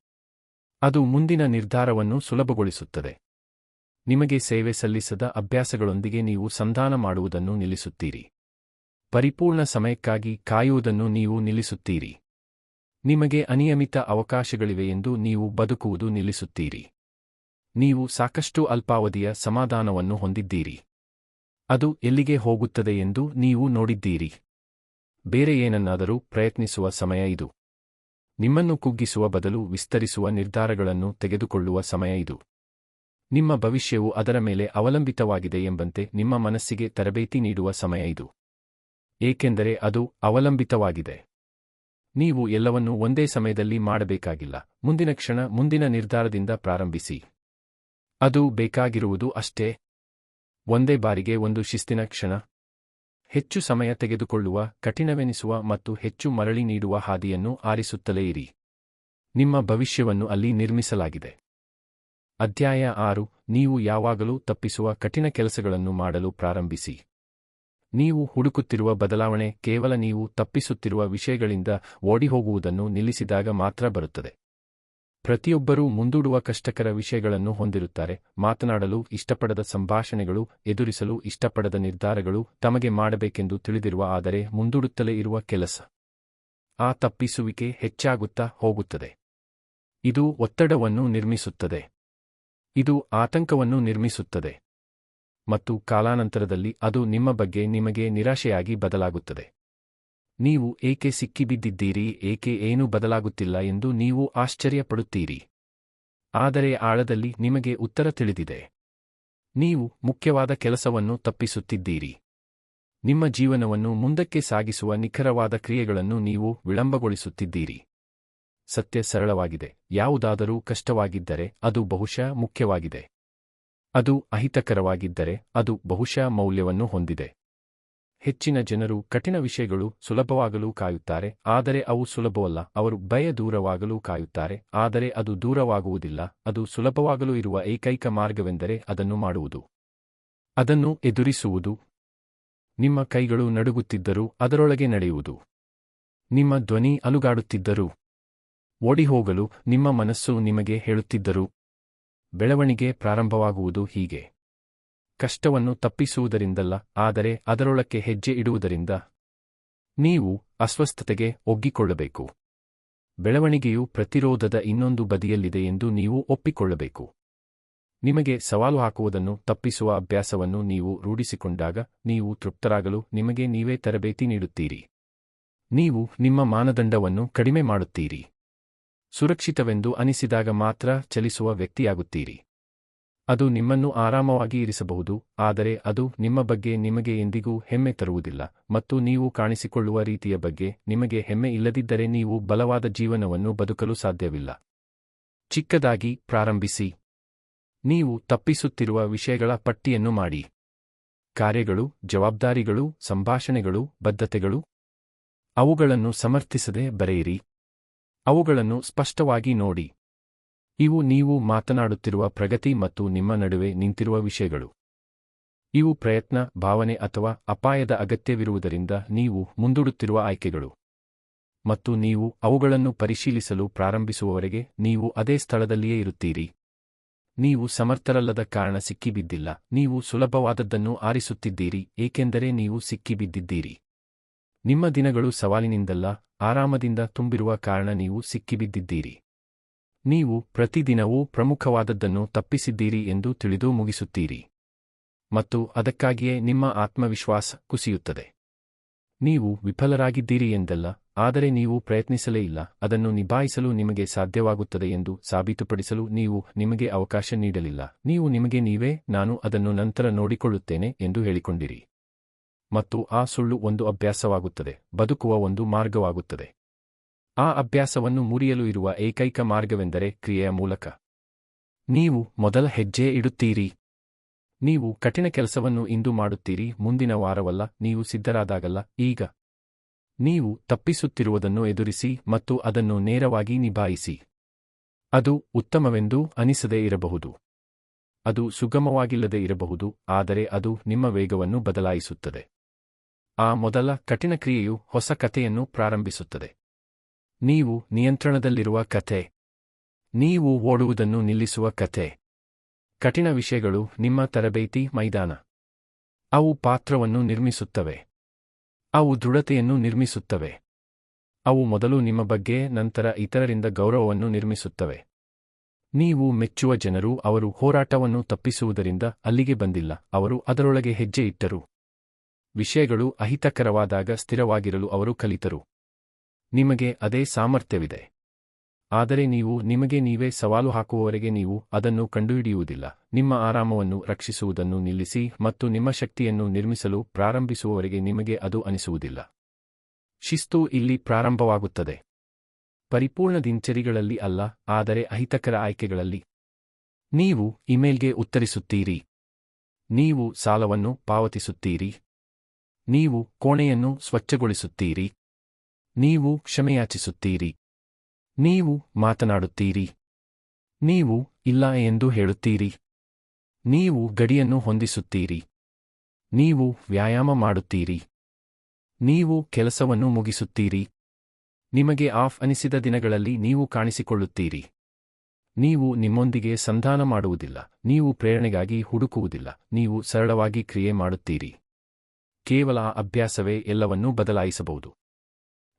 ಅದು ಮುಂದಿನ ನಿರ್ಧಾರವನ್ನು ಸುಲಭಗೊಳಿಸುತ್ತದೆ. ನಿಮಗೆ ಸೇವೆ ಸಲ್ಲಿಸದ ಅಭ್ಯಾಸಗಳೊಂದಿಗೆ ನೀವು ಸಂಧಾನ ಮಾಡುವುದನ್ನು ನಿಲ್ಲಿಸುತ್ತೀರಿ. ಪರಿಪೂರ್ಣ ಸಮಯಕ್ಕಾಗಿ ಕಾಯುವುದನ್ನು ನೀವು ನಿಲ್ಲಿಸುತ್ತೀರಿ. ನಿಮಗೆ ಅನಿಯಮಿತ ಅವಕಾಶಗಳಿವೆ ಎಂದು ನೀವು ಬದುಕುವುದು ನಿಲ್ಲಿಸುತ್ತೀರಿ. ನೀವು ಸಾಕಷ್ಟು ಅಲ್ಪಾವಧಿಯ ಸಮಾಧಾನವನ್ನು ಹೊಂದಿದ್ದೀರಿ. ಅದು ಎಲ್ಲಿಗೆ ಹೋಗುತ್ತದೆ ಎಂದು ನೀವು ನೋಡಿದ್ದೀರಿ. ಬೇರೆ ಏನನ್ನಾದರೂ ಪ್ರಯತ್ನಿಸುವ ಸಮಯ ಇದು. ನಿಮ್ಮನ್ನು ಕುಗ್ಗಿಸುವ ಬದಲು ವಿಸ್ತರಿಸುವ ನಿರ್ಧಾರಗಳನ್ನು ತೆಗೆದುಕೊಳ್ಳುವ ಸಮಯ ಇದು. ನಿಮ್ಮ ಭವಿಷ್ಯವು ಅದರ ಮೇಲೆ ಅವಲಂಬಿತವಾಗಿದೆ ಎಂಬಂತೆ ನಿಮ್ಮ ಮನಸ್ಸಿಗೆ ತರಬೇತಿ ನೀಡುವ ಸಮಯ ಇದು. ಏಕೆಂದರೆ ಅದು ಅವಲಂಬಿತವಾಗಿದೆ. ನೀವು ಎಲ್ಲವನ್ನೂ ಒಂದೇ ಸಮಯದಲ್ಲಿ ಮಾಡಬೇಕಾಗಿಲ್ಲ. ಮುಂದಿನ ಕ್ಷಣ ಮುಂದಿನ ನಿರ್ಧಾರದಿಂದ ಪ್ರಾರಂಭಿಸಿ. ಅದು ಬೇಕಾಗಿರುವುದು ಅಷ್ಟೇ. ಒಂದೇ ಬಾರಿಗೆ ಒಂದು ಶಿಸ್ತಿನ ಕ್ಷಣ. ಹೆಚ್ಚು ಸಮಯ ತೆಗೆದುಕೊಳ್ಳುವ, ಕಠಿಣವೆನಿಸುವ ಮತ್ತು ಹೆಚ್ಚು ಮರಳಿ ನೀಡುವ ಹಾದಿಯನ್ನು ಆರಿಸುತ್ತಲೇ ಇರಿ. ನಿಮ್ಮ ಭವಿಷ್ಯವನ್ನು ಅಲ್ಲಿ ನಿರ್ಮಿಸಲಾಗಿದೆ. ಅಧ್ಯಾಯ 6. ನೀವು ಯಾವಾಗಲೂ ತಪ್ಪಿಸುವ ಕಠಿಣ ಕೆಲಸಗಳನ್ನು ಮಾಡಲು ಪ್ರಾರಂಭಿಸಿ. ನೀವು ಹುಡುಕುತ್ತಿರುವ ಬದಲಾವಣೆ ಕೇವಲ ನೀವು ತಪ್ಪಿಸುತ್ತಿರುವ ವಿಷಯಗಳಿಂದ ಓಡಿಹೋಗುವುದನ್ನು ನಿಲ್ಲಿಸಿದಾಗ ಮಾತ್ರ ಬರುತ್ತದೆ. ಪ್ರತಿಯೊಬ್ಬರೂ ಮುಂದೂಡುವ ಕಷ್ಟಕರ ವಿಷಯಗಳನ್ನು ಹೊಂದಿರುತ್ತಾರೆ. ಮಾತನಾಡಲು ಇಷ್ಟಪಡದ ಸಂಭಾಷಣೆಗಳು, ಎದುರಿಸಲು ಇಷ್ಟಪಡದ ನಿರ್ಧಾರಗಳು, ತಮಗೆ ಮಾಡಬೇಕೆಂದು ತಿಳಿದಿರುವ ಆದರೆ ಮುಂದೂಡುತ್ತಲೇ ಇರುವ ಕೆಲಸ. ಆ ತಪ್ಪಿಸುವಿಕೆ ಹೆಚ್ಚಾಗುತ್ತಾ ಹೋಗುತ್ತದೆ. ಇದು ಒತ್ತಡವನ್ನು ನಿರ್ಮಿಸುತ್ತದೆ. ಇದು ಆತಂಕವನ್ನು ನಿರ್ಮಿಸುತ್ತದೆ. ಮತ್ತು ಕಾಲಾನಂತರದಲ್ಲಿ ಅದು ನಿಮ್ಮ ಬಗ್ಗೆ ನಿಮಗೆ ನಿರಾಶೆಯಾಗಿ ಬದಲಾಗುತ್ತದೆ. ನೀವು ಏಕೆ ಸಿಕ್ಕಿಬಿದ್ದಿದ್ದೀರಿ, ಏಕೆ ಏನೂ ಬದಲಾಗುತ್ತಿಲ್ಲ ಎಂದು ನೀವು ಆಶ್ಚರ್ಯಪಡುತ್ತೀರಿ. ಆದರೆ ಆಳದಲ್ಲಿ ನಿಮಗೆ ಉತ್ತರ ತಿಳಿದಿದೆ. ನೀವು ಮುಖ್ಯವಾದ ಕೆಲಸವನ್ನು ತಪ್ಪಿಸುತ್ತಿದ್ದೀರಿ. ನಿಮ್ಮ ಜೀವನವನ್ನು ಮುಂದಕ್ಕೆ ಸಾಗಿಸುವ ನಿಖರವಾದ ಕ್ರಿಯೆಗಳನ್ನು ನೀವು ವಿಳಂಬಗೊಳಿಸುತ್ತಿದ್ದೀರಿ. ಸತ್ಯ ಸರಳವಾಗಿದೆ. ಯಾವುದಾದರೂ ಕಷ್ಟವಾಗಿದ್ದರೆ ಅದು ಬಹುಶಃ ಮುಖ್ಯವಾಗಿದೆ. ಅದು ಅಹಿತಕರವಾಗಿದ್ದರೆ ಅದು ಬಹುಶಃ ಮೌಲ್ಯವನ್ನು ಹೊಂದಿದೆ. ಹೆಚ್ಚಿನ ಜನರು ಕಠಿಣ ವಿಷಯಗಳು ಸುಲಭವಾಗಲು ಕಾಯುತ್ತಾರೆ, ಆದರೆ ಅವು ಸುಲಭವಲ್ಲ. ಅವರು ಭಯ ದೂರವಾಗಲು ಕಾಯುತ್ತಾರೆ, ಆದರೆ ಅದು ದೂರವಾಗುವುದಿಲ್ಲ. ಅದು ಸುಲಭವಾಗಲು ಇರುವ ಏಕೈಕ ಮಾರ್ಗವೆಂದರೆ ಅದನ್ನು ಮಾಡುವುದು, ಅದನ್ನು ಎದುರಿಸುವುದು. ನಿಮ್ಮ ಕೈಗಳು ನಡುಗುತ್ತಿದ್ದರೂ ಅದರೊಳಗೆ ನಡೆಯುವುದು. ನಿಮ್ಮ ಧ್ವನಿ ಅಲುಗಾಡುತ್ತಿದ್ದರೂ ಓಡಿಹೋಗಲು ನಿಮ್ಮ ಮನಸ್ಸು ನಿಮಗೆ ಹೇಳುತ್ತಿದ್ದರೂ ಬೆಳವಣಿಗೆ ಪ್ರಾರಂಭವಾಗುವುದು ಹೀಗೆ. ಕಷ್ಟವನ್ನು ತಪ್ಪಿಸುವುದರಿಂದಲ್ಲ, ಆದರೆ ಅದರೊಳಕ್ಕೆ ಹೆಜ್ಜೆ ಇಡುವುದರಿಂದ. ನೀವು ಅಸ್ವಸ್ಥತೆಗೆ ಒಗ್ಗಿಕೊಳ್ಳಬೇಕು. ಬೆಳವಣಿಗೆಯು ಪ್ರತಿರೋಧದ ಇನ್ನೊಂದು ಬದಿಯಲ್ಲಿದೆ ಎಂದು ನೀವು ಒಪ್ಪಿಕೊಳ್ಳಬೇಕು. ನಿಮಗೆ ಸವಾಲು ಹಾಕುವುದನ್ನು ತಪ್ಪಿಸುವ ಅಭ್ಯಾಸವನ್ನು ನೀವು ರೂಢಿಸಿಕೊಂಡಾಗ ನೀವು ತೃಪ್ತರಾಗಲು ನಿಮಗೆ ನೀವೇ ತರಬೇತಿ ನೀಡುತ್ತೀರಿ. ನೀವು ನಿಮ್ಮ ಮಾನದಂಡವನ್ನು ಕಡಿಮೆ ಮಾಡುತ್ತೀರಿ. ಸುರಕ್ಷಿತವೆಂದು ಅನಿಸಿದಾಗ ಮಾತ್ರ ಚಲಿಸುವ ವ್ಯಕ್ತಿಯಾಗುತ್ತೀರಿ. ಅದು ನಿಮ್ಮನ್ನು ಆರಾಮವಾಗಿ ಇರಿಸಬಹುದು, ಆದರೆ ಅದು ನಿಮ್ಮ ಬಗ್ಗೆ ನಿಮಗೆ ಎಂದಿಗೂ ಹೆಮ್ಮೆ ತರುವುದಿಲ್ಲ, ಮತ್ತು ನೀವು ಕಾಣಿಸಿಕೊಳ್ಳುವ ರೀತಿಯ ಬಗ್ಗೆ ನಿಮಗೆ ಹೆಮ್ಮೆ ಇಲ್ಲದಿದ್ದರೆ ನೀವು ಬಲವಾದ ಜೀವನವನ್ನು ಬದುಕಲು ಸಾಧ್ಯವಿಲ್ಲ. ಚಿಕ್ಕದಾಗಿ ಪ್ರಾರಂಭಿಸಿ. ನೀವು ತಪ್ಪಿಸುತ್ತಿರುವ ವಿಷಯಗಳ ಪಟ್ಟಿಯನ್ನು ಮಾಡಿ. ಕಾರ್ಯಗಳು, ಜವಾಬ್ದಾರಿಗಳು, ಸಂಭಾಷಣೆಗಳು, ಬದ್ಧತೆಗಳು. ಅವುಗಳನ್ನು ಸಮರ್ಥಿಸದೆ ಬರೆಯಿರಿ. ಅವುಗಳನ್ನು ಸ್ಪಷ್ಟವಾಗಿ ನೋಡಿ. ಇವು ನೀವು ಮಾತನಾಡುತ್ತಿರುವ ಪ್ರಗತಿ ಮತ್ತು ನಿಮ್ಮ ನಡುವೆ ನಿಂತಿರುವ ವಿಷಯಗಳು. ಇವು ಪ್ರಯತ್ನ, ಭಾವನೆ ಅಥವಾ ಅಪಾಯದ ಅಗತ್ಯವಿರುವುದರಿಂದ ನೀವು ಮುಂದೂಡುತ್ತಿರುವ ಆಯ್ಕೆಗಳು. ಮತ್ತು ನೀವು ಅವುಗಳನ್ನು ಪರಿಶೀಲಿಸಲು ಪ್ರಾರಂಭಿಸುವವರೆಗೆ ನೀವು ಅದೇ ಸ್ಥಳದಲ್ಲಿಯೇ ಇರುತ್ತೀರಿ. ನೀವು ಸಮರ್ಥರಲ್ಲದ ಕಾರಣ ಸಿಕ್ಕಿಬಿದ್ದಿಲ್ಲ, ನೀವು ಸುಲಭವಾದದ್ದನ್ನು ಆರಿಸುತ್ತಿದ್ದೀರಿ ಏಕೆಂದರೆ ನೀವು ಸಿಕ್ಕಿಬಿದ್ದಿದ್ದೀರಿ. ನಿಮ್ಮ ದಿನಗಳು ಸವಾಲಿನಿಂದಲ್ಲ, ಆರಾಮದಿಂದ ತುಂಬಿರುವ ಕಾರಣ ನೀವು ಸಿಕ್ಕಿಬಿದ್ದಿದ್ದೀರಿ. ನೀವು ಪ್ರತಿದಿನವೂ ಪ್ರಮುಖವಾದದ್ದನ್ನು ತಪ್ಪಿಸಿದ್ದೀರಿ ಎಂದು ತಿಳಿದು ಮುಗಿಸುತ್ತೀರಿ. ಮತ್ತು ಅದಕ್ಕಾಗಿಯೇ ನಿಮ್ಮ ಆತ್ಮವಿಶ್ವಾಸ ಕುಸಿಯುತ್ತದೆ. ನೀವು ವಿಫಲರಾಗಿದ್ದೀರಿ ಎಂದಲ್ಲ, ಆದರೆ ನೀವು ಪ್ರಯತ್ನಿಸಲೇ ಇಲ್ಲ. ಅದನ್ನು ನಿಭಾಯಿಸಲು ನಿಮಗೆ ಸಾಧ್ಯವಾಗುತ್ತದೆ ಎಂದು ಸಾಬೀತುಪಡಿಸಲು ನೀವು ನಿಮಗೆ ಅವಕಾಶ ನೀಡಲಿಲ್ಲ. ನೀವು ನಿಮಗೆ ನೀವೇ ನಾನು ಅದನ್ನು ನಂತರ ನೋಡಿಕೊಳ್ಳುತ್ತೇನೆ ಎಂದು ಹೇಳಿಕೊಂಡಿರಿ. ಮತ್ತು ಆ ಸುಳ್ಳು ಒಂದು ಅಭ್ಯಾಸವಾಗುತ್ತದೆ, ಬದುಕುವ ಒಂದು ಮಾರ್ಗವಾಗುತ್ತದೆ. ಆ ಅಭ್ಯಾಸವನ್ನು ಮುರಿಯಲು ಇರುವ ಏಕೈಕ ಮಾರ್ಗವೆಂದರೆ ಕ್ರಿಯೆಯ ಮೂಲಕ. ನೀವು ಮೊದಲ ಹೆಜ್ಜೆ ಇಡುತ್ತೀರಿ. ನೀವು ಕಠಿಣ ಕೆಲಸವನ್ನು ಇಂದು ಮಾಡುತ್ತೀರಿ, ಮುಂದಿನ ವಾರವಲ್ಲ, ನೀವು ಸಿದ್ಧರಾದಾಗಲ್ಲ, ಈಗ. ನೀವು ತಪ್ಪಿಸುತ್ತಿರುವುದನ್ನು ಎದುರಿಸಿ ಮತ್ತು ಅದನ್ನು ನೇರವಾಗಿ ನಿಭಾಯಿಸಿ. ಅದು ಉತ್ತಮವೆಂದು ಅನಿಸದೇ ಇರಬಹುದು. ಅದು ಸುಗಮವಾಗಿಲ್ಲದೆ ಇರಬಹುದು, ಆದರೆ ಅದು ನಿಮ್ಮ ವೇಗವನ್ನು ಬದಲಾಯಿಸುತ್ತದೆ. ಆ ಮೊದಲ ಕಠಿಣ ಕ್ರಿಯೆಯು ಹೊಸ ಕಥೆಯನ್ನು ಪ್ರಾರಂಭಿಸುತ್ತದೆ. ನೀವು ನಿಯಂತ್ರಣದಲ್ಲಿರುವ ಕಥೆ. ನೀವು ಓಡುವುದನ್ನು ನಿಲ್ಲಿಸುವ ಕಥೆ. ಕಠಿಣ ವಿಷಯಗಳು ನಿಮ್ಮ ತರಬೇತಿ ಮೈದಾನ. ಅವು ಪಾತ್ರವನ್ನು ನಿರ್ಮಿಸುತ್ತವೆ. ಅವು ದೃಢತೆಯನ್ನು ನಿರ್ಮಿಸುತ್ತವೆ. ಅವು ಮೊದಲು ನಿಮ್ಮ ಬಗ್ಗೆ, ನಂತರ ಇತರರಿಂದ ಗೌರವವನ್ನು ನಿರ್ಮಿಸುತ್ತವೆ. ನೀವು ಮೆಚ್ಚುವ ಜನರು ಅವರು ಹೋರಾಟವನ್ನು ತಪ್ಪಿಸುವುದರಿಂದ ಅಲ್ಲಿಗೆ ಬಂದಿಲ್ಲ, ಅವರು ಅದರೊಳಗೆ ಹೆಜ್ಜೆ ಇಟ್ಟರು. ವಿಷಯಗಳು ಅಹಿತಕರವಾದಾಗ ಸ್ಥಿರವಾಗಿರಲು ಅವರು ಕಲಿತರು. ನಿಮಗೆ ಅದೇ ಸಾಮರ್ಥ್ಯವಿದೆ. ಆದರೆ ನೀವು ನಿಮಗೆ ನೀವೇ ಸವಾಲು ಹಾಕುವವರೆಗೆ ನೀವು ಅದನ್ನು ಕಂಡುಹಿಡಿಯುವುದಿಲ್ಲ. ನಿಮ್ಮ ಆರಾಮವನ್ನು ರಕ್ಷಿಸುವುದನ್ನು ನಿಲ್ಲಿಸಿ ಮತ್ತು ನಿಮ್ಮ ಶಕ್ತಿಯನ್ನು ನಿರ್ಮಿಸಲು ಪ್ರಾರಂಭಿಸುವವರೆಗೆ ನಿಮಗೆ ಅದು ಅನಿಸುವುದಿಲ್ಲ. ಶಿಸ್ತು ಇಲ್ಲಿ ಪ್ರಾರಂಭವಾಗುತ್ತದೆ. ಪರಿಪೂರ್ಣ ದಿನಚರಿಗಳಲ್ಲಿ ಅಲ್ಲ, ಆದರೆ ಅಹಿತಕರ ಆಯ್ಕೆಗಳಲ್ಲಿ. ನೀವು ಇಮೇಲ್ಗೆ ಉತ್ತರಿಸುತ್ತೀರಿ. ನೀವು ಸಾಲವನ್ನು ಪಾವತಿಸುತ್ತೀರಿ. ನೀವು ಕೋಣೆಯನ್ನು ಸ್ವಚ್ಛಗೊಳಿಸುತ್ತೀರಿ. ನೀವು ಕ್ಷಮೆಯಾಚಿಸುತ್ತೀರಿ. ನೀವು ಮಾತನಾಡುತ್ತೀರಿ. ನೀವು ಇಲ್ಲ ಎಂದು ಹೇಳುತ್ತೀರಿ. ನೀವು ಗಡಿಯನ್ನು ಹೊಂದಿಸುತ್ತೀರಿ. ನೀವು ವ್ಯಾಯಾಮ ಮಾಡುತ್ತೀರಿ. ನೀವು ಕೆಲಸವನ್ನು ಮುಗಿಸುತ್ತೀರಿ. ನಿಮಗೆ ಆಫ್ ಅನಿಸಿದ ದಿನಗಳಲ್ಲಿ ನೀವು ಕಾಣಿಸಿಕೊಳ್ಳುತ್ತೀರಿ. ನೀವು ನಿಮ್ಮೊಂದಿಗೆ ಸಂಧಾನ ಮಾಡುವುದಿಲ್ಲ. ನೀವು ಪ್ರೇರಣೆಗಾಗಿ ಹುಡುಕುವುದಿಲ್ಲ. ನೀವು ಸರಳವಾಗಿ ಕ್ರಿಯೆ ಮಾಡುತ್ತೀರಿ. ಕೇವಲ ಆ ಅಭ್ಯಾಸವೇ ಎಲ್ಲವನ್ನೂ ಬದಲಾಯಿಸಬಹುದು.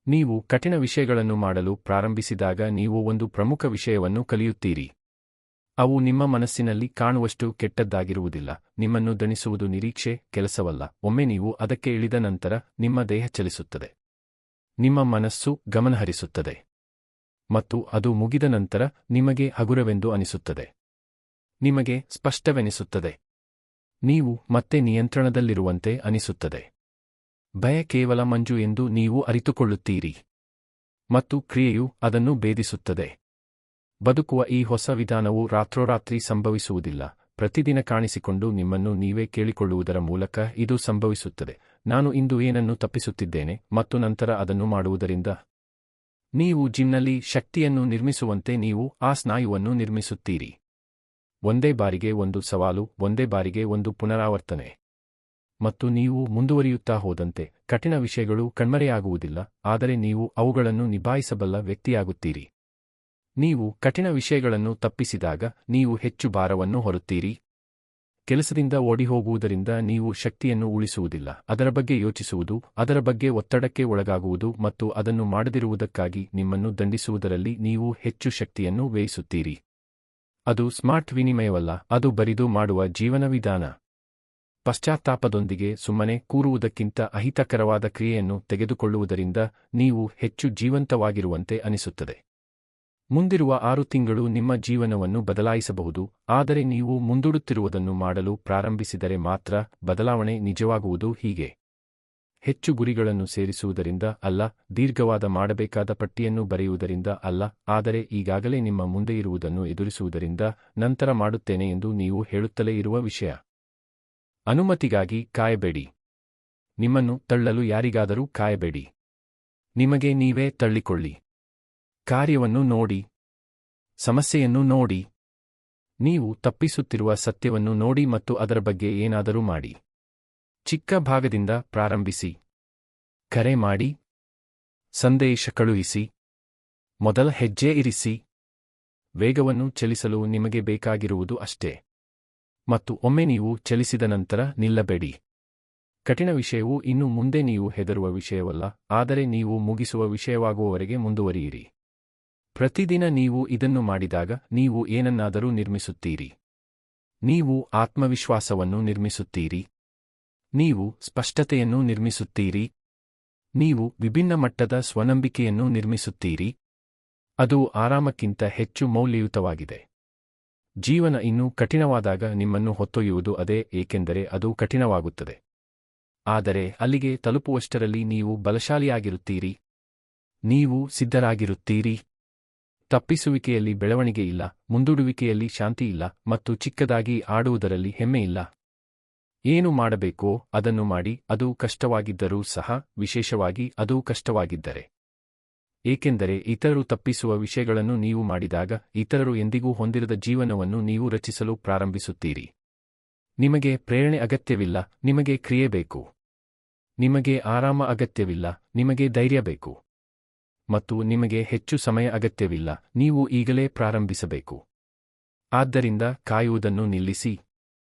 ನೀವು ಕಠಿಣ ವಿಷಯಗಳನ್ನು ಮಾಡಲು ಪ್ರಾರಂಭಿಸಿದಾಗ ನೀವು ಒಂದು ಪ್ರಮುಖ ವಿಷಯವನ್ನು ಕಲಿಯುತ್ತೀರಿ. ಅವು ನಿಮ್ಮ ಮನಸ್ಸಿನಲ್ಲಿ ಕಾಣುವಷ್ಟು ಕೆಟ್ಟದ್ದಾಗಿರುವುದಿಲ್ಲ. ನಿಮ್ಮನ್ನು ದಣಿಸುವುದು ನಿರೀಕ್ಷೆ, ಕೆಲಸವಲ್ಲ. ಒಮ್ಮೆ ನೀವು ಅದಕ್ಕೆ ಇಳಿದ ನಂತರ ನಿಮ್ಮ ದೇಹ ಚಲಿಸುತ್ತದೆ. ನಿಮ್ಮ ಮನಸ್ಸು ಗಮನಹರಿಸುತ್ತದೆ. ಮತ್ತು ಅದು ಮುಗಿದ ನಂತರ ನಿಮಗೆ ಹಗುರವೆಂದು ಅನಿಸುತ್ತದೆ. ನಿಮಗೆ ಸ್ಪಷ್ಟವೆನಿಸುತ್ತದೆ. ನೀವು ಮತ್ತೆ ನಿಯಂತ್ರಣದಲ್ಲಿರುವಂತೆ ಅನಿಸುತ್ತದೆ. ಭಯ ಕೇವಲ ಮಂಜು ಎಂದು ನೀವು ಅರಿತುಕೊಳ್ಳುತ್ತೀರಿ. ಮತ್ತು ಕ್ರಿಯೆಯು ಅದನ್ನು ಭೇದಿಸುತ್ತದೆ. ಬದುಕುವ ಈ ಹೊಸ ವಿಧಾನವು ರಾತ್ರೋರಾತ್ರಿ ಸಂಭವಿಸುವುದಿಲ್ಲ. ಪ್ರತಿದಿನ ಕಾಣಿಸಿಕೊಂಡು ನಿಮ್ಮನ್ನು ನೀವೇ ಕೇಳಿಕೊಳ್ಳುವುದರ ಮೂಲಕ ಇದು ಸಂಭವಿಸುತ್ತದೆ. ನಾನು ಇಂದು ಏನನ್ನು ತಪ್ಪಿಸುತ್ತಿದ್ದೇನೆ ಮತ್ತು ನಂತರ ಅದನ್ನು ಮಾಡುವುದರಿಂದ ನೀವು ಜಿಮ್ನಲ್ಲಿ ಶಕ್ತಿಯನ್ನು ನಿರ್ಮಿಸುವಂತೆ ನೀವು ಆ ಸ್ನಾಯುವನ್ನು ನಿರ್ಮಿಸುತ್ತೀರಿ. ಒಂದೇ ಬಾರಿಗೆ ಒಂದು ಸವಾಲು, ಒಂದೇ ಬಾರಿಗೆ ಒಂದು ಪುನರಾವರ್ತನೆ. ಮತ್ತು ನೀವು ಮುಂದುವರಿಯುತ್ತಾ ಹೋದಂತೆ ಕಠಿಣ ವಿಷಯಗಳು ಕಣ್ಮರೆಯಾಗುವುದಿಲ್ಲ, ಆದರೆ ನೀವು ಅವುಗಳನ್ನು ನಿಭಾಯಿಸಬಲ್ಲ ವ್ಯಕ್ತಿಯಾಗುತ್ತೀರಿ. ನೀವು ಕಠಿಣ ವಿಷಯಗಳನ್ನು ತಪ್ಪಿಸಿದಾಗ ನೀವು ಹೆಚ್ಚು ಭಾರವನ್ನು ಹೊರುತ್ತೀರಿ. ಕೆಲಸದಿಂದ ಓಡಿಹೋಗುವುದರಿಂದ ನೀವು ಶಕ್ತಿಯನ್ನು ಉಳಿಸುವುದಿಲ್ಲ. ಅದರ ಬಗ್ಗೆ ಯೋಚಿಸುವುದು, ಅದರ ಬಗ್ಗೆ ಒತ್ತಡಕ್ಕೆ ಒಳಗಾಗುವುದು ಮತ್ತು ಅದನ್ನು ಮಾಡದಿರುವುದಕ್ಕಾಗಿ ನಿಮ್ಮನ್ನು ದಂಡಿಸುವುದರಲ್ಲಿ ನೀವು ಹೆಚ್ಚು ಶಕ್ತಿಯನ್ನು ವ್ಯಯಿಸುತ್ತೀರಿ. ಅದು ಸ್ಮಾರ್ಟ್ ವಿನಿಮಯವಲ್ಲ, ಅದು ಬರಿದು ಮಾಡುವ ಜೀವನ ವಿಧಾನ. ಪಶ್ಚಾತ್ತಾಪದೊಂದಿಗೆ ಸುಮ್ಮನೆ ಕೂರುವುದಕ್ಕಿಂತ ಅಹಿತಕರವಾದ ಕ್ರಿಯೆಯನ್ನು ತೆಗೆದುಕೊಳ್ಳುವುದರಿಂದ ನೀವು ಹೆಚ್ಚು ಜೀವಂತವಾಗಿರುವಂತೆ ಅನಿಸುತ್ತದೆ. ಮುಂದಿರುವ 6 ತಿಂಗಳು ನಿಮ್ಮ ಜೀವನವನ್ನು ಬದಲಾಯಿಸಬಹುದು, ಆದರೆ ನೀವು ಮುಂದೂಡುತ್ತಿರುವುದನ್ನು ಮಾಡಲು ಪ್ರಾರಂಭಿಸಿದರೆ ಮಾತ್ರ ಬದಲಾವಣೆ ನಿಜವಾಗುವುದು. ಹೀಗೆ ಹೆಚ್ಚು ಗುರಿಗಳನ್ನು ಸೇರಿಸುವುದರಿಂದ ಅಲ್ಲ, ದೀರ್ಘವಾದ ಮಾಡಬೇಕಾದ ಪಟ್ಟಿಯನ್ನು ಬರೆಯುವುದರಿಂದ ಅಲ್ಲ, ಆದರೆ ಈಗಾಗಲೇ ನಿಮ್ಮ ಮುಂದೆ ಇರುವುದನ್ನು ಎದುರಿಸುವುದರಿಂದ ನಂತರ ಮಾಡುತ್ತೇನೆ ಎಂದು ನೀವು ಹೇಳುತ್ತಲೇ ಇರುವ ವಿಷಯ. ಅನುಮತಿಗಾಗಿ ಕಾಯಬೇಡಿ. ನಿಮ್ಮನ್ನು ತಳ್ಳಲು ಯಾರಿಗಾದರೂ ಕಾಯಬೇಡಿ. ನಿಮಗೆ ನೀವೇ ತಳ್ಳಿಕೊಳ್ಳಿ. ಕಾರ್ಯವನ್ನು ನೋಡಿ. ಸಮಸ್ಯೆಯನ್ನು ನೋಡಿ. ನೀವು ತಪ್ಪಿಸುತ್ತಿರುವ ಸತ್ಯವನ್ನು ನೋಡಿ ಮತ್ತು ಅದರ ಬಗ್ಗೆ ಏನಾದರೂ ಮಾಡಿ. ಚಿಕ್ಕ ಭಾಗದಿಂದ ಪ್ರಾರಂಭಿಸಿ. ಕರೆ ಮಾಡಿ. ಸಂದೇಶ ಕಳುಹಿಸಿ. ಮೊದಲ ಹೆಜ್ಜೆ ಇರಿಸಿ. ವೇಗವನ್ನು ಚಲಿಸಲು ನಿಮಗೆ ಬೇಕಾಗಿರುವುದು ಅಷ್ಟೇ. ಮತ್ತು ಒಮ್ಮೆ ನೀವು ಚಲಿಸಿದ ನಂತರ ನಿಲ್ಲಬೇಡಿ. ಕಠಿಣ ವಿಷಯವು ಇನ್ನು ಮುಂದೆ ನೀವು ಹೆದರುವ ವಿಷಯವಲ್ಲ, ಆದರೆ ನೀವು ಮುಗಿಸುವ ವಿಷಯವಾಗುವವರೆಗೆ ಮುಂದುವರಿಯಿರಿ. ಪ್ರತಿದಿನ ನೀವು ಇದನ್ನು ಮಾಡಿದಾಗ ನೀವು ಏನನ್ನಾದರೂ ನಿರ್ಮಿಸುತ್ತೀರಿ. ನೀವು ಆತ್ಮವಿಶ್ವಾಸವನ್ನು ನಿರ್ಮಿಸುತ್ತೀರಿ. ನೀವು ಸ್ಪಷ್ಟತೆಯನ್ನು ನಿರ್ಮಿಸುತ್ತೀರಿ. ನೀವು ವಿಭಿನ್ನ ಮಟ್ಟದ ಸ್ವನಂಬಿಕೆಯನ್ನು ನಿರ್ಮಿಸುತ್ತೀರಿ. ಅದು ಆರಾಮಕ್ಕಿಂತ ಹೆಚ್ಚು ಮೌಲ್ಯಯುತವಾಗಿದೆ. ಜೀವನ ಇನ್ನೂ ಕಠಿಣವಾದಾಗ ನಿಮ್ಮನ್ನು ಹೊತ್ತೊಯ್ಯುವುದು ಅದೇ, ಏಕೆಂದರೆ ಅದು ಕಠಿಣವಾಗುತ್ತದೆ. ಆದರೆ ಅಲ್ಲಿಗೆ ತಲುಪುವಷ್ಟರಲ್ಲಿ ನೀವು ಬಲಶಾಲಿಯಾಗಿರುತ್ತೀರಿ. ನೀವು ಸಿದ್ಧರಾಗಿರುತ್ತೀರಿ. ತಪ್ಪಿಸುವಿಕೆಯಲ್ಲಿ ಬೆಳವಣಿಗೆ ಇಲ್ಲ, ಮುಂದೂಡುವಿಕೆಯಲ್ಲಿ ಶಾಂತಿ ಇಲ್ಲ, ಮತ್ತು ಚಿಕ್ಕದಾಗಿ ಆಡುವುದರಲ್ಲಿ ಹೆಮ್ಮೆ ಇಲ್ಲ. ಏನು ಮಾಡಬೇಕೋ ಅದನ್ನು ಮಾಡಿ, ಅದು ಕಷ್ಟವಾಗಿದ್ದರೂ ಸಹ, ವಿಶೇಷವಾಗಿ ಅದು ಕಷ್ಟವಾಗಿದ್ದರೆ. ಏಕೆಂದರೆ ಇತರರು ತಪ್ಪಿಸುವ ವಿಷಯಗಳನ್ನು ನೀವು ಮಾಡಿದಾಗ, ಇತರರು ಎಂದಿಗೂ ಹೊಂದಿರದ ಜೀವನವನ್ನು ನೀವು ರಚಿಸಲು ಪ್ರಾರಂಭಿಸುತ್ತೀರಿ. ನಿಮಗೆ ಪ್ರೇರಣೆ ಅಗತ್ಯವಿಲ್ಲ, ನಿಮಗೆ ಕ್ರಿಯೆ ಬೇಕು. ನಿಮಗೆ ಆರಾಮ ಅಗತ್ಯವಿಲ್ಲ, ನಿಮಗೆ ಧೈರ್ಯ ಬೇಕು. ಮತ್ತು ನಿಮಗೆ ಹೆಚ್ಚು ಸಮಯ ಅಗತ್ಯವಿಲ್ಲ, ನೀವು ಈಗಲೇ ಪ್ರಾರಂಭಿಸಬೇಕು. ಆದ್ದರಿಂದ ಕಾಯುವುದನ್ನು ನಿಲ್ಲಿಸಿ.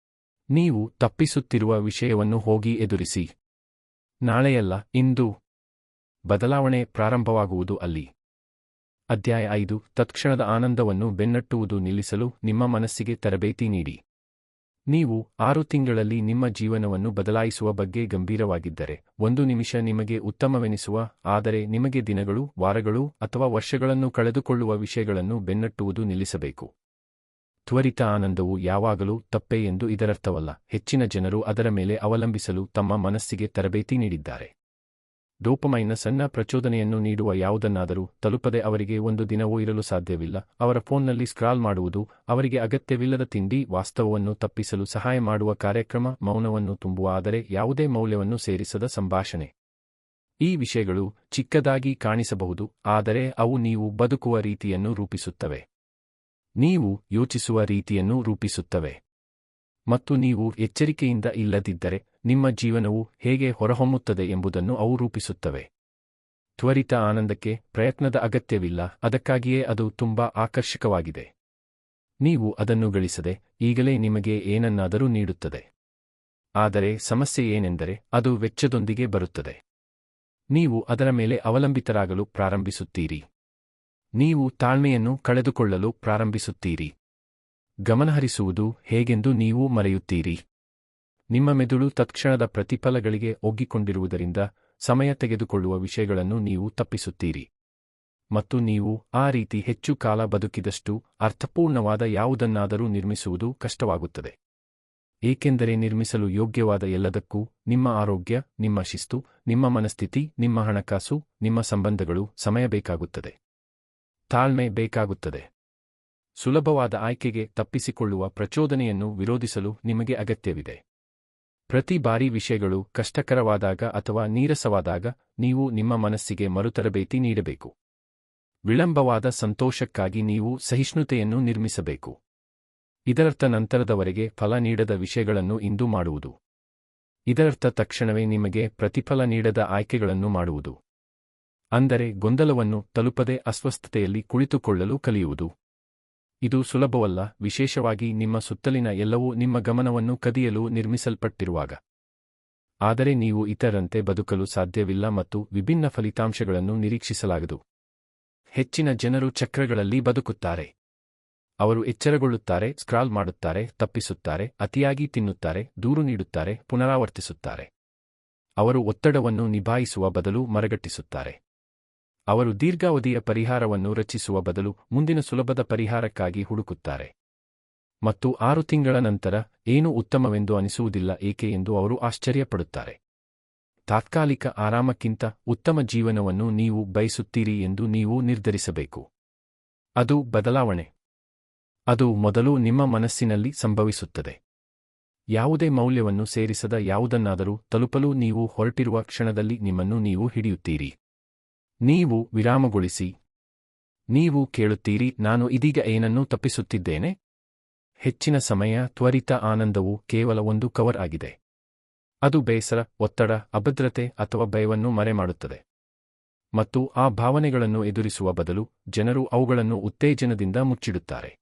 ನೀವು ತಪ್ಪಿಸುತ್ತಿರುವ ವಿಷಯವನ್ನು ಹೋಗಿ ಎದುರಿಸಿ. ನಾಳೆಯಲ್ಲ, ಇಂದು. ಬದಲಾವಣೆ ಪ್ರಾರಂಭವಾಗುವುದು ಅಲ್ಲಿ. ಅಧ್ಯಾಯ 5. ತತ್ಕ್ಷಣದ ಆನಂದವನ್ನು ಬೆನ್ನಟ್ಟುವುದು ನಿಲ್ಲಿಸಲು ನಿಮ್ಮ ಮನಸ್ಸಿಗೆ ತರಬೇತಿ ನೀಡಿ. ನೀವು 6 ತಿಂಗಳಲ್ಲಿ ನಿಮ್ಮ ಜೀವನವನ್ನು ಬದಲಾಯಿಸುವ ಬಗ್ಗೆ ಗಂಭೀರವಾಗಿದ್ದರೆ, 1 ನಿಮಿಷ ನಿಮಗೆ ಉತ್ತಮವೆನಿಸುವ, ಆದರೆ ನಿಮಗೆ ದಿನಗಳು, ವಾರಗಳು ಅಥವಾ ವರ್ಷಗಳನ್ನು ಕಳೆದುಕೊಳ್ಳುವ ವಿಷಯಗಳನ್ನು ಬೆನ್ನಟ್ಟುವುದು ನಿಲ್ಲಿಸಬೇಕು. ತ್ವರಿತ ಆನಂದವು ಯಾವಾಗಲೂ ತಪ್ಪೇ ಎಂದು ಇದರರ್ಥವಲ್ಲ. ಹೆಚ್ಚಿನ ಜನರು ಅದರ ಮೇಲೆ ಅವಲಂಬಿಸಲು ತಮ್ಮ ಮನಸ್ಸಿಗೆ ತರಬೇತಿ ನೀಡಿದ್ದಾರೆ. ಡೋಪಮೈನ್ನ ಸಣ್ಣ ಪ್ರಚೋದನೆಯನ್ನು ನೀಡುವ ಯಾವುದನ್ನಾದರೂ ತಲುಪದೆ ಅವರಿಗೆ ಒಂದು ದಿನವೂ ಇರಲು ಸಾಧ್ಯವಿಲ್ಲ. ಅವರ ಫೋನ್ನಲ್ಲಿ ಸ್ಕ್ರಾಲ್ ಮಾಡುವುದು, ಅವರಿಗೆ ಅಗತ್ಯವಿಲ್ಲದ ತಿಂಡಿ, ವಾಸ್ತವವನ್ನು ತಪ್ಪಿಸಲು ಸಹಾಯ ಮಾಡುವ ಕಾರ್ಯಕ್ರಮ, ಮೌನವನ್ನು ತುಂಬುವ ಆದರೆ ಯಾವುದೇ ಮೌಲ್ಯವನ್ನು ಸೇರಿಸದ ಸಂಭಾಷಣೆ. ಈ ವಿಷಯಗಳು ಚಿಕ್ಕದಾಗಿ ಕಾಣಿಸಬಹುದು, ಆದರೆ ಅವು ನೀವು ಬದುಕುವ ರೀತಿಯನ್ನು ರೂಪಿಸುತ್ತವೆ. ನೀವು ಯೋಚಿಸುವ ರೀತಿಯನ್ನು ರೂಪಿಸುತ್ತವೆ. ಮತ್ತು ನೀವು ಎಚ್ಚರಿಕೆಯಿಂದ ಇಲ್ಲದಿದ್ದರೆ, ನಿಮ್ಮ ಜೀವನವು ಹೇಗೆ ಹೊರಹೊಮ್ಮುತ್ತದೆ ಎಂಬುದನ್ನು ಅವು ರೂಪಿಸುತ್ತವೆ. ತ್ವರಿತ ಆನಂದಕ್ಕೆ ಪ್ರಯತ್ನದ ಅಗತ್ಯವಿಲ್ಲ, ಅದಕ್ಕಾಗಿಯೇ ಅದು ತುಂಬಾ ಆಕರ್ಷಕವಾಗಿದೆ. ನೀವು ಅದನ್ನು ಗಳಿಸದೆ, ಈಗಲೇ ನಿಮಗೆ ಏನನ್ನಾದರೂ ನೀಡುತ್ತದೆ. ಆದರೆ ಸಮಸ್ಯೆ ಏನೆಂದರೆ, ಅದು ವೆಚ್ಚದೊಂದಿಗೆ ಬರುತ್ತದೆ. ನೀವು ಅದರ ಮೇಲೆ ಅವಲಂಬಿತರಾಗಲು ಪ್ರಾರಂಭಿಸುತ್ತೀರಿ. ನೀವು ತಾಳ್ಮೆಯನ್ನು ಕಳೆದುಕೊಳ್ಳಲು ಪ್ರಾರಂಭಿಸುತ್ತೀರಿ. ಗಮನಹರಿಸುವುದು ಹೇಗೆಂದು ನೀವು ಮರೆಯುತ್ತೀರಿ. ನಿಮ್ಮ ಮೆದುಳು ತತ್ಕ್ಷಣದ ಪ್ರತಿಫಲಗಳಿಗೆ ಒಗ್ಗಿಕೊಂಡಿರುವುದರಿಂದ ಸಮಯ ತೆಗೆದುಕೊಳ್ಳುವ ವಿಷಯಗಳನ್ನು ನೀವು ತಪ್ಪಿಸುತ್ತೀರಿ. ಮತ್ತು ನೀವು ಆ ರೀತಿ ಹೆಚ್ಚು ಕಾಲ ಬದುಕಿದಷ್ಟು ಅರ್ಥಪೂರ್ಣವಾದ ಯಾವುದನ್ನಾದರೂ ನಿರ್ಮಿಸುವುದು ಕಷ್ಟವಾಗುತ್ತದೆ. ಏಕೆಂದರೆ ನಿರ್ಮಿಸಲು ಯೋಗ್ಯವಾದ ಎಲ್ಲದಕ್ಕೂ ನಿಮ್ಮ ಆರೋಗ್ಯ, ನಿಮ್ಮ ಶಿಸ್ತು, ನಿಮ್ಮ ಮನಸ್ಥಿತಿ, ನಿಮ್ಮ ಹಣಕಾಸು, ನಿಮ್ಮ ಸಂಬಂಧಗಳು, ಸಮಯ ಬೇಕಾಗುತ್ತದೆ. ತಾಳ್ಮೆ ಬೇಕಾಗುತ್ತದೆ. ಸುಲಭವಾದ ಆಯ್ಕೆಗೆ ತಪ್ಪಿಸಿಕೊಳ್ಳುವ ಪ್ರಚೋದನೆಯನ್ನು ವಿರೋಧಿಸಲು ನಿಮಗೆ ಅಗತ್ಯವಿದೆ. ಪ್ರತಿ ಬಾರಿ ವಿಷಯಗಳು ಕಷ್ಟಕರವಾದಾಗ ಅಥವಾ ನೀರಸವಾದಾಗ ನೀವು ನಿಮ್ಮ ಮನಸ್ಸಿಗೆ ಮರುತರಬೇತಿ ನೀಡಬೇಕು. ವಿಳಂಬವಾದ ಸಂತೋಷಕ್ಕಾಗಿ ನೀವು ಸಹಿಷ್ಣುತೆಯನ್ನು ನಿರ್ಮಿಸಬೇಕು. ಇದರರ್ಥ ನಂತರದವರೆಗೆ ಫಲ ನೀಡದ ವಿಷಯಗಳನ್ನು ಇಂದು ಮಾಡುವುದು. ಇದರರ್ಥ ತಕ್ಷಣವೇ ನಿಮಗೆ ಪ್ರತಿಫಲ ನೀಡದ ಆಯ್ಕೆಗಳನ್ನು ಮಾಡುವುದು. ಅಂದರೆ ಗೊಂದಲವನ್ನು ತಲುಪದೆ ಅಸ್ವಸ್ಥತೆಯಲ್ಲಿ ಕುಳಿತುಕೊಳ್ಳಲು ಕಲಿಯುವುದು. ಇದು ಸುಲಭವಲ್ಲ, ವಿಶೇಷವಾಗಿ ನಿಮ್ಮ ಸುತ್ತಲಿನ ಎಲ್ಲವೂ ನಿಮ್ಮ ಗಮನವನ್ನು ಕದಿಯಲು ನಿರ್ಮಿಸಲ್ಪಟ್ಟಿರುವಾಗ. ಆದರೆ ನೀವು ಇತರರಂತೆ ಬದುಕಲು ಸಾಧ್ಯವಿಲ್ಲ ಮತ್ತು ವಿಭಿನ್ನ ಫಲಿತಾಂಶಗಳನ್ನು ನಿರೀಕ್ಷಿಸಲಾಗದು. ಹೆಚ್ಚಿನ ಜನರು ಚಕ್ರಗಳಲ್ಲಿ ಬದುಕುತ್ತಾರೆ. ಅವರು ಎಚ್ಚರಗೊಳ್ಳುತ್ತಾರೆ, ಸ್ಕ್ರಾಲ್ ಮಾಡುತ್ತಾರೆ, ತಪ್ಪಿಸುತ್ತಾರೆ, ಅತಿಯಾಗಿ ತಿನ್ನುತ್ತಾರೆ, ದೂರು ನೀಡುತ್ತಾರೆ, ಪುನರಾವರ್ತಿಸುತ್ತಾರೆ. ಅವರು ಒತ್ತಡವನ್ನು ನಿಭಾಯಿಸುವ ಬದಲು ಮರಗಟ್ಟಿಸುತ್ತಾರೆ. ಅವರು ದೀರ್ಘಾವಧಿಯ ಪರಿಹಾರವನ್ನು ರಚಿಸುವ ಬದಲು ಮುಂದಿನ ಸುಲಭದ ಪರಿಹಾರಕ್ಕಾಗಿ ಹುಡುಕುತ್ತಾರೆ. ಮತ್ತು 6 ತಿಂಗಳ ನಂತರ ಏನೂ ಉತ್ತಮವೆಂದು ಅನಿಸುವುದಿಲ್ಲ ಏಕೆ ಎಂದು ಅವರು ಆಶ್ಚರ್ಯಪಡುತ್ತಾರೆ. ತಾತ್ಕಾಲಿಕ ಆರಾಮಕ್ಕಿಂತ ಉತ್ತಮ ಜೀವನವನ್ನು ನೀವು ಬಯಸುತ್ತೀರಿ ಎಂದು ನೀವು ನಿರ್ಧರಿಸಬೇಕು. ಅದು ಬದಲಾವಣೆ. ಅದು ಮೊದಲು ನಿಮ್ಮ ಮನಸ್ಸಿನಲ್ಲಿ ಸಂಭವಿಸುತ್ತದೆ. ಯಾವುದೇ ಮೌಲ್ಯವನ್ನು ಸೇರಿಸದ ಯಾವುದನ್ನಾದರೂ ತಲುಪಲು ನೀವು ಹೊರಟಿರುವ ಕ್ಷಣದಲ್ಲಿ ನಿಮ್ಮನ್ನು ನೀವು ಹಿಡಿಯುತ್ತೀರಿ. ನೀವು ವಿರಾಮಗೊಳಿಸಿ. ನೀವು ಕೇಳುತ್ತೀರಿ, ನಾನು ಇದೀಗ ಏನನ್ನೂ ತಪ್ಪಿಸುತ್ತಿದ್ದೇನೆ? ಹೆಚ್ಚಿನ ಸಮಯ ತ್ವರಿತ ಆನಂದವು ಕೇವಲ ಒಂದು ಕವರ್ ಆಗಿದೆ. ಅದು ಬೇಸರ, ಒತ್ತಡ, ಅಭದ್ರತೆ ಅಥವಾ ಭಯವನ್ನು ಮರೆಮಾಡುತ್ತದೆ. ಮತ್ತು ಆ ಭಾವನೆಗಳನ್ನು ಎದುರಿಸುವ ಬದಲು ಜನರು ಅವುಗಳನ್ನು ಉತ್ತೇಜನದಿಂದ ಮುಚ್ಚಿಡುತ್ತಾರೆ.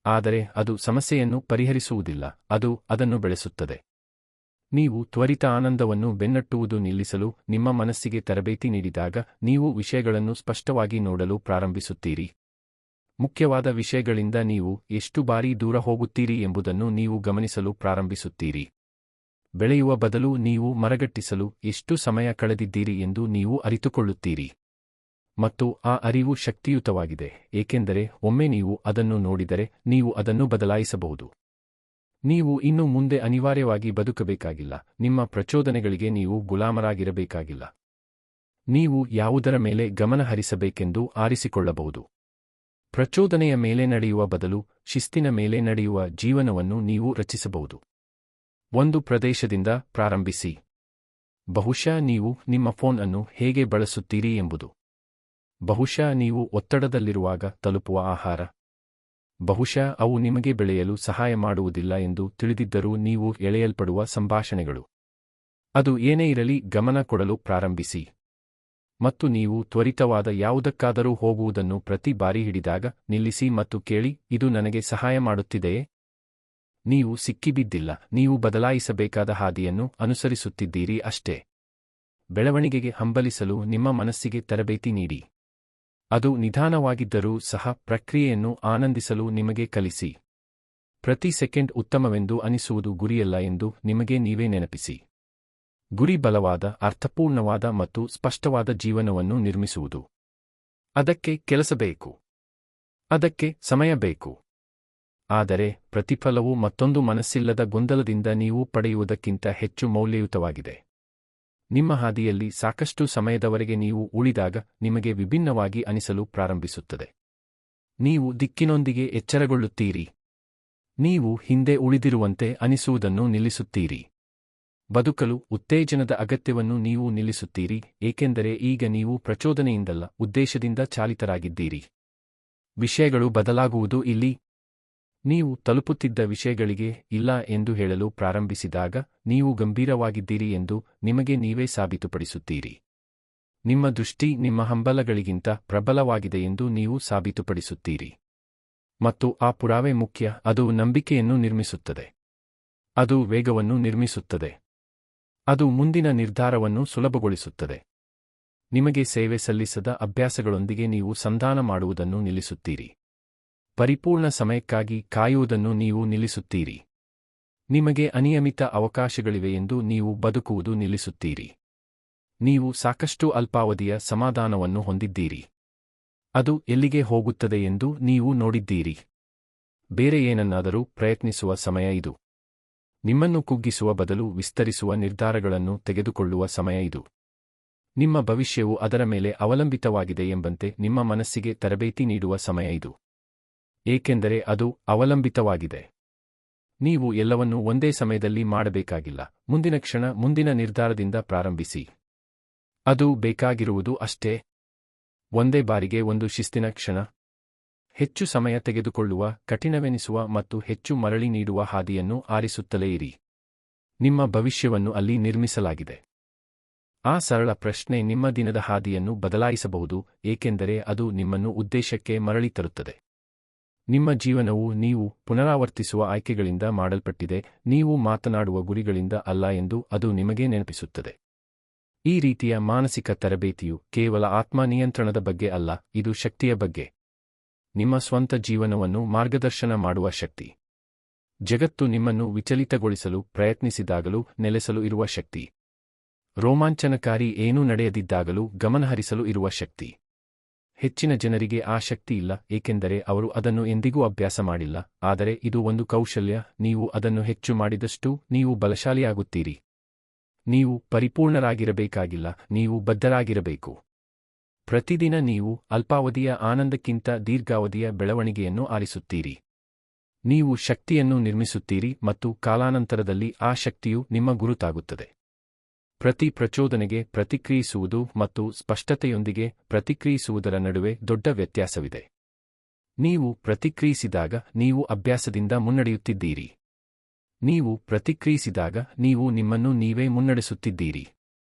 ಆದರೆ ಅದು ಸಮಸ್ಯೆಯನ್ನು ಪರಿಹರಿಸುವುದಿಲ್ಲ, ಅದು ಅದನ್ನು ಬೆಳೆಸುತ್ತದೆ. ನೀವು ತ್ವರಿತ ಆನಂದವನ್ನು ಬೆನ್ನಟ್ಟುವುದು ನಿಲ್ಲಿಸಲು ನಿಮ್ಮ ಮನಸ್ಸಿಗೆ ತರಬೇತಿ ನೀಡಿದಾಗ ನೀವು ವಿಷಯಗಳನ್ನು ಸ್ಪಷ್ಟವಾಗಿ ನೋಡಲು ಪ್ರಾರಂಭಿಸುತ್ತೀರಿ. ಮುಖ್ಯವಾದ ವಿಷಯಗಳಿಂದ ನೀವು ಎಷ್ಟು ಬಾರಿ ದೂರ ಹೋಗುತ್ತೀರಿ ಎಂಬುದನ್ನು ನೀವು ಗಮನಿಸಲು ಪ್ರಾರಂಭಿಸುತ್ತೀರಿ. ಬೆಳೆಯುವ ಬದಲು ನೀವು ಮರಗಟ್ಟಿಸಲು ಎಷ್ಟು ಸಮಯ ಕಳೆದಿದ್ದೀರಿ ಎಂದು ನೀವು ಅರಿತುಕೊಳ್ಳುತ್ತೀರಿ. ಮತ್ತು ಆ ಅರಿವು ಶಕ್ತಿಯುತವಾಗಿದೆ, ಏಕೆಂದರೆ ಒಮ್ಮೆ ನೀವು ಅದನ್ನು ನೋಡಿದರೆ ನೀವು ಅದನ್ನು ಬದಲಾಯಿಸಬಹುದು. ನೀವು ಇನ್ನು ಮುಂದೆ ಅನಿವಾರ್ಯವಾಗಿ ಬದುಕಬೇಕಾಗಿಲ್ಲ, ನಿಮ್ಮ ಪ್ರಚೋದನೆಗಳಿಗೆ ನೀವು ಗುಲಾಮರಾಗಿರಬೇಕಾಗಿಲ್ಲ. ನೀವು ಯಾವುದರ ಮೇಲೆ ಗಮನ ಹರಿಸಬೇಕೆಂದು ಆರಿಸಿಕೊಳ್ಳಬಹುದು. ಪ್ರಚೋದನೆಯ ಮೇಲೆ ನಡೆಯುವ ಬದಲು ಶಿಸ್ತಿನ ಮೇಲೆ ನಡೆಯುವ ಜೀವನವನ್ನು ನೀವು ರಚಿಸಬಹುದು. ಒಂದು ಪ್ರದೇಶದಿಂದ ಪ್ರಾರಂಭಿಸಿ. ಬಹುಶಃ ನೀವು ನಿಮ್ಮ ಫೋನ್ ಅನ್ನು ಹೇಗೆ ಬಳಸುತ್ತೀರಿ ಎಂಬುದು. ಬಹುಶಃ ನೀವು ಒತ್ತಡದಲ್ಲಿರುವಾಗ ತಲುಪುವ ಆಹಾರ. ಬಹುಶಃ ಅವು ನಿಮಗೆ ಬೆಳೆಯಲು ಸಹಾಯ ಮಾಡುವುದಿಲ್ಲ ಎಂದು ತಿಳಿದಿದ್ದರೂ ನೀವು ಎಳೆಯಲ್ಪಡುವ ಸಂಭಾಷಣೆಗಳು. ಅದು ಏನೇ ಇರಲಿ, ಗಮನ ಕೊಡಲು ಪ್ರಾರಂಭಿಸಿ. ಮತ್ತು ನೀವು ತ್ವರಿತವಾದ ಯಾವುದಕ್ಕಾದರೂ ಹೋಗುವುದನ್ನು ಪ್ರತಿ ಬಾರಿ ಹಿಡಿದಾಗ ನಿಲ್ಲಿಸಿ ಮತ್ತು ಕೇಳಿ, ಇದು ನನಗೆ ಸಹಾಯ ಮಾಡುತ್ತಿದೆಯೇ? ನೀವು ಸಿಕ್ಕಿಬಿದ್ದಿಲ್ಲ, ನೀವು ಬದಲಾಯಿಸಬೇಕಾದ ಹಾದಿಯನ್ನು ಅನುಸರಿಸುತ್ತಿದ್ದೀರಿ ಅಷ್ಟೇ. ಬೆಳವಣಿಗೆಗೆ ಹಂಬಲಿಸಲು ನಿಮ್ಮ ಮನಸ್ಸಿಗೆ ತರಬೇತಿ ನೀಡಿ. ಅದು ನಿಧಾನವಾಗಿದ್ದರೂ ಸಹ ಪ್ರಕ್ರಿಯೆಯನ್ನು ಆನಂದಿಸಲು ನಿಮಗೆ ಕಲಿಸಿ. ಪ್ರತಿ ಸೆಕೆಂಡ್ ಉತ್ತಮವೆಂದು ಅನಿಸುವುದು ಗುರಿಯಲ್ಲ ಎಂದು ನಿಮಗೆ ನೀವೇ ನೆನಪಿಸಿ. ಗುರಿ ಬಲವಾದ, ಅರ್ಥಪೂರ್ಣವಾದ ಮತ್ತು ಸ್ಪಷ್ಟವಾದ ಜೀವನವನ್ನು ನಿರ್ಮಿಸುವುದು. ಅದಕ್ಕೆ ಕೆಲಸ ಬೇಕು. ಅದಕ್ಕೆ ಸಮಯ ಬೇಕು. ಆದರೆ ಪ್ರತಿಫಲವು ಮತ್ತೊಂದು ಮನಸ್ಸಿಲ್ಲದ ಗೊಂದಲದಿಂದ ನೀವು ಪಡೆಯುವುದಕ್ಕಿಂತ ಹೆಚ್ಚು ಮೌಲ್ಯಯುತವಾಗಿದೆ. ನಿಮ್ಮ ಹಾದಿಯಲ್ಲಿ ಸಾಕಷ್ಟು ಸಮಯದವರೆಗೆ ನೀವು ಉಳಿದಾಗ ನಿಮಗೆ ವಿಭಿನ್ನವಾಗಿ ಅನಿಸಲು ಪ್ರಾರಂಭಿಸುತ್ತದೆ. ನೀವು ದಿಕ್ಕಿನೊಂದಿಗೆ ಎಚ್ಚರಗೊಳ್ಳುತ್ತೀರಿ. ನೀವು ಹಿಂದೆ ಉಳಿದಿರುವಂತೆ ಅನಿಸುವುದನ್ನು ನಿಲ್ಲಿಸುತ್ತೀರಿ. ಬದುಕಲು ಉತ್ತೇಜನದ ಅಗತ್ಯವನ್ನು ನೀವು ನಿಲ್ಲಿಸುತ್ತೀರಿ, ಏಕೆಂದರೆ ಈಗ ನೀವು ಪ್ರಚೋದನೆಯಿಂದಲ್ಲ, ಉದ್ದೇಶದಿಂದ ಚಾಲಿತರಾಗಿದ್ದೀರಿ. ವಿಷಯಗಳು ಬದಲಾಗುವುದು ಇಲ್ಲಿ. ನೀವು ತಲುಪುತ್ತಿದ್ದ ವಿಷಯಗಳಿಗೆ ಇಲ್ಲ ಎಂದು ಹೇಳಲು ಪ್ರಾರಂಭಿಸಿದಾಗ ನೀವು ಗಂಭೀರವಾಗಿದ್ದೀರಿ ಎಂದು ನಿಮಗೆ ನೀವೇ ಸಾಬೀತುಪಡಿಸುತ್ತೀರಿ. ನಿಮ್ಮ ದೃಷ್ಟಿ ನಿಮ್ಮ ಹಂಬಲಗಳಿಗಿಂತ ಪ್ರಬಲವಾಗಿದೆ ಎಂದು ನೀವು ಸಾಬೀತುಪಡಿಸುತ್ತೀರಿ. ಮತ್ತು ಆ ಪುರಾವೆ ಮುಖ್ಯ, ಅದು ನಂಬಿಕೆಯನ್ನು ನಿರ್ಮಿಸುತ್ತದೆ. ಅದು ವೇಗವನ್ನು ನಿರ್ಮಿಸುತ್ತದೆ. ಅದು ಮುಂದಿನ ನಿರ್ಧಾರವನ್ನು ಸುಲಭಗೊಳಿಸುತ್ತದೆ. ನಿಮಗೆ ಸೇವೆ ಸಲ್ಲಿಸದ ಅಭ್ಯಾಸಗಳೊಂದಿಗೆ ನೀವು ಸಂಧಾನ ಮಾಡುವುದನ್ನು ನಿಲ್ಲಿಸುತ್ತೀರಿ. ಪರಿಪೂರ್ಣ ಸಮಯಕ್ಕಾಗಿ ಕಾಯುವುದನ್ನು ನೀವು ನಿಲ್ಲಿಸುತ್ತೀರಿ. ನಿಮಗೆ ಅನಿಯಮಿತ ಅವಕಾಶಗಳಿವೆ ಎಂದು ನೀವು ಬದುಕುವುದು ನಿಲ್ಲಿಸುತ್ತೀರಿ. ನೀವು ಸಾಕಷ್ಟು ಅಲ್ಪಾವಧಿಯ ಸಮಾಧಾನವನ್ನು ಹೊಂದಿದ್ದೀರಿ. ಅದು ಎಲ್ಲಿಗೆ ಹೋಗುತ್ತದೆ ಎಂದು ನೀವು ನೋಡಿದ್ದೀರಿ. ಬೇರೆ ಏನನ್ನಾದರೂ ಪ್ರಯತ್ನಿಸುವ ಸಮಯ ಇದು. ನಿಮ್ಮನ್ನು ಕುಗ್ಗಿಸುವ ಬದಲು ವಿಸ್ತರಿಸುವ ನಿರ್ಧಾರಗಳನ್ನು ತೆಗೆದುಕೊಳ್ಳುವ ಸಮಯ ಇದು. ನಿಮ್ಮ ಭವಿಷ್ಯವು ಅದರ ಮೇಲೆ ಅವಲಂಬಿತವಾಗಿದೆ ಎಂಬಂತೆ ನಿಮ್ಮ ಮನಸ್ಸಿಗೆ ತರಬೇತಿ ನೀಡುವ ಸಮಯ ಇದು. ಏಕೆಂದರೆ ಅದು ಅವಲಂಬಿತವಾಗಿದೆ. ನೀವು ಎಲ್ಲವನ್ನೂ ಒಂದೇ ಸಮಯದಲ್ಲಿ ಮಾಡಬೇಕಾಗಿಲ್ಲ. ಮುಂದಿನ ಕ್ಷಣ ಮುಂದಿನ ನಿರ್ಧಾರದಿಂದ ಪ್ರಾರಂಭಿಸಿ. ಅದು ಬೇಕಾಗಿರುವುದು ಅಷ್ಟೇ. ಒಂದೇ ಬಾರಿಗೆ ಒಂದು ಶಿಸ್ತಿನ ಕ್ಷಣ. ಹೆಚ್ಚು ಸಮಯ ತೆಗೆದುಕೊಳ್ಳುವ, ಕಠಿಣವೆನಿಸುವ ಮತ್ತು ಹೆಚ್ಚು ಮರಳಿ ನೀಡುವ ಹಾದಿಯನ್ನು ಆರಿಸುತ್ತಲೇ ಇರಿ. ನಿಮ್ಮ ಭವಿಷ್ಯವನ್ನು ಅಲ್ಲಿ ನಿರ್ಮಿಸಲಾಗಿದೆ. ಆ ಸರಳ ಪ್ರಶ್ನೆ ನಿಮ್ಮ ದಿನದ ಹಾದಿಯನ್ನು ಬದಲಾಯಿಸಬಹುದು, ಏಕೆಂದರೆ ಅದು ನಿಮ್ಮನ್ನು ಉದ್ದೇಶಕ್ಕೆ ಮರಳಿ ತರುತ್ತದೆ. ನಿಮ್ಮ ಜೀವನವು ನೀವು ಪುನರಾವರ್ತಿಸುವ ಆಯ್ಕೆಗಳಿಂದ ಮಾಡಲ್ಪಟ್ಟಿದೆ, ನೀವು ಮಾತನಾಡುವ ಗುರಿಗಳಿಂದ ಅಲ್ಲ ಎಂದು ಅದು ನಿಮಗೆ ನೆನಪಿಸುತ್ತದೆ. ಈ ರೀತಿಯ ಮಾನಸಿಕ ತರಬೇತಿಯು ಕೇವಲ ಆತ್ಮ ನಿಯಂತ್ರಣದ ಬಗ್ಗೆ ಅಲ್ಲ, ಇದು ಶಕ್ತಿಯ ಬಗ್ಗೆ. ನಿಮ್ಮ ಸ್ವಂತ ಜೀವನವನ್ನು ಮಾರ್ಗದರ್ಶನ ಮಾಡುವ ಶಕ್ತಿ. ಜಗತ್ತು ನಿಮ್ಮನ್ನು ವಿಚಲಿತಗೊಳಿಸಲು ಪ್ರಯತ್ನಿಸಿದಾಗಲೂ ನೆಲೆಸಲು ಇರುವ ಶಕ್ತಿ. ರೋಮಾಂಚನಕಾರಿ ಏನೂ ನಡೆಯದಿದ್ದಾಗಲೂ ಗಮನಹರಿಸಲು ಇರುವ ಶಕ್ತಿ. ಹೆಚ್ಚಿನ ಜನರಿಗೆ ಆ ಶಕ್ತಿ ಇಲ್ಲ, ಏಕೆಂದರೆ ಅವರು ಅದನ್ನು ಎಂದಿಗೂ ಅಭ್ಯಾಸ ಮಾಡಿಲ್ಲ. ಆದರೆ ಇದು ಒಂದು ಕೌಶಲ್ಯ. ನೀವು ಅದನ್ನು ಹೆಚ್ಚು ಮಾಡಿದಷ್ಟು ನೀವು ಬಲಶಾಲಿಯಾಗುತ್ತೀರಿ. ನೀವು ಪರಿಪೂರ್ಣರಾಗಿರಬೇಕಾಗಿಲ್ಲ, ನೀವು ಬದ್ಧರಾಗಿರಬೇಕು. ಪ್ರತಿದಿನ ನೀವು ಅಲ್ಪಾವಧಿಯ ಆನಂದಕ್ಕಿಂತ ದೀರ್ಘಾವಧಿಯ ಬೆಳವಣಿಗೆಯನ್ನು ಆರಿಸುತ್ತೀರಿ. ನೀವು ಶಕ್ತಿಯನ್ನು ನಿರ್ಮಿಸುತ್ತೀರಿ ಮತ್ತು ಕಾಲಾನಂತರದಲ್ಲಿ ಆ ಶಕ್ತಿಯು ನಿಮ್ಮ ಗುರುತಾಗುತ್ತದೆ. ಪ್ರತಿ ಪ್ರಚೋದನೆಗೆ ಪ್ರತಿಕ್ರಿಯಿಸುವುದು ಮತ್ತು ಸ್ಪಷ್ಟತೆಯೊಂದಿಗೆ ಪ್ರತಿಕ್ರಿಯಿಸುವುದರ ನಡುವೆ ದೊಡ್ಡ ವ್ಯತ್ಯಾಸವಿದೆ. ನೀವು ಪ್ರತಿಕ್ರಿಯಿಸಿದಾಗ ನೀವು ಅಭ್ಯಾಸದಿಂದ ಮುನ್ನಡೆಯುತ್ತಿದ್ದೀರಿ. ನೀವು ಪ್ರತಿಕ್ರಿಯಿಸಿದಾಗ ನೀವು ನಿಮ್ಮನ್ನು ನೀವೇ ಮುನ್ನಡೆಸುತ್ತಿದ್ದೀರಿ.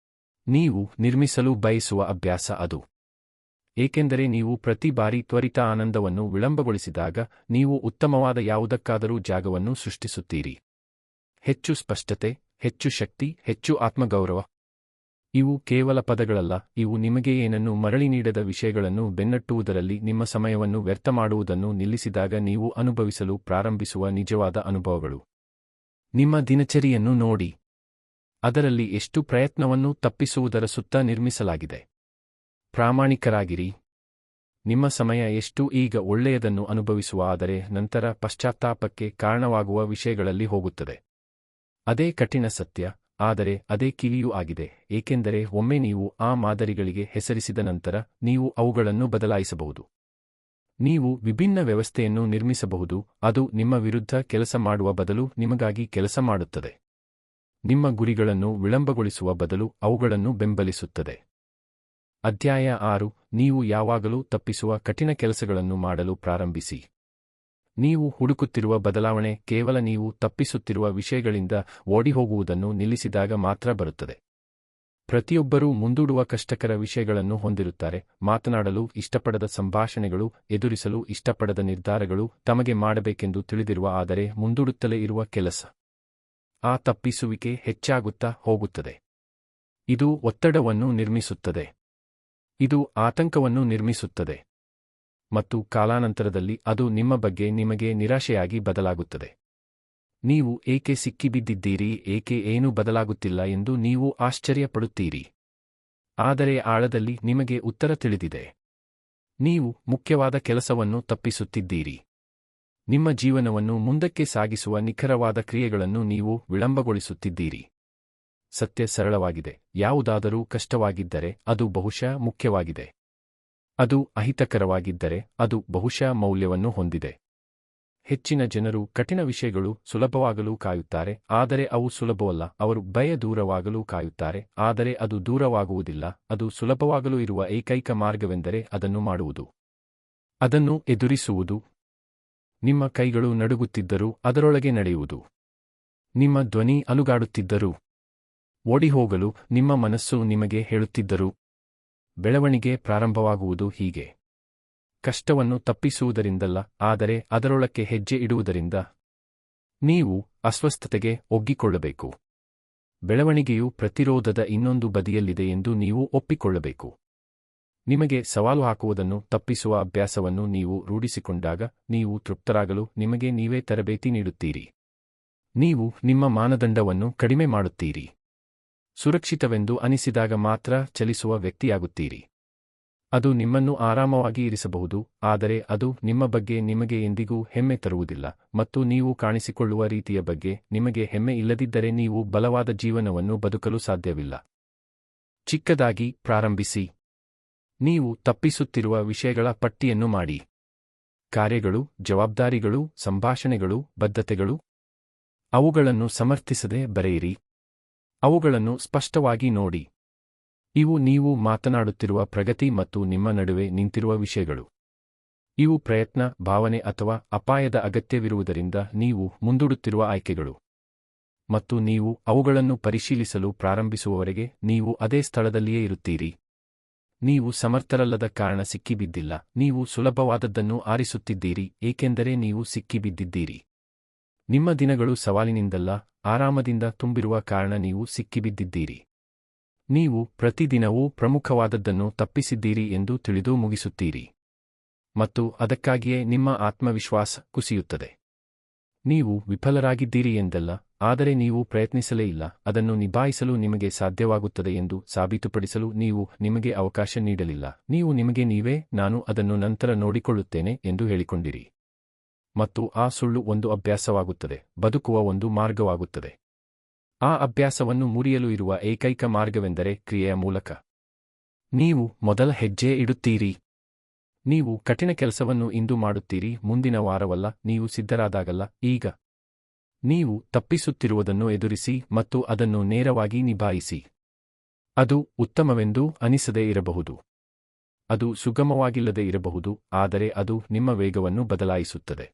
ನೀವು ನಿರ್ಮಿಸಲು ಬಯಸುವ ಅಭ್ಯಾಸ ಅದು. ಏಕೆಂದರೆ ನೀವು ಪ್ರತಿ ಬಾರಿ ತ್ವರಿತ ಆನಂದವನ್ನು ವಿಳಂಬಗೊಳಿಸಿದಾಗ ನೀವು ಉತ್ತಮವಾದ ಯಾವುದಕ್ಕಾದರೂ ಜಾಗವನ್ನು ಸೃಷ್ಟಿಸುತ್ತೀರಿ. ಹೆಚ್ಚು ಸ್ಪಷ್ಟತೆ, ಹೆಚ್ಚು ಶಕ್ತಿ, ಹೆಚ್ಚು ಆತ್ಮಗೌರವ. ಇವು ಕೇವಲ ಪದಗಳಲ್ಲ, ಇವು ನಿಮಗೆ ಏನನ್ನು ಮರಳಿ ನೀಡದ ವಿಷಯಗಳನ್ನು ಬೆನ್ನಟ್ಟುವುದರಲ್ಲಿ ನಿಮ್ಮ ಸಮಯವನ್ನು ವ್ಯರ್ಥ ಮಾಡುವುದನ್ನು ನಿಲ್ಲಿಸಿದಾಗ ನೀವು ಅನುಭವಿಸಲು ಪ್ರಾರಂಭಿಸುವ ನಿಜವಾದ ಅನುಭವಗಳು. ನಿಮ್ಮ ದಿನಚರಿಯನ್ನು ನೋಡಿ. ಅದರಲ್ಲಿ ಎಷ್ಟು ಪ್ರಯತ್ನವನ್ನು ತಪ್ಪಿಸುವುದರ ಸುತ್ತ ನಿರ್ಮಿಸಲಾಗಿದೆ. ಪ್ರಾಮಾಣಿಕರಾಗಿರಿ. ನಿಮ್ಮ ಸಮಯ ಎಷ್ಟು ಈಗ ಒಳ್ಳೆಯದನ್ನು ಅನುಭವಿಸುವ ಆದರೆ ನಂತರ ಪಶ್ಚಾತ್ತಾಪಕ್ಕೆ ಕಾರಣವಾಗುವ ವಿಷಯಗಳಲ್ಲಿ ಹೋಗುತ್ತದೆ. ಅದೇ ಕಠಿಣ ಸತ್ಯ, ಆದರೆ ಅದೇ ಕಿವಿಯೂ ಆಗಿದೆ, ಏಕೆಂದರೆ ಒಮ್ಮೆ ನೀವು ಆ ಮಾದರಿಗಳಿಗೆ ಹೆಸರಿಸಿದ ನಂತರ ನೀವು ಅವುಗಳನ್ನು ಬದಲಾಯಿಸಬಹುದು. ನೀವು ವಿಭಿನ್ನ ವ್ಯವಸ್ಥೆಯನ್ನು ನಿರ್ಮಿಸಬಹುದು, ಅದು ನಿಮ್ಮ ವಿರುದ್ಧ ಕೆಲಸ ಮಾಡುವ ಬದಲು ನಿಮಗಾಗಿ ಕೆಲಸ ಮಾಡುತ್ತದೆ. ನಿಮ್ಮ ಗುರಿಗಳನ್ನು ವಿಳಂಬಗೊಳಿಸುವ ಬದಲು ಅವುಗಳನ್ನು ಬೆಂಬಲಿಸುತ್ತದೆ. ಅಧ್ಯಾಯ 6. ನೀವು ಯಾವಾಗಲೂ ತಪ್ಪಿಸುವ ಕಠಿಣ ಕೆಲಸಗಳನ್ನು ಮಾಡಲು ಪ್ರಾರಂಭಿಸಿ. ನೀವು ಹುಡುಕುತ್ತಿರುವ ಬದಲಾವಣೆ ಕೇವಲ ನೀವು ತಪ್ಪಿಸುತ್ತಿರುವ ವಿಷಯಗಳಿಂದ ಓಡಿಹೋಗುವುದನ್ನು ನಿಲ್ಲಿಸಿದಾಗ ಮಾತ್ರ ಬರುತ್ತದೆ. ಪ್ರತಿಯೊಬ್ಬರೂ ಮುಂದೂಡುವ ಕಷ್ಟಕರ ವಿಷಯಗಳನ್ನು ಹೊಂದಿರುತ್ತಾರೆ. ಮಾತನಾಡಲು ಇಷ್ಟಪಡದ ಸಂಭಾಷಣೆಗಳು, ಎದುರಿಸಲು ಇಷ್ಟಪಡದ ನಿರ್ಧಾರಗಳು, ತಮಗೆ ಮಾಡಬೇಕೆಂದು ತಿಳಿದಿರುವ ಆದರೆ ಮುಂದೂಡುತ್ತಲೇ ಇರುವ ಕೆಲಸ. ಆ ತಪ್ಪಿಸುವಿಕೆ ಹೆಚ್ಚಾಗುತ್ತಾ ಹೋಗುತ್ತದೆ. ಇದು ಒತ್ತಡವನ್ನು ನಿರ್ಮಿಸುತ್ತದೆ. ಇದು ಆತಂಕವನ್ನು ನಿರ್ಮಿಸುತ್ತದೆ. ಮತ್ತು ಕಾಲಾನಂತರದಲ್ಲಿ ಅದು ನಿಮ್ಮ ಬಗ್ಗೆ ನಿಮಗೆ ನಿರಾಶೆಯಾಗಿ ಬದಲಾಗುತ್ತದೆ. ನೀವು ಏಕೆ ಸಿಕ್ಕಿಬಿದ್ದಿದ್ದೀರಿ, ಏಕೆ ಏನೂ ಬದಲಾಗುತ್ತಿಲ್ಲ ಎಂದು ನೀವು ಆಶ್ಚರ್ಯಪಡುತ್ತೀರಿ. ಆದರೆ ಆಳದಲ್ಲಿ ನಿಮಗೆ ಉತ್ತರ ತಿಳಿದಿದೆ. ನೀವು ಮುಖ್ಯವಾದ ಕೆಲಸವನ್ನು ತಪ್ಪಿಸುತ್ತಿದ್ದೀರಿ. ನಿಮ್ಮ ಜೀವನವನ್ನು ಮುಂದಕ್ಕೆ ಸಾಗಿಸುವ ನಿಖರವಾದ ಕ್ರಿಯೆಗಳನ್ನು ನೀವು ವಿಳಂಬಗೊಳಿಸುತ್ತಿದ್ದೀರಿ. ಸತ್ಯ ಸರಳವಾಗಿದೆ. ಯಾವುದಾದರೂ ಕಷ್ಟವಾಗಿದ್ದರೆ ಅದು ಬಹುಶಃ ಮುಖ್ಯವಾಗಿದೆ. ಅದು ಅಹಿತಕರವಾಗಿದ್ದರೆ ಅದು ಬಹುಶಃ ಮೌಲ್ಯವನ್ನು ಹೊಂದಿದೆ. ಹೆಚ್ಚಿನ ಜನರು ಕಠಿಣ ವಿಷಯಗಳು ಸುಲಭವಾಗಲು ಕಾಯುತ್ತಾರೆ, ಆದರೆ ಅವು ಸುಲಭವಲ್ಲ. ಅವರು ಭಯ ದೂರವಾಗಲು ಕಾಯುತ್ತಾರೆ, ಆದರೆ ಅದು ದೂರವಾಗುವುದಿಲ್ಲ. ಅದು ಸುಲಭವಾಗಲು ಇರುವ ಏಕೈಕ ಮಾರ್ಗವೆಂದರೆ ಅದನ್ನು ಮಾಡುವುದು. ಅದನ್ನು ಎದುರಿಸುವುದು. ನಿಮ್ಮ ಕೈಗಳು ನಡುಗುತ್ತಿದ್ದರೂ ಅದರೊಳಗೆ ನಡೆಯುವುದು. ನಿಮ್ಮ ಧ್ವನಿ ಅಲುಗಾಡುತ್ತಿದ್ದರೂ ಓಡಿಹೋಗಲು ನಿಮ್ಮ ಮನಸ್ಸು ನಿಮಗೆ ಹೇಳುತ್ತಿದ್ದರೂ ಬೆಳವಣಿಗೆ ಪ್ರಾರಂಭವಾಗುವುದು ಹೀಗೆ. ಕಷ್ಟವನ್ನು ತಪ್ಪಿಸುವುದರಿಂದಲ್ಲ, ಆದರೆ ಅದರೊಳಕ್ಕೆ ಹೆಜ್ಜೆ ಇಡುವುದರಿಂದ. ನೀವು ಅಸ್ವಸ್ಥತೆಗೆ ಒಗ್ಗಿಕೊಳ್ಳಬೇಕು. ಬೆಳವಣಿಗೆಯು ಪ್ರತಿರೋಧದ ಇನ್ನೊಂದು ಬದಿಯಲ್ಲಿದೆ ಎಂದು ನೀವು ಒಪ್ಪಿಕೊಳ್ಳಬೇಕು. ನಿಮಗೆ ಸವಾಲು ಹಾಕುವುದನ್ನು ತಪ್ಪಿಸುವ ಅಭ್ಯಾಸವನ್ನು ನೀವು ರೂಢಿಸಿಕೊಂಡಾಗ ನೀವು ತೃಪ್ತರಾಗಲು ನಿಮಗೆ ನೀವೇ ತರಬೇತಿ ನೀಡುತ್ತೀರಿ. ನೀವು ನಿಮ್ಮ ಮಾನದಂಡವನ್ನು ಕಡಿಮೆ ಮಾಡುತ್ತೀರಿ. ಸುರಕ್ಷಿತವೆಂದು ಅನಿಸಿದಾಗ ಮಾತ್ರ ಚಲಿಸುವ ವ್ಯಕ್ತಿಯಾಗುತ್ತೀರಿ. ಅದು ನಿಮ್ಮನ್ನು ಆರಾಮವಾಗಿ ಇರಿಸಬಹುದು, ಆದರೆ ಅದು ನಿಮ್ಮ ಬಗ್ಗೆ ನಿಮಗೆ ಎಂದಿಗೂ ಹೆಮ್ಮೆ ತರುವುದಿಲ್ಲ ಮತ್ತು ನೀವು ಕಾಣಿಸಿಕೊಳ್ಳುವ ರೀತಿಯ ಬಗ್ಗೆ ನಿಮಗೆ ಹೆಮ್ಮೆ ಇಲ್ಲದಿದ್ದರೆ ನೀವು ಬಲವಾದ ಜೀವನವನ್ನು ಬದುಕಲು ಸಾಧ್ಯವಿಲ್ಲ. ಚಿಕ್ಕದಾಗಿ ಪ್ರಾರಂಭಿಸಿ. ನೀವು ತಪ್ಪಿಸುತ್ತಿರುವ ವಿಷಯಗಳ ಪಟ್ಟಿಯನ್ನು ಮಾಡಿ. ಕಾರ್ಯಗಳು, ಜವಾಬ್ದಾರಿಗಳು, ಸಂಭಾಷಣೆಗಳು, ಬದ್ಧತೆಗಳು. ಅವುಗಳನ್ನು ಸಮರ್ಥಿಸದೆ ಬರೆಯಿರಿ. ಅವುಗಳನ್ನು ಸ್ಪಷ್ಟವಾಗಿ ನೋಡಿ. ಇವು ನೀವು ಮಾತನಾಡುತ್ತಿರುವ ಪ್ರಗತಿ ಮತ್ತು ನಿಮ್ಮ ನಡುವೆ ನಿಂತಿರುವ ವಿಷಯಗಳು. ಇವು ಪ್ರಯತ್ನ, ಭಾವನೆ ಅಥವಾ ಅಪಾಯದ ಅಗತ್ಯವಿರುವುದರಿಂದ ನೀವು ಮುಂದೂಡುತ್ತಿರುವ ಆಯ್ಕೆಗಳು. ಮತ್ತು ನೀವು ಅವುಗಳನ್ನು ಪರಿಶೀಲಿಸಲು ಪ್ರಾರಂಭಿಸುವವರೆಗೆ ನೀವು ಅದೇ ಸ್ಥಳದಲ್ಲಿಯೇ ಇರುತ್ತೀರಿ. ನೀವು ಸಮರ್ಥರಲ್ಲದ ಕಾರಣ ಸಿಕ್ಕಿಬಿದ್ದಿಲ್ಲ, ನೀವು ಸುಲಭವಾದದ್ದನ್ನು ಆರಿಸುತ್ತಿದ್ದೀರಿ ಏಕೆಂದರೆ ನೀವು ಸಿಕ್ಕಿಬಿದ್ದಿದ್ದೀರಿ. ನಿಮ್ಮ ದಿನಗಳು ಸವಾಲಿನಿಂದಲ್ಲ, ಆರಾಮದಿಂದ ತುಂಬಿರುವ ಕಾರಣ ನೀವು ಸಿಕ್ಕಿಬಿದ್ದಿದ್ದೀರಿ. ನೀವು ಪ್ರತಿದಿನವೂ ಪ್ರಮುಖವಾದದ್ದನ್ನು ತಪ್ಪಿಸಿದ್ದೀರಿ ಎಂದು ತಿಳಿದು ಮುಗಿಸುತ್ತೀರಿ. ಮತ್ತು ಅದಕ್ಕಾಗಿಯೇ ನಿಮ್ಮ ಆತ್ಮವಿಶ್ವಾಸ ಕುಸಿಯುತ್ತದೆ. ನೀವು ವಿಫಲರಾಗಿದ್ದೀರಿ ಎಂದಲ್ಲ, ಆದರೆ ನೀವು ಪ್ರಯತ್ನಿಸಲೇ ಇಲ್ಲ. ಅದನ್ನು ನಿಭಾಯಿಸಲು ನಿಮಗೆ ಸಾಧ್ಯವಾಗುತ್ತದೆ ಎಂದು ಸಾಬೀತುಪಡಿಸಲು ನೀವು ನಿಮಗೆ ಅವಕಾಶ ನೀಡಲಿಲ್ಲ. ನೀವು ನಿಮಗೆ ನೀವೇ ನಾನು ಅದನ್ನು ನಂತರ ನೋಡಿಕೊಳ್ಳುತ್ತೇನೆ ಎಂದು ಹೇಳಿಕೊಂಡಿರಿ. ಮತ್ತು ಆ ಸುಳ್ಳು ಒಂದು ಅಭ್ಯಾಸವಾಗುತ್ತದೆ, ಬದುಕುವ ಒಂದು ಮಾರ್ಗವಾಗುತ್ತದೆ. ಆ ಅಭ್ಯಾಸವನ್ನು ಮುರಿಯಲು ಇರುವ ಏಕೈಕ ಮಾರ್ಗವೆಂದರೆ ಕ್ರಿಯೆಯ ಮೂಲಕ. ನೀವು ಮೊದಲ ಹೆಜ್ಜೆ ಇಡುತ್ತೀರಿ. ನೀವು ಕಠಿಣ ಕೆಲಸವನ್ನು ಇಂದು ಮಾಡುತ್ತೀರಿ, ಮುಂದಿನ ವಾರವಲ್ಲ, ನೀವು ಸಿದ್ಧರಾದಾಗಲ್ಲ, ಈಗ. ನೀವು ತಪ್ಪಿಸುತ್ತಿರುವುದನ್ನು ಎದುರಿಸಿ ಮತ್ತು ಅದನ್ನು ನೇರವಾಗಿ ನಿಭಾಯಿಸಿ. ಅದು ಉತ್ತಮವೆಂದು ಅನಿಸದೇ ಇರಬಹುದು. ಅದು ಸುಗಮವಾಗಿಲ್ಲದೆ ಇರಬಹುದು, ಆದರೆ ಅದು ನಿಮ್ಮ ವೇಗವನ್ನು ಬದಲಾಯಿಸುತ್ತದೆ.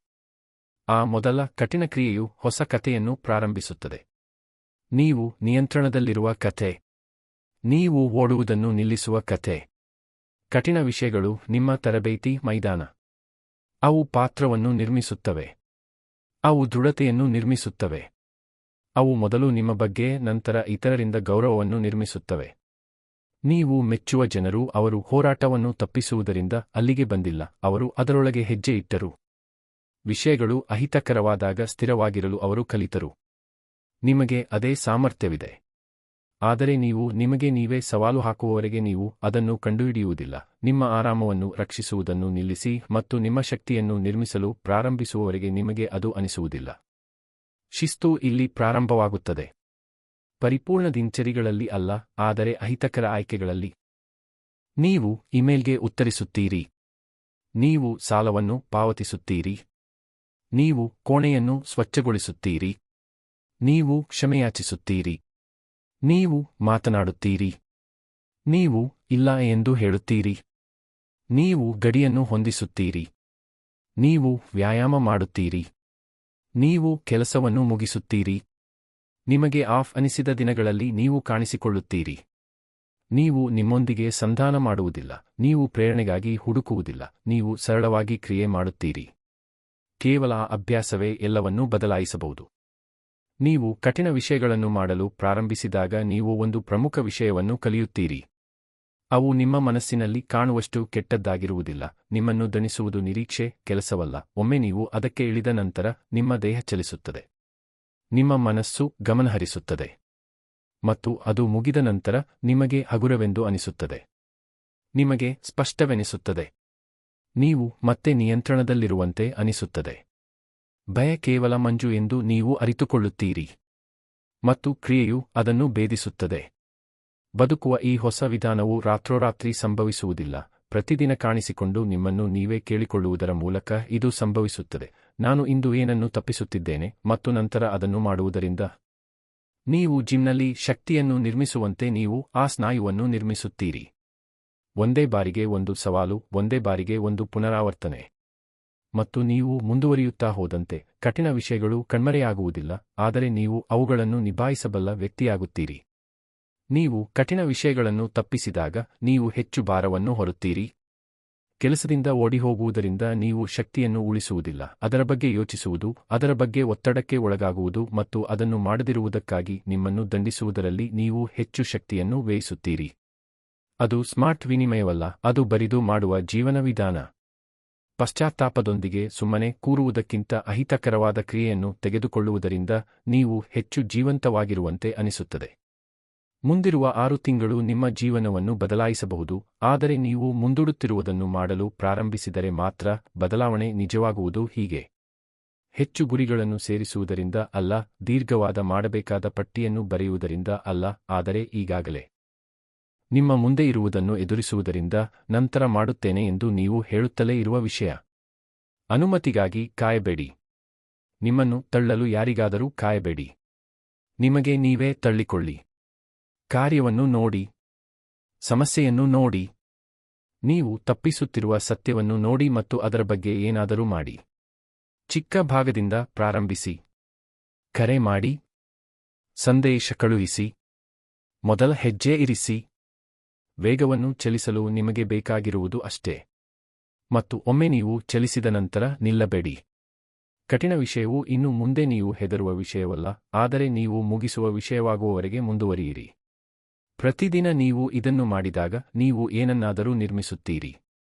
ಆ ಮೊದಲ ಕಠಿಣ ಕ್ರಿಯೆಯು ಹೊಸ ಕಥೆಯನ್ನು ಪ್ರಾರಂಭಿಸುತ್ತದೆ. ನೀವು ನಿಯಂತ್ರಣದಲ್ಲಿರುವ ಕಥೆ. ನೀವು ಓಡುವುದನ್ನು ನಿಲ್ಲಿಸುವ ಕಥೆ. ಕಠಿಣ ವಿಷಯಗಳು ನಿಮ್ಮ ತರಬೇತಿ ಮೈದಾನ. ಅವು ಪಾತ್ರವನ್ನು ನಿರ್ಮಿಸುತ್ತವೆ. ಅವು ದೃಢತೆಯನ್ನು ನಿರ್ಮಿಸುತ್ತವೆ. ಅವು ಮೊದಲು ನಿಮ್ಮ ಬಗ್ಗೆ, ನಂತರ ಇತರರಿಂದ ಗೌರವವನ್ನು ನಿರ್ಮಿಸುತ್ತವೆ. ನೀವು ಮೆಚ್ಚುವ ಜನರು ಅವರು ಹೋರಾಟವನ್ನು ತಪ್ಪಿಸುವುದರಿಂದ ಅಲ್ಲಿಗೆ ಬಂದಿಲ್ಲ, ಅವರು ಅದರೊಳಗೆ ಹೆಜ್ಜೆ ಇಟ್ಟರು. ವಿಷಯಗಳು ಅಹಿತಕರವಾದಾಗ ಸ್ಥಿರವಾಗಿರಲು ಅವರು ಕಲಿತರು. ನಿಮಗೆ ಅದೇ ಸಾಮರ್ಥ್ಯವಿದೆ. ಆದರೆ ನೀವು ನಿಮಗೆ ನೀವೇ ಸವಾಲು ಹಾಕುವವರೆಗೆ ನೀವು ಅದನ್ನು ಕಂಡುಹಿಡಿಯುವುದಿಲ್ಲ. ನಿಮ್ಮ ಆರಾಮವನ್ನು ರಕ್ಷಿಸುವುದನ್ನು ನಿಲ್ಲಿಸಿ ಮತ್ತು ನಿಮ್ಮ ಶಕ್ತಿಯನ್ನು ನಿರ್ಮಿಸಲು ಪ್ರಾರಂಭಿಸುವವರೆಗೆ ನಿಮಗೆ ಅದು ಅನಿಸುವುದಿಲ್ಲ. ಶಿಸ್ತು ಇಲ್ಲಿ ಪ್ರಾರಂಭವಾಗುತ್ತದೆ. ಪರಿಪೂರ್ಣ ದಿನಚರಿಗಳಲ್ಲಿ ಅಲ್ಲ, ಆದರೆ ಅಹಿತಕರ ಆಯ್ಕೆಗಳಲ್ಲಿ. ನೀವು ಇಮೇಲ್ಗೆ ಉತ್ತರಿಸುತ್ತೀರಿ. ನೀವು ಸಾಲವನ್ನು ಪಾವತಿಸುತ್ತೀರಿ. ನೀವು ಕೋಣೆಯನ್ನು ಸ್ವಚ್ಛಗೊಳಿಸುತ್ತೀರಿ. ನೀವು ಕ್ಷಮೆಯಾಚಿಸುತ್ತೀರಿ. ನೀವು ಮಾತನಾಡುತ್ತೀರಿ. ನೀವು ಇಲ್ಲ ಎಂದು ಹೇಳುತ್ತೀರಿ. ನೀವು ಗಡಿಯನ್ನು ಹೊಂದಿಸುತ್ತೀರಿ. ನೀವು ವ್ಯಾಯಾಮ ಮಾಡುತ್ತೀರಿ. ನೀವು ಕೆಲಸವನ್ನು ಮುಗಿಸುತ್ತೀರಿ. ನಿಮಗೆ ಆಫ್ ಅನಿಸಿದ ದಿನಗಳಲ್ಲಿ ನೀವು ಕಾಣಿಸಿಕೊಳ್ಳುತ್ತೀರಿ. ನೀವು ನಿಮ್ಮೊಂದಿಗೆ ಸಂಧಾನ ಮಾಡುವುದಿಲ್ಲ. ನೀವು ಪ್ರೇರಣೆಗಾಗಿ ಹುಡುಕುವುದಿಲ್ಲ. ನೀವು ಸರಳವಾಗಿ ಕ್ರಿಯೆ ಮಾಡುತ್ತೀರಿ. ಕೇವಲ ಆ ಅಭ್ಯಾಸವೇ ಎಲ್ಲವನ್ನೂ ಬದಲಾಯಿಸಬಹುದು. ನೀವು ಕಠಿಣ ವಿಷಯಗಳನ್ನು ಮಾಡಲು ಪ್ರಾರಂಭಿಸಿದಾಗ ನೀವು ಒಂದು ಪ್ರಮುಖ ವಿಷಯವನ್ನು ಕಲಿಯುತ್ತೀರಿ. ಅವು ನಿಮ್ಮ ಮನಸ್ಸಿನಲ್ಲಿ ಕಾಣುವಷ್ಟು ಕೆಟ್ಟದ್ದಾಗಿರುವುದಿಲ್ಲ. ನಿಮ್ಮನ್ನು ದಣಿಸುವುದು ನಿರೀಕ್ಷೆ, ಕೆಲಸವಲ್ಲ. ಒಮ್ಮೆ ನೀವು ಅದಕ್ಕೆ ಇಳಿದ ನಂತರ ನಿಮ್ಮ ದೇಹ ಚಲಿಸುತ್ತದೆ. ನಿಮ್ಮ ಮನಸ್ಸು ಗಮನಹರಿಸುತ್ತದೆ. ಮತ್ತು ಅದು ಮುಗಿದ ನಂತರ ನಿಮಗೆ ಹಗುರವೆಂದು ಅನಿಸುತ್ತದೆ. ನಿಮಗೆ ಸ್ಪಷ್ಟವೆನಿಸುತ್ತದೆ. ನೀವು ಮತ್ತೆ ನಿಯಂತ್ರಣದಲ್ಲಿರುವಂತೆ ಅನಿಸುತ್ತದೆ. ಭಯ ಕೇವಲ ಮಂಜು ಎಂದು ನೀವು ಅರಿತುಕೊಳ್ಳುತ್ತೀರಿ. ಮತ್ತು ಕ್ರಿಯೆಯು ಅದನ್ನು ಭೇದಿಸುತ್ತದೆ. ಬದುಕುವ ಈ ಹೊಸ ವಿಧಾನವು ರಾತ್ರೋರಾತ್ರಿ ಸಂಭವಿಸುವುದಿಲ್ಲ. ಪ್ರತಿದಿನ ಕಾಣಿಸಿಕೊಂಡು ನಿಮ್ಮನ್ನು ನೀವೇ ಕೇಳಿಕೊಳ್ಳುವುದರ ಮೂಲಕ ಇದು ಸಂಭವಿಸುತ್ತದೆ. ನಾನು ಇಂದು ಏನನ್ನು ತಪ್ಪಿಸುತ್ತಿದ್ದೇನೆ ಮತ್ತು ನಂತರ ಅದನ್ನು ಮಾಡುವುದರಿಂದ. ನೀವು ಜಿಮ್ನಲ್ಲಿ ಶಕ್ತಿಯನ್ನು ನಿರ್ಮಿಸುವಂತೆ ನೀವು ಆ ಸ್ನಾಯುವನ್ನು ನಿರ್ಮಿಸುತ್ತೀರಿ. ಒಂದೇ ಬಾರಿಗೆ ಒಂದು ಸವಾಲು, ಒಂದೇ ಬಾರಿಗೆ ಒಂದು ಪುನರಾವರ್ತನೆ. ಮತ್ತು ನೀವು ಮುಂದುವರಿಯುತ್ತಾ ಹೋದಂತೆ ಕಠಿಣ ವಿಷಯಗಳು ಕಣ್ಮರೆಯಾಗುವುದಿಲ್ಲ, ಆದರೆ ನೀವು ಅವುಗಳನ್ನು ನಿಭಾಯಿಸಬಲ್ಲ ವ್ಯಕ್ತಿಯಾಗುತ್ತೀರಿ. ನೀವು ಕಠಿಣ ವಿಷಯಗಳನ್ನು ತಪ್ಪಿಸಿದಾಗ ನೀವು ಹೆಚ್ಚು ಭಾರವನ್ನು ಹೊರುತ್ತೀರಿ. ಕೆಲಸದಿಂದ ಓಡಿಹೋಗುವುದರಿಂದ ನೀವು ಶಕ್ತಿಯನ್ನು ಉಳಿಸುವುದಿಲ್ಲ. ಅದರ ಬಗ್ಗೆ ಯೋಚಿಸುವುದು, ಅದರ ಬಗ್ಗೆ ಒತ್ತಡಕ್ಕೆ ಒಳಗಾಗುವುದು ಮತ್ತು ಅದನ್ನು ಮಾಡದಿರುವುದಕ್ಕಾಗಿ ನಿಮ್ಮನ್ನು ದಂಡಿಸುವುದರಲ್ಲಿ ನೀವು ಹೆಚ್ಚು ಶಕ್ತಿಯನ್ನು ವ್ಯಯಿಸುತ್ತೀರಿ. ಅದು ಸ್ಮಾರ್ಟ್ ವಿನಿಮಯವಲ್ಲ, ಅದು ಬರಿದು ಮಾಡುವ ಜೀವನ ವಿಧಾನ. ಪಶ್ಚಾತ್ತಾಪದೊಂದಿಗೆ ಸುಮ್ಮನೆ ಕೂರುವುದಕ್ಕಿಂತ ಅಹಿತಕರವಾದ ಕ್ರಿಯೆಯನ್ನು ತೆಗೆದುಕೊಳ್ಳುವುದರಿಂದ ನೀವು ಹೆಚ್ಚು ಜೀವಂತವಾಗಿರುವಂತೆ ಅನಿಸುತ್ತದೆ. ಮುಂದಿರುವ 6 ತಿಂಗಳು ನಿಮ್ಮ ಜೀವನವನ್ನು ಬದಲಾಯಿಸಬಹುದು, ಆದರೆ ನೀವು ಮುಂದೂಡುತ್ತಿರುವುದನ್ನು ಮಾಡಲು ಪ್ರಾರಂಭಿಸಿದರೆ ಮಾತ್ರ ಬದಲಾವಣೆ ನಿಜವಾಗುವುದು. ಹೀಗೆ ಹೆಚ್ಚು ಗುರಿಗಳನ್ನು ಸೇರಿಸುವುದರಿಂದ ಅಲ್ಲ, ದೀರ್ಘವಾದ ಮಾಡಬೇಕಾದ ಪಟ್ಟಿಯನ್ನು ಬರೆಯುವುದರಿಂದ ಅಲ್ಲ, ಆದರೆ ಈಗಾಗಲೇ ನಿಮ್ಮ ಮುಂದೆ ಇರುವುದನ್ನು ಎದುರಿಸುವುದರಿಂದ ನಂತರ ಮಾಡುತ್ತೇನೆ ಎಂದು ನೀವು ಹೇಳುತ್ತಲೇ ಇರುವ ವಿಷಯ. ಅನುಮತಿಗಾಗಿ ಕಾಯಬೇಡಿ. ನಿಮ್ಮನ್ನು ತಳ್ಳಲು ಯಾರಿಗಾದರೂ ಕಾಯಬೇಡಿ. ನಿಮಗೆ ನೀವೇ ತಳ್ಳಿಕೊಳ್ಳಿ. ಕಾರ್ಯವನ್ನು ನೋಡಿ. ಸಮಸ್ಯೆಯನ್ನು ನೋಡಿ. ನೀವು ತಪ್ಪಿಸುತ್ತಿರುವ ಸತ್ಯವನ್ನು ನೋಡಿ ಮತ್ತು ಅದರ ಬಗ್ಗೆ ಏನಾದರೂ ಮಾಡಿ. ಚಿಕ್ಕ ಭಾಗದಿಂದ ಪ್ರಾರಂಭಿಸಿ. ಕರೆ ಮಾಡಿ. ಸಂದೇಶ ಕಳುಹಿಸಿ. ಮೊದಲ ಹೆಜ್ಜೆ ಇರಿಸಿ. ವೇಗವನ್ನು ಚಲಿಸಲು ನಿಮಗೆ ಬೇಕಾಗಿರುವುದು ಅಷ್ಟೇ. ಮತ್ತು ಒಮ್ಮೆ ನೀವು ಚಲಿಸಿದ ನಂತರ ನಿಲ್ಲಬೇಡಿ. ಕಠಿಣ ವಿಷಯವು ಇನ್ನು ಮುಂದೆ ನೀವು ಹೆದರುವ ವಿಷಯವಲ್ಲ, ಆದರೆ ನೀವು ಮುಗಿಸುವ ವಿಷಯವಾಗುವವರೆಗೆ ಮುಂದುವರಿಯಿರಿ. ಪ್ರತಿದಿನ ನೀವು ಇದನ್ನು ಮಾಡಿದಾಗ ನೀವು ಏನನ್ನಾದರೂ ನಿರ್ಮಿಸುತ್ತೀರಿ.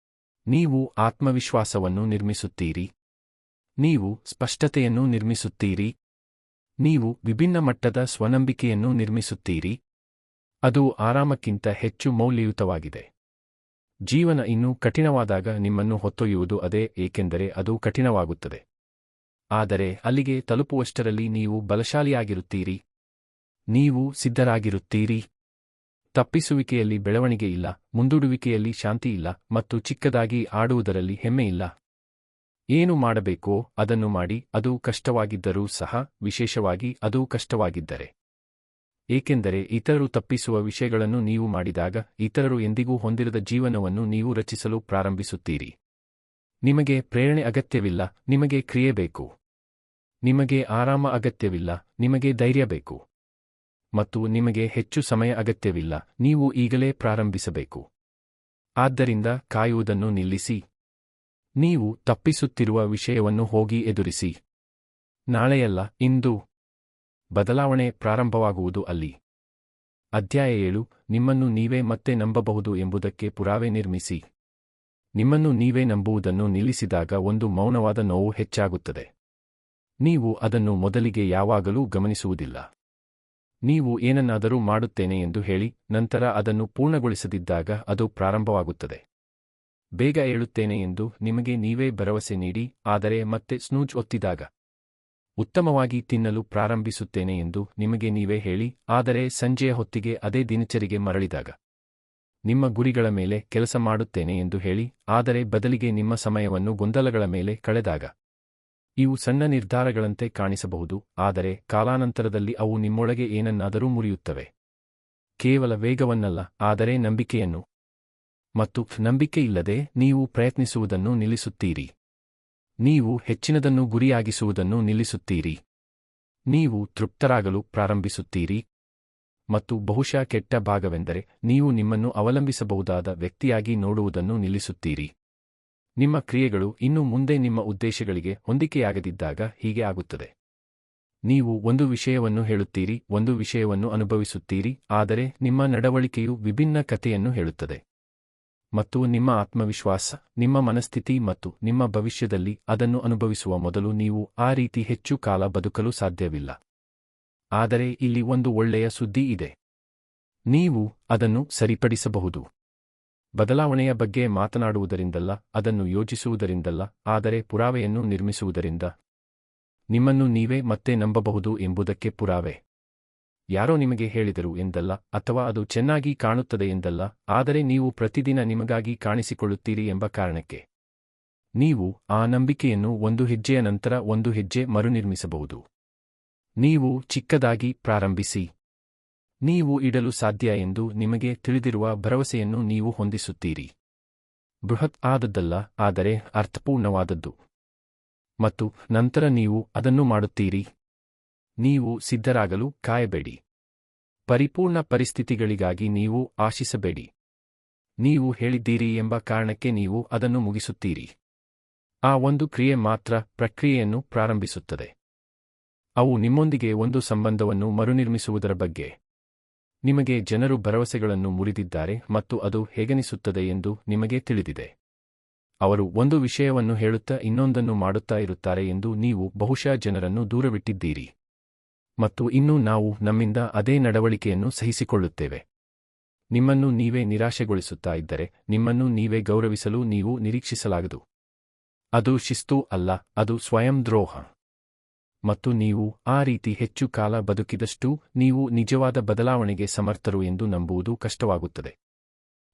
ನೀವು ಆತ್ಮವಿಶ್ವಾಸವನ್ನು ನಿರ್ಮಿಸುತ್ತೀರಿ. ನೀವು ಸ್ಪಷ್ಟತೆಯನ್ನು ನಿರ್ಮಿಸುತ್ತೀರಿ. ನೀವು ವಿಭಿನ್ನ ಮಟ್ಟದ ಸ್ವನಂಬಿಕೆಯನ್ನು ನಿರ್ಮಿಸುತ್ತೀರಿ. ಅದು ಆರಾಮಕ್ಕಿಂತ ಹೆಚ್ಚು ಮೌಲ್ಯಯುತವಾಗಿದೆ. ಜೀವನ ಇನ್ನೂ ಕಠಿಣವಾದಾಗ ನಿಮ್ಮನ್ನು ಹೊತ್ತೊಯ್ಯುವುದು ಅದೇ, ಏಕೆಂದರೆ ಅದು ಕಠಿಣವಾಗುತ್ತದೆ. ಆದರೆ ಅಲ್ಲಿಗೆ ತಲುಪುವಷ್ಟರಲ್ಲಿ ನೀವು ಬಲಶಾಲಿಯಾಗಿರುತ್ತೀರಿ. ನೀವು ಸಿದ್ಧರಾಗಿರುತ್ತೀರಿ. ತಪ್ಪಿಸುವಿಕೆಯಲ್ಲಿ ಬೆಳವಣಿಗೆ ಇಲ್ಲ, ಮುಂದೂಡುವಿಕೆಯಲ್ಲಿ ಶಾಂತಿ ಇಲ್ಲ, ಮತ್ತು ಚಿಕ್ಕದಾಗಿ ಆಡುವುದರಲ್ಲಿ ಹೆಮ್ಮೆಯಿಲ್ಲ. ಏನು ಮಾಡಬೇಕೋ ಅದನ್ನು ಮಾಡಿ, ಅದು ಕಷ್ಟವಾಗಿದ್ದರೂ ಸಹ, ವಿಶೇಷವಾಗಿ ಅದು ಕಷ್ಟವಾಗಿದ್ದರೆ. ಏಕೆಂದರೆ ಇತರರು ತಪ್ಪಿಸುವ ವಿಷಯಗಳನ್ನು ನೀವು ಮಾಡಿದಾಗ, ಇತರರು ಎಂದಿಗೂ ಹೊಂದಿರದ ಜೀವನವನ್ನು ನೀವು ರಚಿಸಲು ಪ್ರಾರಂಭಿಸುತ್ತೀರಿ. ನಿಮಗೆ ಪ್ರೇರಣೆ ಅಗತ್ಯವಿಲ್ಲ, ನಿಮಗೆ ಕ್ರಿಯೆ ಬೇಕು. ನಿಮಗೆ ಆರಾಮ ಅಗತ್ಯವಿಲ್ಲ, ನಿಮಗೆ ಧೈರ್ಯ ಬೇಕು. ಮತ್ತು ನಿಮಗೆ ಹೆಚ್ಚು ಸಮಯ ಅಗತ್ಯವಿಲ್ಲ, ನೀವು ಈಗಲೇ ಪ್ರಾರಂಭಿಸಬೇಕು. ಆದ್ದರಿಂದ ಕಾಯುವುದನ್ನು ನಿಲ್ಲಿಸಿ. ನೀವು ತಪ್ಪಿಸುತ್ತಿರುವ ವಿಷಯವನ್ನು ಹೋಗಿ ಎದುರಿಸಿ. ನಾಳೆಯಲ್ಲ, ಇಂದು. ಬದಲಾವಣೆ ಪ್ರಾರಂಭವಾಗುವುದು ಅಲ್ಲಿ. ಅಧ್ಯಾಯ 7. ನಿಮ್ಮನ್ನು ನೀವೇ ಮತ್ತೆ ನಂಬಬಹುದು ಎಂಬುದಕ್ಕೆ ಪುರಾವೆ ನಿರ್ಮಿಸಿ. ನಿಮ್ಮನ್ನು ನೀವೇ ನಂಬುವುದನ್ನು ನಿಲ್ಲಿಸಿದಾಗ ಒಂದು ಮೌನವಾದ ನೋವು ಹೆಚ್ಚಾಗುತ್ತದೆ. ನೀವು ಅದನ್ನು ಮೊದಲಿಗೆ ಯಾವಾಗಲೂ ಗಮನಿಸುವುದಿಲ್ಲ. ನೀವು ಏನನ್ನಾದರೂ ಮಾಡುತ್ತೇನೆ ಎಂದು ಹೇಳಿ, ನಂತರ ಅದನ್ನು ಪೂರ್ಣಗೊಳಿಸದಿದ್ದಾಗ ಅದು ಪ್ರಾರಂಭವಾಗುತ್ತದೆ. ಬೇಗ ಏಳುತ್ತೇನೆ ಎಂದು ನಿಮಗೆ ನೀವೇ ಭರವಸೆ ನೀಡಿ, ಆದರೆ ಮತ್ತೆ ಸ್ನೂಜ್ ಒತ್ತಿದಾಗ. ಉತ್ತಮವಾಗಿ ತಿನ್ನಲು ಪ್ರಾರಂಭಿಸುತ್ತೇನೆ ಎಂದು ನಿಮಗೆ ನೀವೇ ಹೇಳಿ, ಆದರೆ ಸಂಜೆಯ ಹೊತ್ತಿಗೆ ಅದೇ ದಿನಚರಿಗೆ ಮರಳಿದಾಗ. ನಿಮ್ಮ ಗುರಿಗಳ ಮೇಲೆ ಕೆಲಸ ಮಾಡುತ್ತೇನೆ ಎಂದು ಹೇಳಿ, ಆದರೆ ಬದಲಿಗೆ ನಿಮ್ಮ ಸಮಯವನ್ನು ಗೊಂದಲಗಳ ಮೇಲೆ ಕಳೆದಾಗ. ಇವು ಸಣ್ಣ ನಿರ್ಧಾರಗಳಂತೆ ಕಾಣಿಸಬಹುದು, ಆದರೆ ಕಾಲಾನಂತರದಲ್ಲಿ ಅವು ನಿಮ್ಮೊಳಗೆ ಏನನ್ನಾದರೂ ಮುರಿಯುತ್ತವೆ. ಕೇವಲ ವೇಗವನ್ನಲ್ಲ, ಆದರೆ ನಂಬಿಕೆಯನ್ನು. ಮತ್ತು ನಂಬಿಕೆಯಿಲ್ಲದೆ ನೀವು ಪ್ರಯತ್ನಿಸುವುದನ್ನು ನಿಲ್ಲಿಸುತ್ತೀರಿ. ನೀವು ಹೆಚ್ಚಿನದನ್ನು ಗುರಿಯಾಗಿಸುವುದನ್ನು ನಿಲ್ಲಿಸುತ್ತೀರಿ. ನೀವು ತೃಪ್ತರಾಗಲು ಪ್ರಾರಂಭಿಸುತ್ತೀರಿ. ಮತ್ತು ಬಹುಶಃ ಕೆಟ್ಟ ಭಾಗವೆಂದರೆ, ನೀವು ನಿಮ್ಮನ್ನು ಅವಲಂಬಿಸಬಹುದಾದ ವ್ಯಕ್ತಿಯಾಗಿ ನೋಡುವುದನ್ನು ನಿಲ್ಲಿಸುತ್ತೀರಿ. ನಿಮ್ಮ ಕ್ರಿಯೆಗಳು ಇನ್ನು ಮುಂದೆ ನಿಮ್ಮ ಉದ್ದೇಶಗಳಿಗೆ ಹೊಂದಿಕೆಯಾಗದಿದ್ದಾಗ ಹೀಗೆ ಆಗುತ್ತದೆ. ನೀವು ಒಂದು ವಿಷಯವನ್ನು ಹೇಳುತ್ತೀರಿ, ಒಂದು ವಿಷಯವನ್ನು ಅನುಭವಿಸುತ್ತೀರಿ, ಆದರೆ ನಿಮ್ಮ ನಡವಳಿಕೆಯು ವಿಭಿನ್ನ ಕಥೆಯನ್ನು ಹೇಳುತ್ತದೆ. ಮತ್ತು ನಿಮ್ಮ ಆತ್ಮವಿಶ್ವಾಸ, ನಿಮ್ಮ ಮನಸ್ಥಿತಿ ಮತ್ತು ನಿಮ್ಮ ಭವಿಷ್ಯದಲ್ಲಿ ಅದನ್ನು ಅನುಭವಿಸುವ ಮೊದಲು ನೀವು ಆ ರೀತಿ ಹೆಚ್ಚು ಕಾಲ ಬದುಕಲು ಸಾಧ್ಯವಿಲ್ಲ. ಆದರೆ ಇಲ್ಲಿ ಒಂದು ಒಳ್ಳೆಯ ಸುದ್ದಿ ಇದೆ. ನೀವು ಅದನ್ನು ಸರಿಪಡಿಸಬಹುದು. ಬದಲಾವಣೆಯ ಬಗ್ಗೆ ಮಾತನಾಡುವುದರಿಂದಲ್ಲ, ಅದನ್ನು ಯೋಚಿಸುವುದರಿಂದಲ್ಲ, ಆದರೆ ಪುರಾವೆಯನ್ನು ನಿರ್ಮಿಸುವುದರಿಂದ. ನಿಮ್ಮನ್ನು ನೀವೇ ಮತ್ತೆ ನಂಬಬಹುದು ಎಂಬುದಕ್ಕೆ ಪುರಾವೆ. ಯಾರೋ ನಿಮಗೆ ಹೇಳಿದರು ಎಂದಲ್ಲ, ಅಥವಾ ಅದು ಚೆನ್ನಾಗಿ ಕಾಣುತ್ತದೆ ಎಂದಲ್ಲ, ಆದರೆ ನೀವು ಪ್ರತಿದಿನ ನಿಮಗಾಗಿ ಕಾಣಿಸಿಕೊಳ್ಳುತ್ತೀರಿ ಎಂಬ ಕಾರಣಕ್ಕೆ. ನೀವು ಆ ನಂಬಿಕೆಯನ್ನು ಒಂದು ಹೆಜ್ಜೆಯ ನಂತರ ಒಂದು ಹೆಜ್ಜೆ ಮರುನಿರ್ಮಿಸಬಹುದು. ನೀವು ಚಿಕ್ಕದಾಗಿ ಪ್ರಾರಂಭಿಸಿ. ನೀವು ಇಡಲು ಸಾಧ್ಯ ಎಂದು ನಿಮಗೆ ತಿಳಿದಿರುವ ಭರವಸೆಯನ್ನು ನೀವು ಹೊಂದಿಸುತ್ತೀರಿ. ಬೃಹತ್ ಆದದ್ದಲ್ಲ, ಆದರೆ ಅರ್ಥಪೂರ್ಣವಾದದ್ದು. ಮತ್ತು ನಂತರ ನೀವು ಅದನ್ನು ಮಾಡುತ್ತೀರಿ. ನೀವು ಸಿದ್ಧರಾಗಲು ಕಾಯಬೇಡಿ. ಪರಿಪೂರ್ಣ ಪರಿಸ್ಥಿತಿಗಳಿಗಾಗಿ ನೀವು ಆಶಿಸಬೇಡಿ. ನೀವು ಹೇಳಿದ್ದೀರಿ ಎಂಬ ಕಾರಣಕ್ಕೆ ನೀವು ಅದನ್ನು ಮುಗಿಸುತ್ತೀರಿ. ಆ ಒಂದು ಕ್ರಿಯೆ ಮಾತ್ರ ಪ್ರಕ್ರಿಯೆಯನ್ನು ಪ್ರಾರಂಭಿಸುತ್ತದೆ. ಅವು ನಿಮ್ಮೊಂದಿಗೆ ಒಂದು ಸಂಬಂಧವನ್ನು ಮರುನಿರ್ಮಿಸುವುದರ ಬಗ್ಗೆ. ನಿಮಗೆ ಜನರು ಭರವಸೆಗಳನ್ನು ಮುರಿದಿದ್ದಾರೆ ಮತ್ತು ಅದು ಹೇಗನಿಸುತ್ತದೆ ಎಂದು ನಿಮಗೆ ತಿಳಿದಿದೆ. ಅವರು ಒಂದು ವಿಷಯವನ್ನು ಹೇಳುತ್ತಾ ಇನ್ನೊಂದನ್ನು ಮಾಡುತ್ತಾ ಇರುತ್ತಾರೆ ಎಂದು ನೀವು ಬಹುಶಃ ಜನರನ್ನು ದೂರವಿಟ್ಟಿದ್ದೀರಿ. ಮತ್ತು ಇನ್ನೂ ನಾವು ನಮ್ಮಿಂದ ಅದೇ ನಡವಳಿಕೆಯನ್ನು ಸಹಿಸಿಕೊಳ್ಳುತ್ತೇವೆ. ನಿಮ್ಮನ್ನು ನೀವೇ ನಿರಾಶೆಗೊಳಿಸುತ್ತಾ ಇದ್ದರೆ ನಿಮ್ಮನ್ನು ನೀವೇ ಗೌರವಿಸಲು ನೀವು ನಿರೀಕ್ಷಿಸಲಾಗದು. ಅದು ಶಿಸ್ತು ಅಲ್ಲ, ಅದು ಸ್ವಯಂ ದ್ರೋಹ. ಮತ್ತು ನೀವು ಆ ರೀತಿ ಹೆಚ್ಚು ಕಾಲ ಬದುಕಿದಷ್ಟೂ ನೀವು ನಿಜವಾದ ಬದಲಾವಣೆಗೆ ಸಮರ್ಥರು ಎಂದು ನಂಬುವುದು ಕಷ್ಟವಾಗುತ್ತದೆ.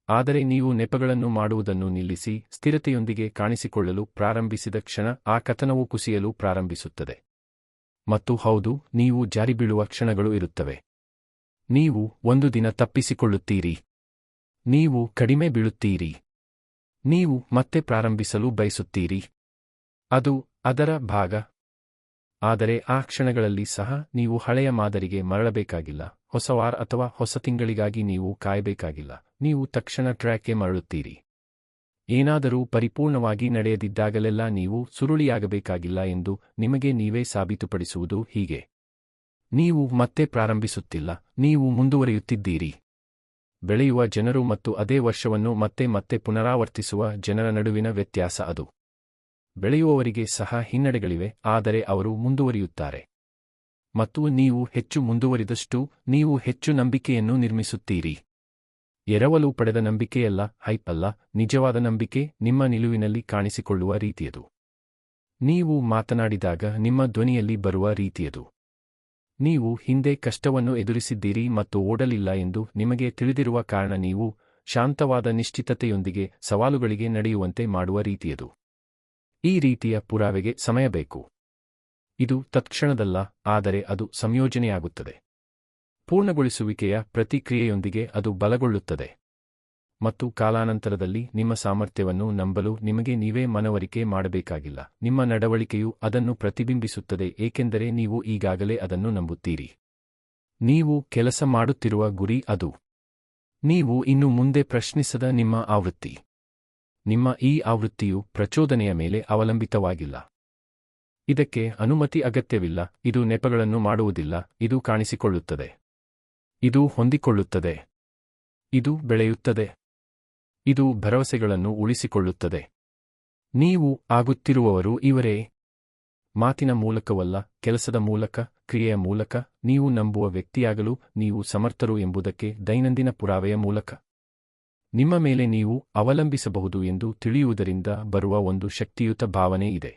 ಆದರೆ ನೀವು ನೆಪಗಳನ್ನು ಮಾಡುವುದನ್ನು ನಿಲ್ಲಿಸಿ ಸ್ಥಿರತೆಯೊಂದಿಗೆ ಕಾಣಿಸಿಕೊಳ್ಳಲು ಪ್ರಾರಂಭಿಸಿದ ಕ್ಷಣ ಆ ಕಥನವು ಕುಸಿಯಲು ಪ್ರಾರಂಭಿಸುತ್ತದೆ. ಮತ್ತು ಹೌದು, ನೀವು ಜಾರಿಬೀಳುವ ಕ್ಷಣಗಳು ಇರುತ್ತವೆ. ನೀವು ಒಂದು ದಿನ ತಪ್ಪಿಸಿಕೊಳ್ಳುತ್ತೀರಿ. ನೀವು ಕಡಿಮೆ ಬೀಳುತ್ತೀರಿ. ನೀವು ಮತ್ತೆ ಪ್ರಾರಂಭಿಸಲು ಬಯಸುತ್ತೀರಿ. ಅದು ಅದರ ಭಾಗ. ಆದರೆ ಆ ಕ್ಷಣಗಳಲ್ಲಿ ಸಹ ನೀವು ಹಳೆಯ ಮಾದರಿಗೆ ಮರಳಬೇಕಾಗಿಲ್ಲ. ಹೊಸ ವಾರ ಅಥವಾ ಹೊಸ ತಿಂಗಳಿಗಾಗಿ ನೀವು ಕಾಯಬೇಕಾಗಿಲ್ಲ. ನೀವು ತಕ್ಷಣ ಟ್ರ್ಯಾಕ್ಗೆ ಮರಳುತ್ತೀರಿ. ಏನಾದರೂ ಪರಿಪೂರ್ಣವಾಗಿ ನಡೆಯದಿದ್ದಾಗಲೆಲ್ಲ ನೀವು ಸುರುಳಿಯಾಗಬೇಕಾಗಿಲ್ಲ ಎಂದು ನಿಮಗೆ ನೀವೇ ಸಾಬೀತುಪಡಿಸುವುದು ಹೀಗೆ. ನೀವು ಮತ್ತೆ ಪ್ರಾರಂಭಿಸುತ್ತಿಲ್ಲ, ನೀವು ಮುಂದುವರಿಯುತ್ತಿದ್ದೀರಿ. ಬೆಳೆಯುವ ಜನರು ಮತ್ತು ಅದೇ ವರ್ಷವನ್ನು ಮತ್ತೆ ಮತ್ತೆ ಪುನರಾವರ್ತಿಸುವ ಜನರ ನಡುವಿನ ವ್ಯತ್ಯಾಸ ಅದು. ಬೆಳೆಯುವವರಿಗೆ ಸಹ ಹಿನ್ನಡೆಗಳಿವೆ, ಆದರೆ ಅವರು ಮುಂದುವರಿಯುತ್ತಾರೆ. ಮತ್ತು ನೀವು ಹೆಚ್ಚು ಮುಂದುವರಿದಷ್ಟೂ ನೀವು ಹೆಚ್ಚು ನಂಬಿಕೆಯನ್ನು ನಿರ್ಮಿಸುತ್ತೀರಿ. ಎರವಲು ಪಡೆದ ನಂಬಿಕೆಯಲ್ಲ, ಹೈಪ್ ಅಲ್ಲ, ನಿಜವಾದ ನಂಬಿಕೆ ನಿಮ್ಮ ನಿಲುವಿನಲ್ಲಿ ಕಾಣಿಸಿಕೊಳ್ಳುವ ರೀತಿಯದು. ನೀವು ಮಾತನಾಡಿದಾಗ ನಿಮ್ಮ ಧ್ವನಿಯಲ್ಲಿ ಬರುವ ರೀತಿಯದು. ನೀವು ಹಿಂದೆ ಕಷ್ಟವನ್ನು ಎದುರಿಸಿದ್ದೀರಿ ಮತ್ತು ಓಡಲಿಲ್ಲ ಎಂದು ನಿಮಗೆ ತಿಳಿದಿರುವ ಕಾರಣ ನೀವು ಶಾಂತವಾದ ನಿಶ್ಚಿತತೆಯೊಂದಿಗೆ ಸವಾಲುಗಳಿಗೆ ನಡೆಯುವಂತೆ ಮಾಡುವ ರೀತಿಯದು. ಈ ರೀತಿಯ ಪುರಾವೆಗೆ ಸಮಯ ಬೇಕು. ಇದು ತತ್ಕ್ಷಣದಲ್ಲ, ಆದರೆ ಅದು ಸಂಯೋಜನೆಯಾಗುತ್ತದೆ. ಪೂರ್ಣಗೊಳಿಸುವಿಕೆಯ ಪ್ರತಿಕ್ರಿಯೆಯೊಂದಿಗೆ ಅದು ಬಲಗೊಳ್ಳುತ್ತದೆ. ಮತ್ತು ಕಾಲಾನಂತರದಲ್ಲಿ ನಿಮ್ಮ ಸಾಮರ್ಥ್ಯವನ್ನು ನಂಬಲು ನಿಮಗೆ ನೀವೇ ಮನವರಿಕೆ ಮಾಡಬೇಕಾಗಿಲ್ಲ. ನಿಮ್ಮ ನಡವಳಿಕೆಯು ಅದನ್ನು ಪ್ರತಿಬಿಂಬಿಸುತ್ತದೆ, ಏಕೆಂದರೆ ನೀವು ಈಗಾಗಲೇ ಅದನ್ನು ನಂಬುತ್ತೀರಿ. ನೀವು ಕೆಲಸ ಮಾಡುತ್ತಿರುವ ಗುರಿ ಅದು. ನೀವು ಇನ್ನು ಮುಂದೆ ಪ್ರಶ್ನಿಸದ ನಿಮ್ಮ ಆವೃತ್ತಿ. ನಿಮ್ಮ ಈ ಆವೃತ್ತಿಯು ಪ್ರಚೋದನೆಯ ಮೇಲೆ ಅವಲಂಬಿತವಾಗಿಲ್ಲ. ಇದಕ್ಕೆ ಅನುಮತಿ ಅಗತ್ಯವಿಲ್ಲ. ಇದು ನೆಪಗಳನ್ನು ಮಾಡುವುದಿಲ್ಲ. ಇದು ಕಾಣಿಸಿಕೊಳ್ಳುತ್ತದೆ. ಇದು ಹೊಂದಿಕೊಳ್ಳುತ್ತದೆ. ಇದು ಬೆಳೆಯುತ್ತದೆ. ಇದು ಭರವಸೆಗಳನ್ನು ಉಳಿಸಿಕೊಳ್ಳುತ್ತದೆ. ನೀವು ಆಗುತ್ತಿರುವವರು ಇವರೇ. ಮಾತಿನ ಮೂಲಕವಲ್ಲ, ಕೆಲಸದ ಮೂಲಕ, ಕ್ರಿಯೆಯ ಮೂಲಕ, ನೀವು ನಂಬುವ ವ್ಯಕ್ತಿಯಾಗಲು ನೀವು ಸಮರ್ಥರು ಎಂಬುದಕ್ಕೆ ದೈನಂದಿನ ಪುರಾವೆಯ ಮೂಲಕ. ನಿಮ್ಮ ಮೇಲೆ ನೀವು ಅವಲಂಬಿಸಬಹುದು ಎಂದು ತಿಳಿಯುವುದರಿಂದ ಬರುವ ಒಂದು ಶಕ್ತಿಯುತ ಭಾವನೆ ಇದೆ.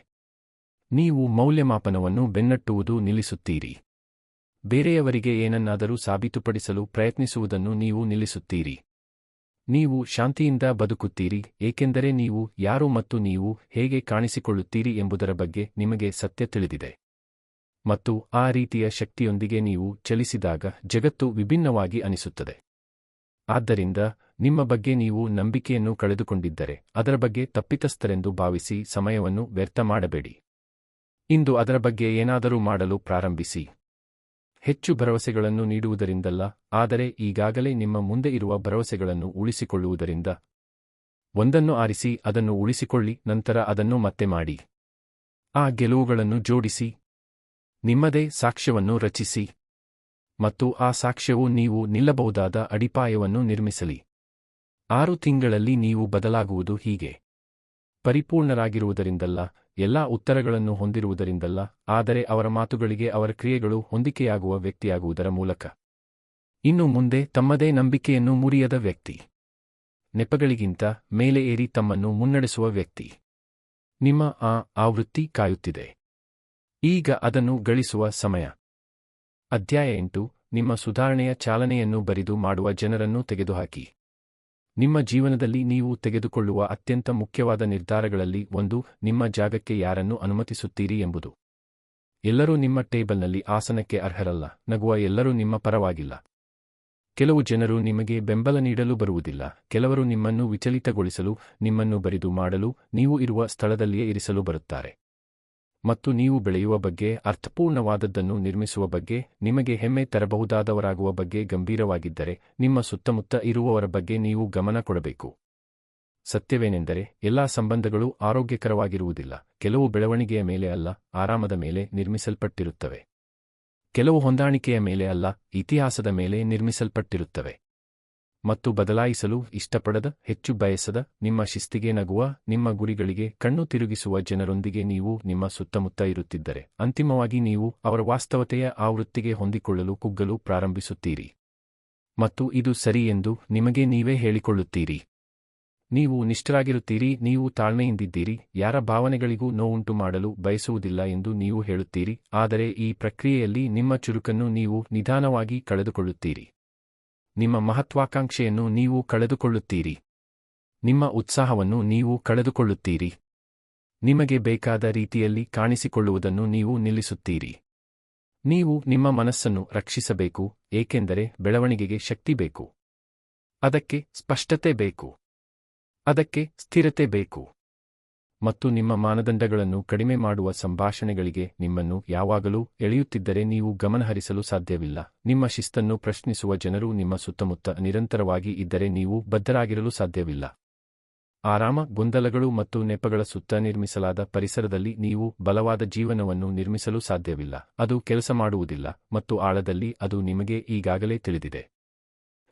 ನೀವು ಮೌಲ್ಯಮಾಪನವನ್ನು ಬೆನ್ನಟ್ಟುವುದು ನಿಲ್ಲಿಸುತ್ತೀರಿ. ಬೇರೆಯವರಿಗೆ ಏನನ್ನಾದರೂ ಸಾಬೀತುಪಡಿಸಲು ಪ್ರಯತ್ನಿಸುವುದನ್ನು ನೀವು ನಿಲ್ಲಿಸುತ್ತೀರಿ. ನೀವು ಶಾಂತಿಯಿಂದ ಬದುಕುತ್ತೀರಿ, ಏಕೆಂದರೆ ನೀವು ಯಾರು ಮತ್ತು ನೀವು ಹೇಗೆ ಕಾಣಿಸಿಕೊಳ್ಳುತ್ತೀರಿ ಎಂಬುದರ ಬಗ್ಗೆ ನಿಮಗೆ ಸತ್ಯ ತಿಳಿದಿದೆ. ಮತ್ತು ಆ ರೀತಿಯ ಶಕ್ತಿಯೊಂದಿಗೆ ನೀವು ಚಲಿಸಿದಾಗ ಜಗತ್ತು ವಿಭಿನ್ನವಾಗಿ ಅನಿಸುತ್ತದೆ. ಆದ್ದರಿಂದ ನಿಮ್ಮ ಬಗ್ಗೆ ನೀವು ನಂಬಿಕೆಯನ್ನು ಕಳೆದುಕೊಂಡಿದ್ದರೆ ಅದರ ಬಗ್ಗೆ ತಪ್ಪಿತಸ್ಥರೆಂದು ಭಾವಿಸಿ ಸಮಯವನ್ನು ವ್ಯರ್ಥ ಮಾಡಬೇಡಿ. ಇಂದು ಅದರ ಬಗ್ಗೆ ಏನಾದರೂ ಮಾಡಲು ಪ್ರಾರಂಭಿಸಿ. ಹೆಚ್ಚು ಭರವಸೆಗಳನ್ನು ನೀಡುವುದರಿಂದಲ್ಲ, ಆದರೆ ಈಗಾಗಲೇ ನಿಮ್ಮ ಮುಂದೆ ಇರುವ ಭರವಸೆಗಳನ್ನು ಉಳಿಸಿಕೊಳ್ಳುವುದರಿಂದ. ಒಂದನ್ನು ಆರಿಸಿ, ಅದನ್ನು ಉಳಿಸಿಕೊಳ್ಳಿ, ನಂತರ ಅದನ್ನು ಮತ್ತೆ ಮಾಡಿ. ಆ ಗೆಲುವುಗಳನ್ನು ಜೋಡಿಸಿ. ನಿಮ್ಮದೇ ಸಾಕ್ಷ್ಯವನ್ನು ರಚಿಸಿ. ಮತ್ತು ಆ ಸಾಕ್ಷ್ಯವು ನೀವು ನಿಲ್ಲಬಹುದಾದ ಅಡಿಪಾಯವನ್ನು ನಿರ್ಮಿಸಲಿ. 6 ತಿಂಗಳಲ್ಲಿ ನೀವು ಬದಲಾಗುವುದು ಹೀಗೆ. ಪರಿಪೂರ್ಣರಾಗಿರುವುದರಿಂದಲ್ಲ, ಎಲ್ಲಾ ಉತ್ತರಗಳನ್ನು ಹೊಂದಿರುವುದರಿಂದಲ್ಲ, ಆದರೆ ಅವರ ಮಾತುಗಳಿಗೆ ಅವರ ಕ್ರಿಯೆಗಳು ಹೊಂದಿಕೆಯಾಗುವ ವ್ಯಕ್ತಿಯಾಗುವುದರ ಮೂಲಕ. ಇನ್ನು ಮುಂದೆ ತಮ್ಮದೇ ನಂಬಿಕೆಯನ್ನು ಮುರಿಯದ ವ್ಯಕ್ತಿ. ನೆಪಗಳಿಗಿಂತ ಮೇಲೆ ಏರಿ ತಮ್ಮನ್ನು ಮುನ್ನಡೆಸುವ ವ್ಯಕ್ತಿ. ನಿಮ್ಮ ಆ ಆವೃತ್ತಿ ಕಾಯುತ್ತಿದೆ. ಈಗ ಅದನ್ನು ಗಳಿಸುವ ಸಮಯ. ಅಧ್ಯಾಯ 8. ನಿಮ್ಮ ಸುಧಾರಣೆಯ ಚಾಲನೆಯನ್ನು ಬರಿದು ಮಾಡುವ ಜನರನ್ನು ತೆಗೆದುಹಾಕಿ. ನಿಮ್ಮ ಜೀವನದಲ್ಲಿ ನೀವು ತೆಗೆದುಕೊಳ್ಳುವ ಅತ್ಯಂತ ಮುಖ್ಯವಾದ ನಿರ್ಧಾರಗಳಲ್ಲಿ ಒಂದು ನಿಮ್ಮ ಜಾಗಕ್ಕೆ ಯಾರನ್ನು ಅನುಮತಿಸುತ್ತೀರಿ ಎಂಬುದು. ಎಲ್ಲರೂ ನಿಮ್ಮ ಟೇಬಲ್ನಲ್ಲಿ ಆಸನಕ್ಕೆ ಅರ್ಹರಲ್ಲ. ನಗುವ ಎಲ್ಲರೂ ನಿಮ್ಮ ಪರವಾಗಿಲ್ಲ. ಕೆಲವು ಜನರು ನಿಮಗೆ ಬೆಂಬಲ ನೀಡಲು ಬರುವುದಿಲ್ಲ. ಕೆಲವರು ನಿಮ್ಮನ್ನು ವಿಚಲಿತಗೊಳಿಸಲು, ನಿಮ್ಮನ್ನು ಬರಿದು ಮಾಡಲು, ನೀವು ಇರುವ ಸ್ಥಳದಲ್ಲಿಯೇ ಇರಿಸಲು ಬರುತ್ತಾರೆ. ಮತ್ತು ನೀವು ಬೆಳೆಯುವ ಬಗ್ಗೆ, ಅರ್ಥಪೂರ್ಣವಾದದ್ದನ್ನು ನಿರ್ಮಿಸುವ ಬಗ್ಗೆ, ನಿಮಗೆ ಹೆಮ್ಮೆ ತರಬಹುದಾದವರಾಗುವ ಬಗ್ಗೆ ಗಂಭೀರವಾಗಿದ್ದರೆ, ನಿಮ್ಮ ಸುತ್ತಮುತ್ತ ಇರುವವರ ಬಗ್ಗೆ ನೀವು ಗಮನ ಕೊಡಬೇಕು. ಸತ್ಯವೇನೆಂದರೆ, ಎಲ್ಲಾ ಸಂಬಂಧಗಳು ಆರೋಗ್ಯಕರವಾಗಿರುವುದಿಲ್ಲ. ಕೆಲವು ಬೆಳವಣಿಗೆಯ ಮೇಲೆ ಅಲ್ಲ, ಆರಾಮದ ಮೇಲೆ ನಿರ್ಮಿಸಲ್ಪಟ್ಟಿರುತ್ತವೆ. ಕೆಲವು ಹೊಂದಾಣಿಕೆಯ ಮೇಲೆ ಅಲ್ಲ, ಇತಿಹಾಸದ ಮೇಲೆ ನಿರ್ಮಿಸಲ್ಪಟ್ಟಿರುತ್ತವೆ. ಮತ್ತು ಬದಲಾಯಿಸಲು ಇಷ್ಟಪಡದ, ಹೆಚ್ಚು ಬಯಸದ, ನಿಮ್ಮ ಶಿಸ್ತಿಗೆ ನಗುವ, ನಿಮ್ಮ ಗುರಿಗಳಿಗೆ ಕಣ್ಣು ತಿರುಗಿಸುವ ಜನರೊಂದಿಗೆ ನೀವು ನಿಮ್ಮ ಸುತ್ತಮುತ್ತ ಇರುತ್ತಿದ್ದರೆ, ಅಂತಿಮವಾಗಿ ನೀವು ಅವರ ವಾಸ್ತವತೆಯ ಆವೃತ್ತಿಗೆ ಹೊಂದಿಕೊಳ್ಳಲು ಕುಗ್ಗಲು ಪ್ರಾರಂಭಿಸುತ್ತೀರಿ. ಮತ್ತು ಇದು ಸರಿ ಎಂದು ನಿಮಗೆ ನೀವೇ ಹೇಳಿಕೊಳ್ಳುತ್ತೀರಿ. ನೀವು ನಿಷ್ಠರಾಗಿರುತ್ತೀರಿ, ನೀವು ತಾಳ್ಮೆಯಿಂದಿದ್ದೀರಿ, ಯಾರ ಭಾವನೆಗಳಿಗೂ ನೋವುಂಟು ಮಾಡಲು ಬಯಸುವುದಿಲ್ಲ ಎಂದು ನೀವು ಹೇಳುತ್ತೀರಿ, ಆದರೆ ಈ ಪ್ರಕ್ರಿಯೆಯಲ್ಲಿ ನಿಮ್ಮ ಚುರುಕನ್ನು ನೀವು ನಿಧಾನವಾಗಿ ಕಳೆದುಕೊಳ್ಳುತ್ತೀರಿ. ನಿಮ್ಮ ಮಹತ್ವಾಕಾಂಕ್ಷೆಯನ್ನು ನೀವು ಕಳೆದುಕೊಳ್ಳುತ್ತೀರಿ. ನಿಮ್ಮ ಉತ್ಸಾಹವನ್ನು ನೀವು ಕಳೆದುಕೊಳ್ಳುತ್ತೀರಿ. ನಿಮಗೆ ಬೇಕಾದ ರೀತಿಯಲ್ಲಿ ಕಾಣಿಸಿಕೊಳ್ಳುವುದನ್ನು ನೀವು ನಿಲ್ಲಿಸುತ್ತೀರಿ. ನೀವು ನಿಮ್ಮ ಮನಸ್ಸನ್ನು ರಕ್ಷಿಸಬೇಕು, ಏಕೆಂದರೆ ಬೆಳವಣಿಗೆಗೆ ಶಕ್ತಿ ಬೇಕು. ಅದಕ್ಕೆ ಸ್ಪಷ್ಟತೆ ಬೇಕು. ಅದಕ್ಕೆ ಸ್ಥಿರತೆ ಬೇಕು. ಮತ್ತು ನಿಮ್ಮ ಮಾನದಂಡಗಳನ್ನು ಕಡಿಮೆ ಮಾಡುವ ಸಂಭಾಷಣೆಗಳಿಗೆ ನಿಮ್ಮನ್ನು ಯಾವಾಗಲೂ ಎಳೆಯುತ್ತಿದ್ದರೆ ನೀವು ಗಮನಹರಿಸಲು ಸಾಧ್ಯವಿಲ್ಲ. ನಿಮ್ಮ ಶಿಸ್ತನ್ನು ಪ್ರಶ್ನಿಸುವ ಜನರು ನಿಮ್ಮ ಸುತ್ತಮುತ್ತ ನಿರಂತರವಾಗಿ ಇದ್ದರೆ ನೀವು ಬದ್ಧರಾಗಿರಲು ಸಾಧ್ಯವಿಲ್ಲ. ಆರಾಮ, ಗೊಂದಲಗಳು ಮತ್ತು ನೆಪಗಳ ಸುತ್ತ ನಿರ್ಮಿಸಲಾದ ಪರಿಸರದಲ್ಲಿ ನೀವು ಬಲವಾದ ಜೀವನವನ್ನು ನಿರ್ಮಿಸಲು ಸಾಧ್ಯವಿಲ್ಲ. ಅದು ಕೆಲಸ ಮಾಡುವುದಿಲ್ಲ, ಮತ್ತು ಆಳದಲ್ಲಿ ಅದು ನಿಮಗೆ ಈಗಾಗಲೇ ತಿಳಿದಿದೆ.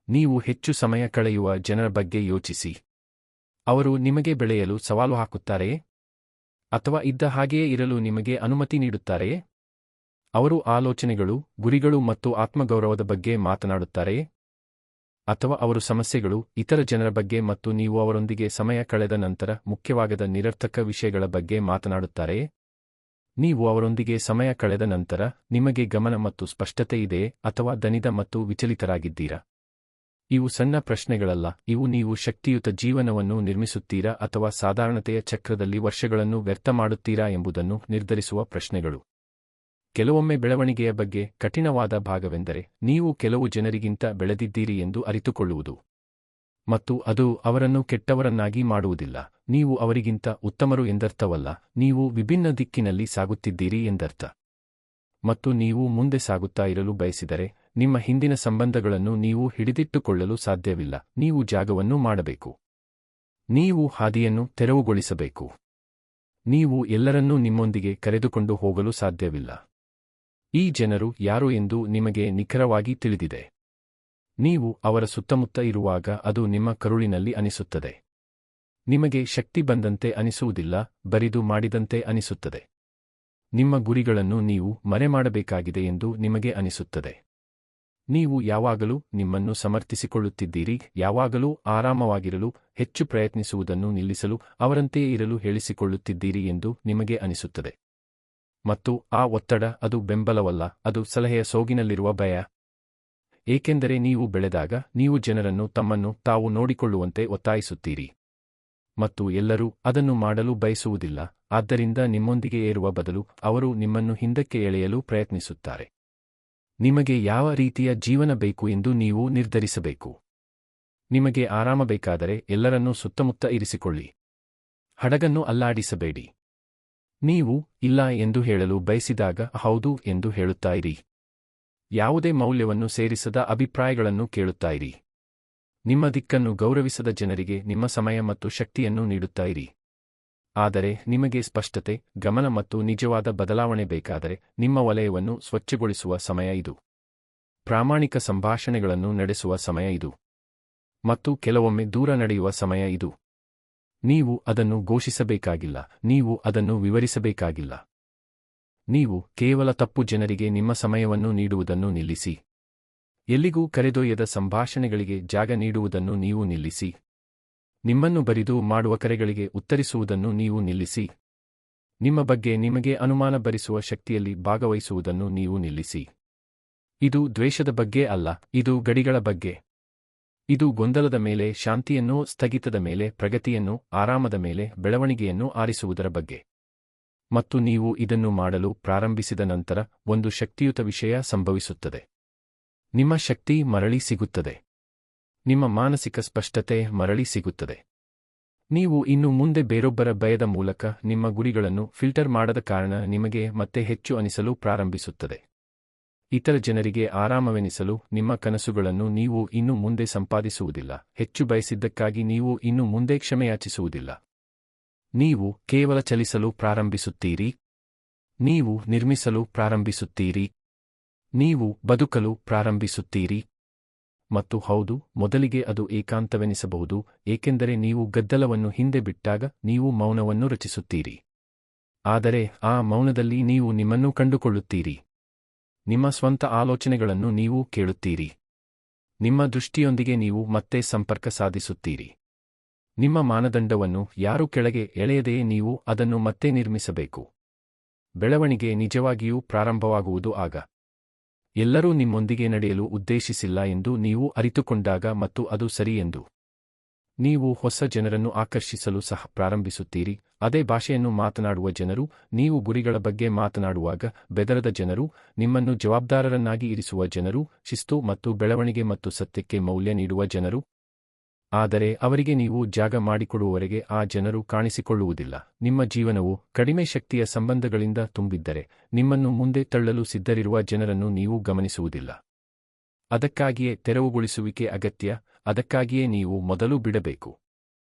ನೀವು ಹೆಚ್ಚು ಸಮಯ ಕಳೆಯುವ ಜನರ ಬಗ್ಗೆ ಯೋಚಿಸಿ. ಅವರು ನಿಮಗೆ ಬೆಳೆಯಲು ಸವಾಲು ಹಾಕುತ್ತಾರೆಯೇ? ಅಥವಾ ಇದ್ದ ಹಾಗೆಯೇ ಇರಲು ನಿಮಗೆ ಅನುಮತಿ ನೀಡುತ್ತಾರೆಯೇ? ಅವರು ಆಲೋಚನೆಗಳು, ಗುರಿಗಳು ಮತ್ತು ಆತ್ಮಗೌರವದ ಬಗ್ಗೆ ಮಾತನಾಡುತ್ತಾರೆಯೇ? ಅಥವಾ ಅವರು ಸಮಸ್ಯೆಗಳು, ಇತರ ಜನರ ಬಗ್ಗೆ ಮತ್ತು ನೀವು ಅವರೊಂದಿಗೆ ಸಮಯ ಕಳೆದ ನಂತರ ಮುಖ್ಯವಾಗದ ನಿರರ್ಥಕ ವಿಷಯಗಳ ಬಗ್ಗೆ ಮಾತನಾಡುತ್ತಾರೆಯೇ? ನೀವು ಅವರೊಂದಿಗೆ ಸಮಯ ಕಳೆದ ನಂತರ ನಿಮಗೆ ಗಮನ ಮತ್ತು ಸ್ಪಷ್ಟತೆ ಇದೆಯೇ, ಅಥವಾ ದಣಿದ ಮತ್ತು ವಿಚಲಿತರಾಗಿದ್ದೀರಾ? ಇವು ಸಣ್ಣ ಪ್ರಶ್ನೆಗಳಲ್ಲ, ಇವು ನೀವು ಶಕ್ತಿಯುತ ಜೀವನವನ್ನು ನಿರ್ಮಿಸುತ್ತೀರಾ ಅಥವಾ ಸಾಧಾರಣತೆಯ ಚಕ್ರದಲ್ಲಿ ವರ್ಷಗಳನ್ನು ವ್ಯರ್ಥ ಮಾಡುತ್ತೀರಾ ಎಂಬುದನ್ನು ನಿರ್ಧರಿಸುವ ಪ್ರಶ್ನೆಗಳು. ಕೆಲವೊಮ್ಮೆ ಬೆಳವಣಿಗೆಯ ಬಗ್ಗೆ ಕಠಿಣವಾದ ಭಾಗವೆಂದರೆ ನೀವು ಕೆಲವು ಜನರಿಗಿಂತ ಬೆಳೆದಿದ್ದೀರಿ ಎಂದು ಅರಿತುಕೊಳ್ಳುವುದು. ಮತ್ತು ಅದು ಅವರನ್ನು ಕೆಟ್ಟವರನ್ನಾಗಿ ಮಾಡುವುದಿಲ್ಲ. ನೀವು ಅವರಿಗಿಂತ ಉತ್ತಮರು ಎಂದರ್ಥವಲ್ಲ, ನೀವು ವಿಭಿನ್ನ ದಿಕ್ಕಿನಲ್ಲಿ ಸಾಗುತ್ತಿದ್ದೀರಿ ಎಂದರ್ಥ. ಮತ್ತು ನೀವು ಮುಂದೆ ಸಾಗುತ್ತಾ ಇರಲು ಬಯಸಿದರೆ, ನಿಮ್ಮ ಹಿಂದಿನ ಸಂಬಂಧಗಳನ್ನು ನೀವು ಹಿಡಿದಿಟ್ಟುಕೊಳ್ಳಲು ಸಾಧ್ಯವಿಲ್ಲ. ನೀವು ಜಾಗವನ್ನು ಮಾಡಬೇಕು. ನೀವು ಹಾದಿಯನ್ನು ತೆರವುಗೊಳಿಸಬೇಕು. ನೀವು ಎಲ್ಲರನ್ನೂ ನಿಮ್ಮೊಂದಿಗೆ ಕರೆದುಕೊಂಡು ಹೋಗಲು ಸಾಧ್ಯವಿಲ್ಲ. ಈ ಜನರು ಯಾರು ಎಂದು ನಿಮಗೆ ನಿಖರವಾಗಿ ತಿಳಿದಿದೆ. ನೀವು ಅವರ ಸುತ್ತಮುತ್ತ ಇರುವಾಗ ಅದು ನಿಮ್ಮ ಕರುಳಿನಲ್ಲಿ ಅನಿಸುತ್ತದೆ. ನಿಮಗೆ ಶಕ್ತಿ ಬಂದಂತೆ ಅನಿಸುವುದಿಲ್ಲ, ಬರಿದು ಮಾಡಿದಂತೆ ಅನಿಸುತ್ತದೆ. ನಿಮ್ಮ ಗುರಿಗಳನ್ನು ನೀವು ಮರೆಮಾಡಬೇಕಾಗಿದೆ ಎಂದು ನಿಮಗೆ ಅನಿಸುತ್ತದೆ. ನೀವು ಯಾವಾಗಲೂ ನಿಮ್ಮನ್ನು ಸಮರ್ಥಿಸಿಕೊಳ್ಳುತ್ತಿದ್ದೀರಿ, ಯಾವಾಗಲೂ ಆರಾಮವಾಗಿರಲು, ಹೆಚ್ಚು ಪ್ರಯತ್ನಿಸುವುದನ್ನು ನಿಲ್ಲಿಸಲು, ಅವರಂತೆಯೇ ಇರಲು ಹೇಳಿಸಿಕೊಳ್ಳುತ್ತಿದ್ದೀರಿ ಎಂದು ನಿಮಗೆ ಅನಿಸುತ್ತದೆ. ಮತ್ತು ಆ ಒತ್ತಡ, ಅದು ಬೆಂಬಲವಲ್ಲ, ಅದು ಸಲಹೆಯ ಸೋಗಿನಲ್ಲಿರುವ ಭಯ. ಏಕೆಂದರೆ ನೀವು ಬೆಳೆದಾಗ ನೀವು ಜನರನ್ನು ತಮ್ಮನ್ನು ತಾವು ನೋಡಿಕೊಳ್ಳುವಂತೆ ಒತ್ತಾಯಿಸುತ್ತೀರಿ. ಮತ್ತು ಎಲ್ಲರೂ ಅದನ್ನು ಮಾಡಲು ಬಯಸುವುದಿಲ್ಲ, ಆದ್ದರಿಂದ ನಿಮ್ಮೊಂದಿಗೆ ಏರುವ ಬದಲು ಅವರು ನಿಮ್ಮನ್ನು ಹಿಂದಕ್ಕೆ ಎಳೆಯಲು ಪ್ರಯತ್ನಿಸುತ್ತಾರೆ. ನಿಮಗೆ ಯಾವ ರೀತಿಯ ಜೀವನ ಬೇಕು ಎಂದು ನೀವು ನಿರ್ಧರಿಸಬೇಕು. ನಿಮಗೆ ಆರಾಮ ಬೇಕಾದರೆ ಎಲ್ಲರನ್ನೂ ಸುತ್ತಮುತ್ತ ಇರಿಸಿಕೊಳ್ಳಿ. ಹಡಗನ್ನು ಅಲ್ಲಾಡಿಸಬೇಡಿ. ನೀವು ಇಲ್ಲ ಎಂದು ಹೇಳಲು ಬಯಸಿದಾಗ ಹೌದು ಎಂದು ಹೇಳುತ್ತಾಯಿರಿ. ಯಾವುದೇ ಮೌಲ್ಯವನ್ನು ಸೇರಿಸದ ಅಭಿಪ್ರಾಯಗಳನ್ನು ಕೇಳುತ್ತಾಯಿರಿ. ನಿಮ್ಮ ದಿಕ್ಕನ್ನು ಗೌರವಿಸದ ಜನರಿಗೆ ನಿಮ್ಮ ಸಮಯ ಮತ್ತು ಶಕ್ತಿಯನ್ನು ನೀಡುತ್ತಾಯಿರಿ. ಆದರೆ ನಿಮಗೆ ಸ್ಪಷ್ಟತೆ, ಗಮನ ಮತ್ತು ನಿಜವಾದ ಬದಲಾವಣೆ ಬೇಕಾದರೆ ನಿಮ್ಮ ವಲಯವನ್ನು ಸ್ವಚ್ಛಗೊಳಿಸುವ ಸಮಯ ಇದು. ಪ್ರಾಮಾಣಿಕ ಸಂಭಾಷಣೆಗಳನ್ನು ನಡೆಸುವ ಸಮಯ ಇದು. ಮತ್ತು ಕೆಲವೊಮ್ಮೆ ದೂರ ನಡೆಯುವ ಸಮಯ ಇದು. ನೀವು ಅದನ್ನು ಘೋಷಿಸಬೇಕಾಗಿಲ್ಲ, ನೀವು ಅದನ್ನು ವಿವರಿಸಬೇಕಾಗಿಲ್ಲ. ನೀವು ಕೇವಲ ತಪ್ಪು ಜನರಿಗೆ ನಿಮ್ಮ ಸಮಯವನ್ನು ನೀಡುವುದನ್ನು ನಿಲ್ಲಿಸಿ. ಎಲ್ಲಿಗೂ ಕರೆದೊಯ್ಯದ ಸಂಭಾಷಣೆಗಳಿಗೆ ಜಾಗ ನೀಡುವುದನ್ನು ನೀವು ನಿಲ್ಲಿಸಿ. ನಿಮ್ಮನ್ನು ಬರಿದು ಮಾಡುವ ಕರೆಗಳಿಗೆ ಉತ್ತರಿಸುವುದನ್ನು ನೀವು ನಿಲ್ಲಿಸಿ. ನಿಮ್ಮ ಬಗ್ಗೆ ನಿಮಗೆ ಅನುಮಾನ ಭರಿಸುವ ಶಕ್ತಿಯಲ್ಲಿ ಭಾಗವಹಿಸುವುದನ್ನು ನೀವು ನಿಲ್ಲಿಸಿ. ಇದು ದ್ವೇಷದ ಬಗ್ಗೆ ಅಲ್ಲ, ಇದು ಗಡಿಗಳ ಬಗ್ಗೆ. ಇದು ಗೊಂದಲದ ಮೇಲೆ ಶಾಂತಿಯನ್ನೋ, ಸ್ಥಗಿತದ ಮೇಲೆ ಪ್ರಗತಿಯನ್ನು, ಆರಾಮದ ಮೇಲೆ ಬೆಳವಣಿಗೆಯನ್ನು ಆರಿಸುವುದರ ಬಗ್ಗೆ. ಮತ್ತು ನೀವು ಇದನ್ನು ಮಾಡಲು ಪ್ರಾರಂಭಿಸಿದ ನಂತರ ಒಂದು ಶಕ್ತಿಯುತ ವಿಷಯ ಸಂಭವಿಸುತ್ತದೆ. ನಿಮ್ಮ ಶಕ್ತಿ ಮರಳಿ ಸಿಗುತ್ತದೆ. ನಿಮ್ಮ ಮಾನಸಿಕ ಸ್ಪಷ್ಟತೆ ಮರಳಿ ಸಿಗುತ್ತದೆ. ನೀವು ಇನ್ನು ಮುಂದೆ ಬೇರೊಬ್ಬರ ಭಯದ ಮೂಲಕ ನಿಮ್ಮ ಗುರಿಗಳನ್ನು ಫಿಲ್ಟರ್ ಮಾಡದ ಕಾರಣ ನಿಮಗೆ ಮತ್ತೆ ಹೆಚ್ಚು ಅನಿಸಲು ಪ್ರಾರಂಭಿಸುತ್ತದೆ. ಇತರ ಜನರಿಗೆ ಆರಾಮವೆನಿಸಲು ನಿಮ್ಮ ಕನಸುಗಳನ್ನು ನೀವು ಇನ್ನು ಮುಂದೆ ಸಂಪಾದಿಸುವುದಿಲ್ಲ. ಹೆಚ್ಚು ಬಯಸಿದ್ದಕ್ಕಾಗಿ ನೀವು ಇನ್ನು ಮುಂದೆ ಕ್ಷಮೆಯಾಚಿಸುವುದಿಲ್ಲ. ನೀವು ಕೇವಲ ಚಲಿಸಲು ಪ್ರಾರಂಭಿಸುತ್ತೀರಿ. ನೀವು ನಿರ್ಮಿಸಲು ಪ್ರಾರಂಭಿಸುತ್ತೀರಿ. ನೀವು ಬದುಕಲು ಪ್ರಾರಂಭಿಸುತ್ತೀರಿ. ಮತ್ತು ಹೌದು, ಮೊದಲಿಗೆ ಅದು ಏಕಾಂತವೆನಿಸಬಹುದು, ಏಕೆಂದರೆ ನೀವು ಗದ್ದಲವನ್ನು ಹಿಂದೆ ಬಿಟ್ಟಾಗ ನೀವು ಮೌನವನ್ನು ರಚಿಸುತ್ತೀರಿ. ಆದರೆ ಆ ಮೌನದಲ್ಲಿ ನೀವು ನಿಮ್ಮನ್ನು ಕಂಡುಕೊಳ್ಳುತ್ತೀರಿ. ನಿಮ್ಮ ಸ್ವಂತ ಆಲೋಚನೆಗಳನ್ನು ನೀವು ಕೇಳುತ್ತೀರಿ. ನಿಮ್ಮ ದೃಷ್ಟಿಯೊಂದಿಗೆ ನೀವು ಮತ್ತೆ ಸಂಪರ್ಕ ಸಾಧಿಸುತ್ತೀರಿ. ನಿಮ್ಮ ಮಾನದಂಡವನ್ನು ಯಾರು ಕೆಳಗೆ ಎಳೆಯದೆಯೇ ನೀವು ಅದನ್ನು ಮತ್ತೆ ನಿರ್ಮಿಸಬೇಕು. ಬೆಳವಣಿಗೆ ನಿಜವಾಗಿಯೂ ಪ್ರಾರಂಭವಾಗುವುದು ಆಗ. ಎಲ್ಲರೂ ನಿಮ್ಮೊಂದಿಗೆ ನಡೆಯಲು ಉದ್ದೇಶಿಸಿಲ್ಲ ಎಂದು ನೀವು ಅರಿತುಕೊಂಡಾಗ ಮತ್ತು ಅದು ಸರಿ ಎಂದು. ನೀವು ಹೊಸ ಜನರನ್ನು ಆಕರ್ಷಿಸಲು ಸಹ ಪ್ರಾರಂಭಿಸುತ್ತೀರಿ. ಅದೇ ಭಾಷೆಯನ್ನು ಮಾತನಾಡುವ ಜನರು, ನೀವು ಗುರಿಗಳ ಬಗ್ಗೆ ಮಾತನಾಡುವಾಗ ಬೆದರದ ಜನರು, ನಿಮ್ಮನ್ನು ಜವಾಬ್ದಾರರನ್ನಾಗಿ ಇರಿಸುವ ಜನರು, ಶಿಸ್ತು ಮತ್ತು ಬೆಳವಣಿಗೆ ಮತ್ತು ಸತ್ಯಕ್ಕೆ ಮೌಲ್ಯ ನೀಡುವ ಜನರು. ಆದರೆ ಅವರಿಗೆ ನೀವು ಜಾಗ ಮಾಡಿಕೊಡುವವರೆಗೆ ಆ ಜನರು ಕಾಣಿಸಿಕೊಳ್ಳುವುದಿಲ್ಲ. ನಿಮ್ಮ ಜೀವನವು ಕಡಿಮೆ ಶಕ್ತಿಯ ಸಂಬಂಧಗಳಿಂದ ತುಂಬಿದ್ದರೆ, ನಿಮ್ಮನ್ನು ಮುಂದೆ ತಳ್ಳಲು ಸಿದ್ಧರಿರುವ ಜನರನ್ನು ನೀವು ಗಮನಿಸುವುದಿಲ್ಲ. ಅದಕ್ಕಾಗಿಯೇ ತೆರವುಗೊಳಿಸುವಿಕೆ ಅಗತ್ಯ, ಅದಕ್ಕಾಗಿಯೇ ನೀವು ಮೊದಲು ಬಿಡಬೇಕು.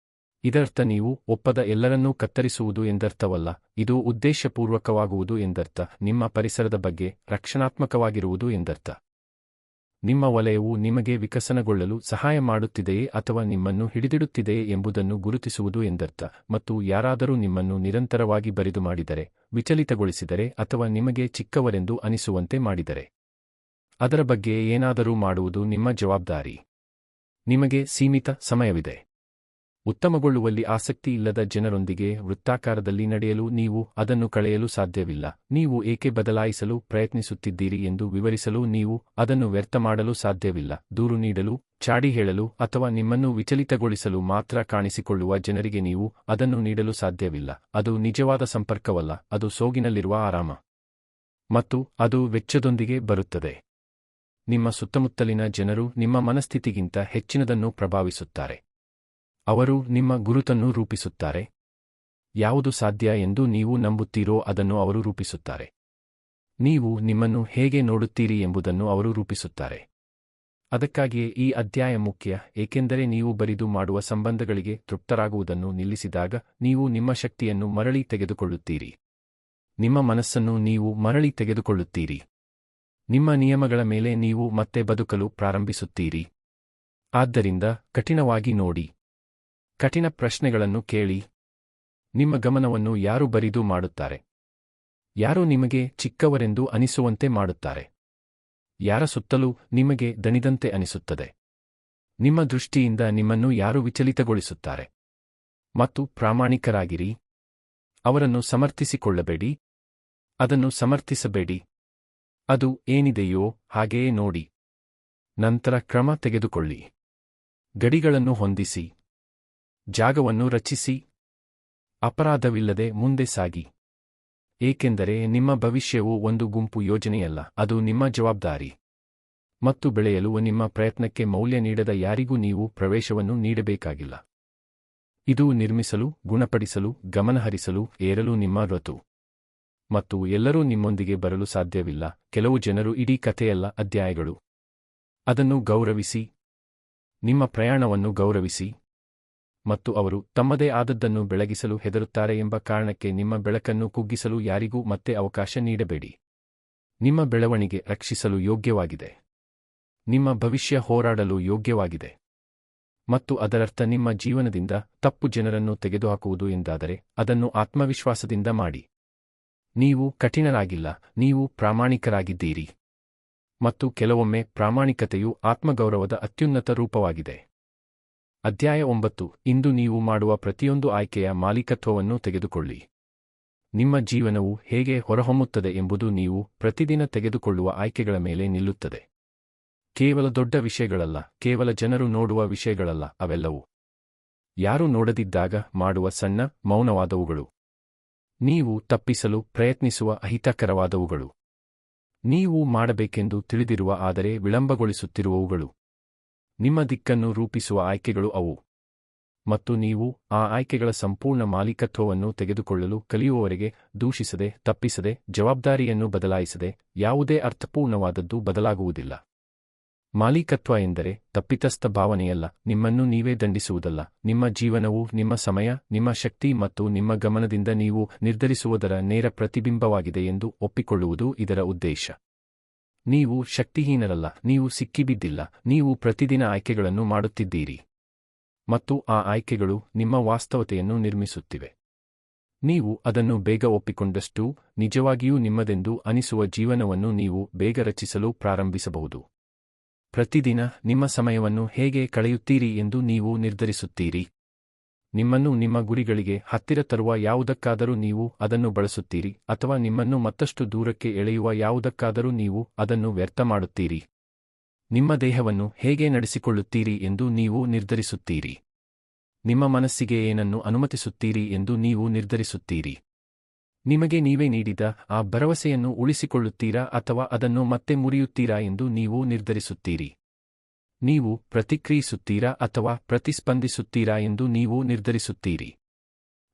ಇದರ್ಥ ನೀವು ಒಪ್ಪದ ಎಲ್ಲರನ್ನೂ ಕತ್ತರಿಸುವುದು ಎಂದರ್ಥವಲ್ಲ, ಇದು ಉದ್ದೇಶಪೂರ್ವಕವಾಗುವುದು ಎಂದರ್ಥ. ನಿಮ್ಮ ಪರಿಸರದ ಬಗ್ಗೆ ರಕ್ಷಣಾತ್ಮಕವಾಗಿರುವುದು ಎಂದರ್ಥ. ನಿಮ್ಮ ವಲಯವು ನಿಮಗೆ ವಿಕಸನಗೊಳ್ಳಲು ಸಹಾಯ ಮಾಡುತ್ತಿದೆಯೇ ಅಥವಾ ನಿಮ್ಮನ್ನು ಹಿಡಿದಿಡುತ್ತಿದೆಯೇ ಎಂಬುದನ್ನು ಗುರುತಿಸುವುದು ಎಂದರ್ಥ. ಮತ್ತು ಯಾರಾದರೂ ನಿಮ್ಮನ್ನು ನಿರಂತರವಾಗಿ ಬರಿದು ಮಾಡಿದರೆ, ವಿಚಲಿತಗೊಳಿಸಿದರೆ ಅಥವಾ ನಿಮಗೆ ಚಿಕ್ಕವರೆಂದು ಅನಿಸುವಂತೆ ಮಾಡಿದರೆ, ಅದರ ಬಗ್ಗೆ ಏನಾದರೂ ಮಾಡುವುದು ನಿಮ್ಮ ಜವಾಬ್ದಾರಿ. ನಿಮಗೆ ಸೀಮಿತ ಸಮಯವಿದೆ. ಉತ್ತಮಗೊಳ್ಳುವಲ್ಲಿ ಆಸಕ್ತಿ ಇಲ್ಲದ ಜನರೊಂದಿಗೆ ವೃತ್ತಾಕಾರದಲ್ಲಿ ನಡೆಯಲು ನೀವು ಅದನ್ನು ಕಳೆಯಲು ಸಾಧ್ಯವಿಲ್ಲ. ನೀವು ಏಕೆ ಬದಲಾಯಿಸಲು ಪ್ರಯತ್ನಿಸುತ್ತಿದ್ದೀರಿ ಎಂದು ವಿವರಿಸಲು ನೀವು ಅದನ್ನು ವ್ಯರ್ಥ ಮಾಡಲು ಸಾಧ್ಯವಿಲ್ಲ. ದೂರು ನೀಡಲು, ಚಾಡಿ ಹೇಳಲು ಅಥವಾ ನಿಮ್ಮನ್ನು ವಿಚಲಿತಗೊಳಿಸಲು ಮಾತ್ರ ಕಾಣಿಸಿಕೊಳ್ಳುವ ಜನರಿಗೆ ನೀವು ಅದನ್ನು ನೀಡಲು ಸಾಧ್ಯವಿಲ್ಲ. ಅದು ನಿಜವಾದ ಸಂಪರ್ಕವಲ್ಲ, ಅದು ಸೋಗಿನಲ್ಲಿರುವ ಆರಾಮ. ಮತ್ತು ಅದು ವೆಚ್ಚದೊಂದಿಗೆ ಬರುತ್ತದೆ. ನಿಮ್ಮ ಸುತ್ತಮುತ್ತಲಿನ ಜನರು ನಿಮ್ಮ ಮನಸ್ಥಿತಿಗಿಂತ ಹೆಚ್ಚಿನದನ್ನು ಪ್ರಭಾವಿಸುತ್ತಾರೆ. ಅವರು ನಿಮ್ಮ ಗುರುತನ್ನು ರೂಪಿಸುತ್ತಾರೆ. ಯಾವುದು ಸಾಧ್ಯ ಎಂದು ನೀವು ನಂಬುತ್ತೀರೋ ಅದನ್ನು ಅವರು ರೂಪಿಸುತ್ತಾರೆ. ನೀವು ನಿಮ್ಮನ್ನು ಹೇಗೆ ನೋಡುತ್ತೀರಿ ಎಂಬುದನ್ನು ಅವರು ರೂಪಿಸುತ್ತಾರೆ. ಅದಕ್ಕಾಗಿಯೇ ಈ ಅಧ್ಯಾಯ ಮುಖ್ಯ, ಏಕೆಂದರೆ ನೀವು ಬರಿದು ಮಾಡುವ ಸಂಬಂಧಗಳಿಗೆ ತೃಪ್ತರಾಗುವುದನ್ನು ನಿಲ್ಲಿಸಿದಾಗ ನೀವು ನಿಮ್ಮ ಶಕ್ತಿಯನ್ನು ಮರಳಿ ತೆಗೆದುಕೊಳ್ಳುತ್ತೀರಿ. ನಿಮ್ಮ ಮನಸ್ಸನ್ನು ನೀವು ಮರಳಿ ತೆಗೆದುಕೊಳ್ಳುತ್ತೀರಿ. ನಿಮ್ಮ ನಿಯಮಗಳ ಮೇಲೆ ನೀವು ಮತ್ತೆ ಬದುಕಲು ಪ್ರಾರಂಭಿಸುತ್ತೀರಿ. ಆದ್ದರಿಂದ ಕಠಿಣವಾಗಿ ನೋಡಿ. ಕಠಿಣ ಪ್ರಶ್ನೆಗಳನ್ನು ಕೇಳಿ. ನಿಮ್ಮ ಗಮನವನ್ನು ಯಾರು ಬರಿದು ಮಾಡುತ್ತಾರೆ? ಯಾರು ನಿಮಗೆ ಚಿಕ್ಕವರೆಂದು ಅನಿಸುವಂತೆ ಮಾಡುತ್ತಾರೆ? ಯಾರ ಸುತ್ತಲೂ ನಿಮಗೆ ದಣಿದಂತೆ ಅನಿಸುತ್ತದೆ? ನಿಮ್ಮ ದೃಷ್ಟಿಯಿಂದ ನಿಮ್ಮನ್ನು ಯಾರು ವಿಚಲಿತಗೊಳಿಸುತ್ತಾರೆ? ಮತ್ತು ಪ್ರಾಮಾಣಿಕರಾಗಿರಿ. ಅವರನ್ನು ಸಮರ್ಥಿಸಿಕೊಳ್ಳಬೇಡಿ. ಅದನ್ನು ಸಮರ್ಥಿಸಬೇಡಿ. ಅದು ಏನಿದೆಯೋ ಹಾಗೆಯೇ ನೋಡಿ. ನಂತರ ಕ್ರಮ ತೆಗೆದುಕೊಳ್ಳಿ. ಗಡಿಗಳನ್ನು ಹೊಂದಿಸಿ. ಜಾಗವನ್ನು ರಚಿಸಿ. ಅಪರಾಧವಿಲ್ಲದೆ ಮುಂದೆ ಸಾಗಿ. ಏಕೆಂದರೆ ನಿಮ್ಮ ಭವಿಷ್ಯವು ಒಂದು ಗುಂಪು ಯೋಜನೆಯಲ್ಲ, ಅದು ನಿಮ್ಮ ಜವಾಬ್ದಾರಿ. ಮತ್ತು ಬೆಳೆಯಲು ನಿಮ್ಮ ಪ್ರಯತ್ನಕ್ಕೆ ಮೌಲ್ಯ ನೀಡದ ಯಾರಿಗೂ ನೀವು ಪ್ರವೇಶವನ್ನು ನೀಡಬೇಕಾಗಿಲ್ಲ. ಇದು ನಿರ್ಮಿಸಲು, ಗುಣಪಡಿಸಲು, ಗಮನಹರಿಸಲು, ಏರಲು ನಿಮ್ಮ ಋತು. ಮತ್ತು ಎಲ್ಲರೂ ನಿಮ್ಮೊಂದಿಗೆ ಬರಲು ಸಾಧ್ಯವಿಲ್ಲ. ಕೆಲವು ಜನರು ಇಡೀ ಕಥೆಯಲ್ಲ, ಅಧ್ಯಾಯಗಳು. ಅದನ್ನು ಗೌರವಿಸಿ. ನಿಮ್ಮ ಪ್ರಯಾಣವನ್ನು ಗೌರವಿಸಿ. ಮತ್ತು ಅವರು ತಮ್ಮದೇ ಆದದ್ದನ್ನು ಬೆಳಗಿಸಲು ಹೆದರುತ್ತಾರೆ ಎಂಬ ಕಾರಣಕ್ಕೆ ನಿಮ್ಮ ಬೆಳಕನ್ನು ಕುಗ್ಗಿಸಲು ಯಾರಿಗೂ ಮತ್ತೆ ಅವಕಾಶ ನೀಡಬೇಡಿ. ನಿಮ್ಮ ಬೆಳವಣಿಗೆ ರಕ್ಷಿಸಲು ಯೋಗ್ಯವಾಗಿದೆ. ನಿಮ್ಮ ಭವಿಷ್ಯ ಹೋರಾಡಲು ಯೋಗ್ಯವಾಗಿದೆ. ಮತ್ತು ಅದರರ್ಥ ನಿಮ್ಮ ಜೀವನದಿಂದ ತಪ್ಪು ಜನರನ್ನು ತೆಗೆದುಹಾಕುವುದು ಎಂದಾದರೆ ಅದನ್ನು ಆತ್ಮವಿಶ್ವಾಸದಿಂದ ಮಾಡಿ. ನೀವು ಕಠಿಣರಾಗಿಲ್ಲ, ನೀವು ಪ್ರಾಮಾಣಿಕರಾಗಿದ್ದೀರಿ. ಮತ್ತು ಕೆಲವೊಮ್ಮೆ ಪ್ರಾಮಾಣಿಕತೆಯು ಆತ್ಮಗೌರವದ ಅತ್ಯುನ್ನತ ರೂಪವಾಗಿದೆ. ಅಧ್ಯಾಯ 9. ಇಂದು ನೀವು ಮಾಡುವ ಪ್ರತಿಯೊಂದು ಆಯ್ಕೆಯ ಮಾಲೀಕತ್ವವನ್ನು ತೆಗೆದುಕೊಳ್ಳಿ. ನಿಮ್ಮ ಜೀವನವು ಹೇಗೆ ಹೊರಹೊಮ್ಮುತ್ತದೆ ಎಂಬುದು ನೀವು ಪ್ರತಿದಿನ ತೆಗೆದುಕೊಳ್ಳುವ ಆಯ್ಕೆಗಳ ಮೇಲೆ ನಿಲ್ಲುತ್ತದೆ. ಕೇವಲ ದೊಡ್ಡ ವಿಷಯಗಳಲ್ಲ, ಕೇವಲ ಜನರು ನೋಡುವ ವಿಷಯಗಳಲ್ಲ, ಅವೆಲ್ಲವೂ ಯಾರೂ ನೋಡದಿದ್ದಾಗ ಮಾಡುವ ಸಣ್ಣ, ಮೌನವಾದವುಗಳು. ನೀವು ತಪ್ಪಿಸಲು ಪ್ರಯತ್ನಿಸುವ ಅಹಿತಕರವಾದವುಗಳು. ನೀವು ಮಾಡಬೇಕೆಂದು ತಿಳಿದಿರುವ ಆದರೆ ವಿಳಂಬಗೊಳಿಸುತ್ತಿರುವವುಗಳು. ನಿಮ್ಮ ದಿಕ್ಕನ್ನು ರೂಪಿಸುವ ಆಯ್ಕೆಗಳು ಅವು. ಮತ್ತು ನೀವು ಆ ಆಯ್ಕೆಗಳ ಸಂಪೂರ್ಣ ಮಾಲೀಕತ್ವವನ್ನು ತೆಗೆದುಕೊಳ್ಳಲು ಕಲಿಯುವವರೆಗೆ ದೂಷಿಸದೆ, ತಪ್ಪಿಸದೆ, ಜವಾಬ್ದಾರಿಯನ್ನು ಬದಲಾಯಿಸದೆ, ಯಾವುದೇ ಅರ್ಥಪೂರ್ಣವಾದದ್ದು ಬದಲಾಗುವುದಿಲ್ಲ. ಮಾಲೀಕತ್ವ ಎಂದರೆ ತಪ್ಪಿತಸ್ಥ ಭಾವನೆಯಲ್ಲ, ನಿಮ್ಮನ್ನು ನೀವೇ ದಂಡಿಸುವುದಲ್ಲ. ನಿಮ್ಮ ಜೀವನವು ನಿಮ್ಮ ಸಮಯ, ನಿಮ್ಮ ಶಕ್ತಿ ಮತ್ತು ನಿಮ್ಮ ಗಮನದಿಂದ ನೀವು ನಿರ್ಧರಿಸುವುದರ ನೇರ ಪ್ರತಿಬಿಂಬವಾಗಿದೆ ಎಂದು ಒಪ್ಪಿಕೊಳ್ಳುವುದು ಇದರ ಉದ್ದೇಶ. ನೀವು ಶಕ್ತಿಹೀನರಲ್ಲ, ನೀವು ಸಿಕ್ಕಿಬಿದ್ದಿಲ್ಲ, ನೀವು ಪ್ರತಿದಿನ ಆಯ್ಕೆಗಳನ್ನು ಮಾಡುತ್ತಿದ್ದೀರಿ. ಮತ್ತು ಆ ಆಯ್ಕೆಗಳು ನಿಮ್ಮ ವಾಸ್ತವತೆಯನ್ನು ನಿರ್ಮಿಸುತ್ತಿವೆ. ನೀವು ಅದನ್ನು ಬೇಗ ಒಪ್ಪಿಕೊಂಡಷ್ಟು ನಿಜವಾಗಿಯೂ ನಿಮ್ಮದೆಂದು ಅನಿಸುವ ಜೀವನವನ್ನು ನೀವು ಬೇಗ ರಚಿಸಲು ಪ್ರಾರಂಭಿಸಬಹುದು. ಪ್ರತಿದಿನ ನಿಮ್ಮ ಸಮಯವನ್ನು ಹೇಗೆ ಕಳೆಯುತ್ತೀರಿ ಎಂದು ನೀವು ನಿರ್ಧರಿಸುತ್ತೀರಿ. ನಿಮ್ಮನ್ನು ನಿಮ್ಮ ಗುರಿಗಳಿಗೆ ಹತ್ತಿರ ತರುವ ಯಾವುದಕ್ಕಾದರೂ ನೀವು ಅದನ್ನು ಬಳಸುತ್ತೀರಿ, ಅಥವಾ ನಿಮ್ಮನ್ನು ಮತ್ತಷ್ಟು ದೂರಕ್ಕೆ ಎಳೆಯುವ ಯಾವುದಕ್ಕಾದರೂ ನೀವು ಅದನ್ನು ವ್ಯರ್ಥ ಮಾಡುತ್ತೀರಿ. ನಿಮ್ಮ ದೇಹವನ್ನು ಹೇಗೆ ನಡೆಸಿಕೊಳ್ಳುತ್ತೀರಿ ಎಂದು ನೀವು ನಿರ್ಧರಿಸುತ್ತೀರಿ. ನಿಮ್ಮ ಮನಸ್ಸಿಗೆ ಏನನ್ನು ಅನುಮತಿಸುತ್ತೀರಿ ಎಂದು ನೀವು ನಿರ್ಧರಿಸುತ್ತೀರಿ. ನಿಮಗೆ ನೀವೇ ನೀಡಿದ ಆ ಭರವಸೆಯನ್ನು ಉಳಿಸಿಕೊಳ್ಳುತ್ತೀರಾ ಅಥವಾ ಅದನ್ನು ಮತ್ತೆ ಮುರಿಯುತ್ತೀರಾ ಎಂದು ನೀವು ನಿರ್ಧರಿಸುತ್ತೀರಿ. ನೀವು ಪ್ರತಿಕ್ರಿಯಿಸುತ್ತೀರಾ ಅಥವಾ ಪ್ರತಿಸ್ಪಂದಿಸುತ್ತೀರಾ ಎಂದು ನೀವು ನಿರ್ಧರಿಸುತ್ತೀರಿ.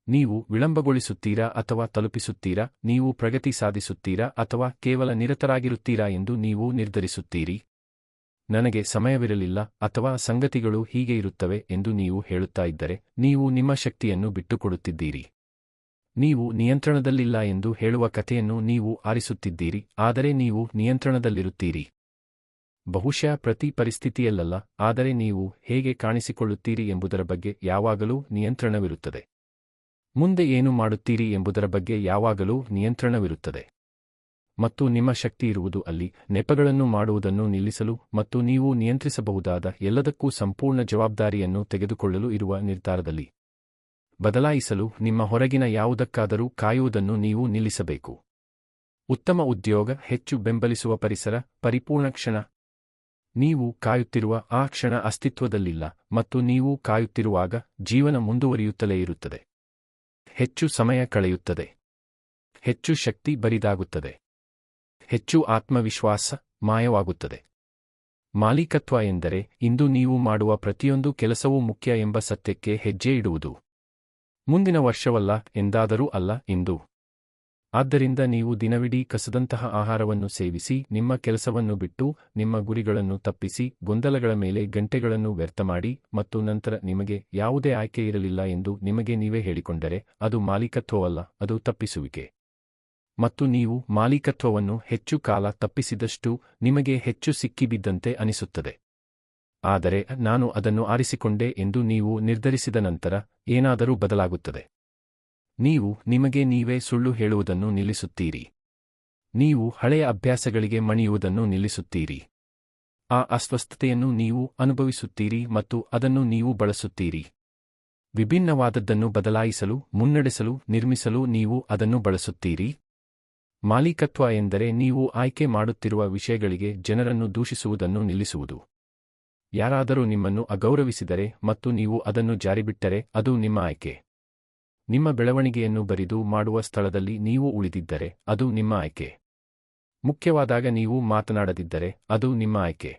ನೀವು ವಿಳಂಬಗೊಳಿಸುತ್ತೀರಾ ಅಥವಾ ತಲುಪಿಸುತ್ತೀರಾ, ನೀವು ಪ್ರಗತಿ ಸಾಧಿಸುತ್ತೀರಾ ಅಥವಾ ಕೇವಲ ನಿರತರಾಗಿರುತ್ತೀರಾ ಎಂದು ನೀವು ನಿರ್ಧರಿಸುತ್ತೀರಿ. ನನಗೆ ಸಮಯವಿರಲಿಲ್ಲ ಅಥವಾ ಸಂಗತಿಗಳು ಹೀಗೆ ಇರುತ್ತವೆ ಎಂದು ನೀವು ಹೇಳುತ್ತಾ ಇದ್ದರೆ, ನೀವು ನಿಮ್ಮ ಶಕ್ತಿಯನ್ನು ಬಿಟ್ಟುಕೊಡುತ್ತಿದ್ದೀರಿ. ನೀವು ನಿಯಂತ್ರಣದಲ್ಲಿಲ್ಲ ಎಂದು ಹೇಳುವ ಕಥೆಯನ್ನು ನೀವು ಆರಿಸುತ್ತಿದ್ದೀರಿ, ಆದರೆ ನೀವು ನಿಯಂತ್ರಣದಲ್ಲಿರುತ್ತೀರಿ. ಬಹುಶಃ ಪ್ರತಿ ಪರಿಸ್ಥಿತಿಯಲ್ಲಲ್ಲ, ಆದರೆ ನೀವು ಹೇಗೆ ಕಾಣಿಸಿಕೊಳ್ಳುತ್ತೀರಿ ಎಂಬುದರ ಬಗ್ಗೆ ಯಾವಾಗಲೂ ನಿಯಂತ್ರಣವಿರುತ್ತದೆ. ಮುಂದೆ ಏನು ಮಾಡುತ್ತೀರಿ ಎಂಬುದರ ಬಗ್ಗೆ ಯಾವಾಗಲೂ ನಿಯಂತ್ರಣವಿರುತ್ತದೆ. ಮತ್ತು ನಿಮ್ಮ ಶಕ್ತಿ ಇರುವುದು ಅಲ್ಲಿ, ನೆಪಗಳನ್ನು ಮಾಡುವುದನ್ನು ನಿಲ್ಲಿಸಲು ಮತ್ತು ನೀವು ನಿಯಂತ್ರಿಸಬಹುದಾದ ಎಲ್ಲದಕ್ಕೂ ಸಂಪೂರ್ಣ ಜವಾಬ್ದಾರಿಯನ್ನು ತೆಗೆದುಕೊಳ್ಳಲು ಇರುವ ನಿರ್ಧಾರದಲ್ಲಿ. ಬದಲಾಯಿಸಲು ನಿಮ್ಮ ಹೊರಗಿನ ಯಾವುದಕ್ಕಾದರೂ ಕಾಯುವುದನ್ನು ನೀವು ನಿಲ್ಲಿಸಬೇಕು. ಉತ್ತಮ ಉದ್ಯೋಗ, ಹೆಚ್ಚು ಬೆಂಬಲಿಸುವ ಪರಿಸರ, ಪರಿಪೂರ್ಣ ಕ್ಷಣ. ನೀವು ಕಾಯುತ್ತಿರುವ ಆ ಕ್ಷಣ ಅಸ್ತಿತ್ವದಲ್ಲಿಲ್ಲ, ಮತ್ತು ನೀವು ಕಾಯುತ್ತಿರುವಾಗ ಜೀವನ ಮುಂದುವರಿಯುತ್ತಲೇ ಇರುತ್ತದೆ. ಹೆಚ್ಚು ಸಮಯ ಕಳೆಯುತ್ತದೆ. ಹೆಚ್ಚು ಶಕ್ತಿ ಬರಿದಾಗುತ್ತದೆ. ಹೆಚ್ಚು ಆತ್ಮವಿಶ್ವಾಸ ಮಾಯವಾಗುತ್ತದೆ. ಮಾಲೀಕತ್ವ ಎಂದರೆ ಇಂದು ನೀವು ಮಾಡುವ ಪ್ರತಿಯೊಂದು ಕೆಲಸವೂ ಮುಖ್ಯ ಎಂಬ ಸತ್ಯಕ್ಕೆ ಹೆಜ್ಜೆ ಇಡುವುದು. ಮುಂದಿನ ವರ್ಷವಲ್ಲ, ಎಂದಾದರೂ ಅಲ್ಲ, ಇಂದು. ಆದ್ದರಿಂದ ನೀವು ದಿನವಿಡೀ ಕಸದಂತಹ ಆಹಾರವನ್ನು ಸೇವಿಸಿ, ನಿಮ್ಮ ಕೆಲಸವನ್ನು ಬಿಟ್ಟು, ನಿಮ್ಮ ಗುರಿಗಳನ್ನು ತಪ್ಪಿಸಿ, ಗೊಂದಲಗಳ ಮೇಲೆ ಗಂಟೆಗಳನ್ನು ವ್ಯರ್ಥ ಮಾಡಿ, ಮತ್ತು ನಂತರ ನಿಮಗೆ ಯಾವುದೇ ಆಯ್ಕೆ ಇರಲಿಲ್ಲ ಎಂದು ನಿಮಗೆ ನೀವೇ ಹೇಳಿಕೊಂಡರೆ, ಅದು ಮಾಲೀಕತ್ವವಲ್ಲ, ಅದು ತಪ್ಪಿಸುವಿಕೆ. ಮತ್ತು ನೀವು ಮಾಲೀಕತ್ವವನ್ನು ಹೆಚ್ಚು ಕಾಲ ತಪ್ಪಿಸಿದಷ್ಟು ನಿಮಗೆ ಹೆಚ್ಚು ಸಿಕ್ಕಿಬಿದ್ದಂತೆ ಅನಿಸುತ್ತದೆ. ಆದರೆ ನಾನು ಅದನ್ನು ಆರಿಸಿಕೊಂಡೆ ಎಂದು ನೀವು ನಿರ್ಧರಿಸಿದ ನಂತರ ಏನಾದರೂ ಬದಲಾಗುತ್ತದೆ. ನೀವು ನಿಮಗೆ ನೀವೇ ಸುಳ್ಳು ಹೇಳುವುದನ್ನು ನಿಲ್ಲಿಸುತ್ತೀರಿ. ನೀವು ಹಳೆಯ ಅಭ್ಯಾಸಗಳಿಗೆ ಮಣಿಯುವುದನ್ನು ನಿಲ್ಲಿಸುತ್ತೀರಿ. ಆ ಅಸ್ವಸ್ಥತೆಯನ್ನು ನೀವು ಅನುಭವಿಸುತ್ತೀರಿ ಮತ್ತು ಅದನ್ನು ನೀವು ಬಳಸುತ್ತೀರಿ. ವಿಭಿನ್ನವಾದದ್ದನ್ನು ಬದಲಾಯಿಸಲು, ಮುನ್ನಡೆಸಲು, ನಿರ್ಮಿಸಲು ನೀವು ಅದನ್ನು ಬಳಸುತ್ತೀರಿ. ಮಾಲೀಕತ್ವ ಎಂದರೆ ನೀವು ಆಯ್ಕೆ ಮಾಡುತ್ತಿರುವ ವಿಷಯಗಳಿಗೆ ಜನರನ್ನು ದೂಷಿಸುವುದನ್ನು ನಿಲ್ಲಿಸುವುದು. ಯಾರಾದರೂ ನಿಮ್ಮನ್ನು ಅಗೌರವಿಸಿದರೆ ಮತ್ತು ನೀವು ಅದನ್ನು ಜಾರಿಬಿಟ್ಟರೆ, ಅದು ನಿಮ್ಮ ಆಯ್ಕೆ. ನಿಮ್ಮ ಬೆಳವಣಿಗೆಯನ್ನು ಬರಿದು ಮಾಡುವ ಸ್ಥಳದಲ್ಲಿ ನೀವು ಉಳಿದಿದ್ದರೆ, ಅದು ನಿಮ್ಮ ಆಯ್ಕೆ. ಮುಖ್ಯವಾದಾಗ ನೀವು ಮಾತನಾಡದಿದ್ದರೆ, ಅದು ನಿಮ್ಮ ಆಯ್ಕೆ.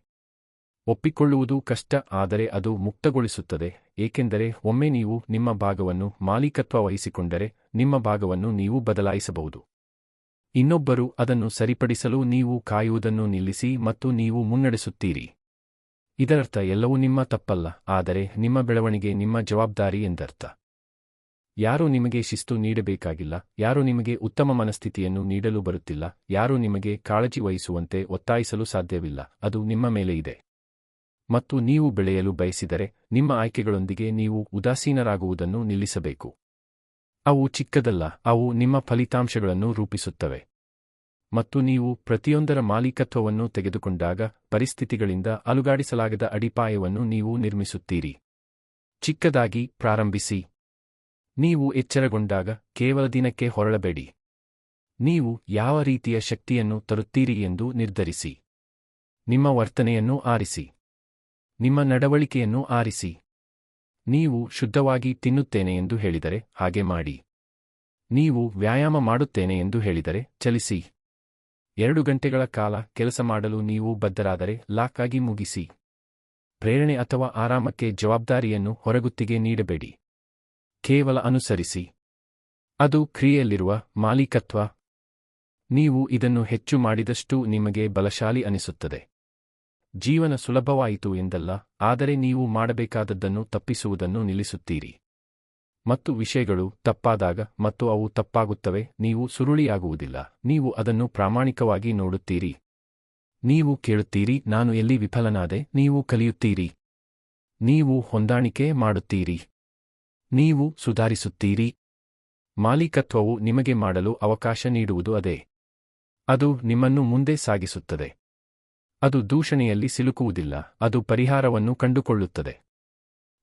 ಒಪ್ಪಿಕೊಳ್ಳುವುದು ಕಷ್ಟ, ಆದರೆ ಅದು ಮುಕ್ತಗೊಳಿಸುತ್ತದೆ, ಏಕೆಂದರೆ ಒಮ್ಮೆ ನೀವು ನಿಮ್ಮ ಭಾಗವನ್ನು ಮಾಲೀಕತ್ವ ವಹಿಸಿಕೊಂಡರೆ, ನಿಮ್ಮ ಭಾಗವನ್ನು ನೀವು ಬದಲಾಯಿಸಬಹುದು. ಇನ್ನೊಬ್ಬರು ಅದನ್ನು ಸರಿಪಡಿಸಲು ನೀವು ಕಾಯುವುದನ್ನು ನಿಲ್ಲಿಸಿ ಮತ್ತು ನೀವು ಮುನ್ನಡೆಸುತ್ತೀರಿ. ಇದರರ್ಥ ಎಲ್ಲವೂ ನಿಮ್ಮ ತಪ್ಪಲ್ಲ, ಆದರೆ ನಿಮ್ಮ ಬೆಳವಣಿಗೆ ನಿಮ್ಮ ಜವಾಬ್ದಾರಿ ಎಂದರ್ಥ. ಯಾರೂ ನಿಮಗೆ ಶಿಸ್ತು ನೀಡಬೇಕಾಗಿಲ್ಲ, ಯಾರೂ ನಿಮಗೆ ಉತ್ತಮ ಮನಸ್ಥಿತಿಯನ್ನು ನೀಡಲು ಬರುತ್ತಿಲ್ಲ, ಯಾರೂ ನಿಮಗೆ ಕಾಳಜಿ ವಹಿಸುವಂತೆ ಒತ್ತಾಯಿಸಲು ಸಾಧ್ಯವಿಲ್ಲ, ಅದು ನಿಮ್ಮ ಮೇಲೆ ಇದೆ. ಮತ್ತು ನೀವು ಬೆಳೆಯಲು ಬಯಸಿದರೆ, ನಿಮ್ಮ ಆಯ್ಕೆಗಳೊಂದಿಗೆ ನೀವು ಉದಾಸೀನರಾಗುವುದನ್ನು ನಿಲ್ಲಿಸಬೇಕು. ಅವು ಚಿಕ್ಕದಲ್ಲ, ಅವು ನಿಮ್ಮ ಫಲಿತಾಂಶಗಳನ್ನು ರೂಪಿಸುತ್ತವೆ. ಮತ್ತು ನೀವು ಪ್ರತಿಯೊಂದರ ಮಾಲೀಕತ್ವವನ್ನು ತೆಗೆದುಕೊಂಡಾಗ ಪರಿಸ್ಥಿತಿಗಳಿಂದ ಅಲುಗಾಡಿಸಲಾಗದ ಅಡಿಪಾಯವನ್ನು ನೀವು ನಿರ್ಮಿಸುತ್ತೀರಿ. ಚಿಕ್ಕದಾಗಿ ಪ್ರಾರಂಭಿಸಿ. ನೀವು ಎಚ್ಚರಗೊಂಡಾಗ ಕೇವಲ ದಿನಕ್ಕೆ ಹೊರಳಬೇಡಿ. ನೀವು ಯಾವ ರೀತಿಯ ಶಕ್ತಿಯನ್ನು ತರುತ್ತೀರಿ ಎಂದು ನಿರ್ಧರಿಸಿ. ನಿಮ್ಮ ವರ್ತನೆಯನ್ನು ಆರಿಸಿ. ನಿಮ್ಮ ನಡವಳಿಕೆಯನ್ನು ಆರಿಸಿ. ನೀವು ಶುದ್ಧವಾಗಿ ತಿನ್ನುತ್ತೇನೆ ಎಂದು ಹೇಳಿದರೆ ಹಾಗೆ ಮಾಡಿ. ನೀವು ವ್ಯಾಯಾಮ ಮಾಡುತ್ತೇನೆ ಎಂದು ಹೇಳಿದರೆ ಚಲಿಸಿ. 2 ಗಂಟೆಗಳ ಕಾಲ ಕೆಲಸ ಮಾಡಲು ನೀವು ಬದ್ಧರಾದರೆ ಲಾಕ್ ಆಗಿ ಮುಗಿಸಿ. ಪ್ರೇರಣೆ ಅಥವಾ ಆರಾಮಕ್ಕೆ ಜವಾಬ್ದಾರಿಯನ್ನು ಹೊರಗುತ್ತಿಗೆ ನೀಡಬೇಡಿ. ಕೇವಲ ಅನುಸರಿಸಿ. ಅದು ಕ್ರಿಯೆಯಲ್ಲಿರುವ ಮಾಲೀಕತ್ವ. ನೀವು ಇದನ್ನು ಹೆಚ್ಚು ಮಾಡಿದಷ್ಟು ನಿಮಗೆ ಬಲಶಾಲಿ ಅನಿಸುತ್ತದೆ. ಜೀವನ ಸುಲಭವಾಯಿತು ಎಂದಲ್ಲ, ಆದರೆ ನೀವು ಮಾಡಬೇಕಾದದ್ದನ್ನು ತಪ್ಪಿಸುವುದನ್ನು ನಿಲ್ಲಿಸುತ್ತೀರಿ. ಮತ್ತು ವಿಷಯಗಳು ತಪ್ಪಾದಾಗ ಮತ್ತು ಅವು ತಪ್ಪಾಗುತ್ತವೆ, ನೀವು ಸುರುಳಿಯಾಗುವುದಿಲ್ಲ, ನೀವು ಅದನ್ನು ಪ್ರಾಮಾಣಿಕವಾಗಿ ನೋಡುತ್ತೀರಿ. ನೀವು ಕೇಳುತ್ತೀರಿ, ನಾನು ಎಲ್ಲಿ ವಿಫಲನಾದೆ? ನೀವು ಕಲಿಯುತ್ತೀರಿ. ನೀವು ಹೊಂದಾಣಿಕೆ ಮಾಡುತ್ತೀರಿ. ನೀವು ಸುಧಾರಿಸುತ್ತೀರಿ. ಮಾಲೀಕತ್ವವು ನಿಮಗೆ ಮಾಡಲು ಅವಕಾಶ ನೀಡುವುದು ಅದೇ. ಅದು ನಿಮ್ಮನ್ನು ಮುಂದೆ ಸಾಗಿಸುತ್ತದೆ. ಅದು ದೂಷಣೆಯಲ್ಲಿ ಸಿಲುಕುವುದಿಲ್ಲ, ಅದು ಪರಿಹಾರವನ್ನು ಕಂಡುಕೊಳ್ಳುತ್ತದೆ.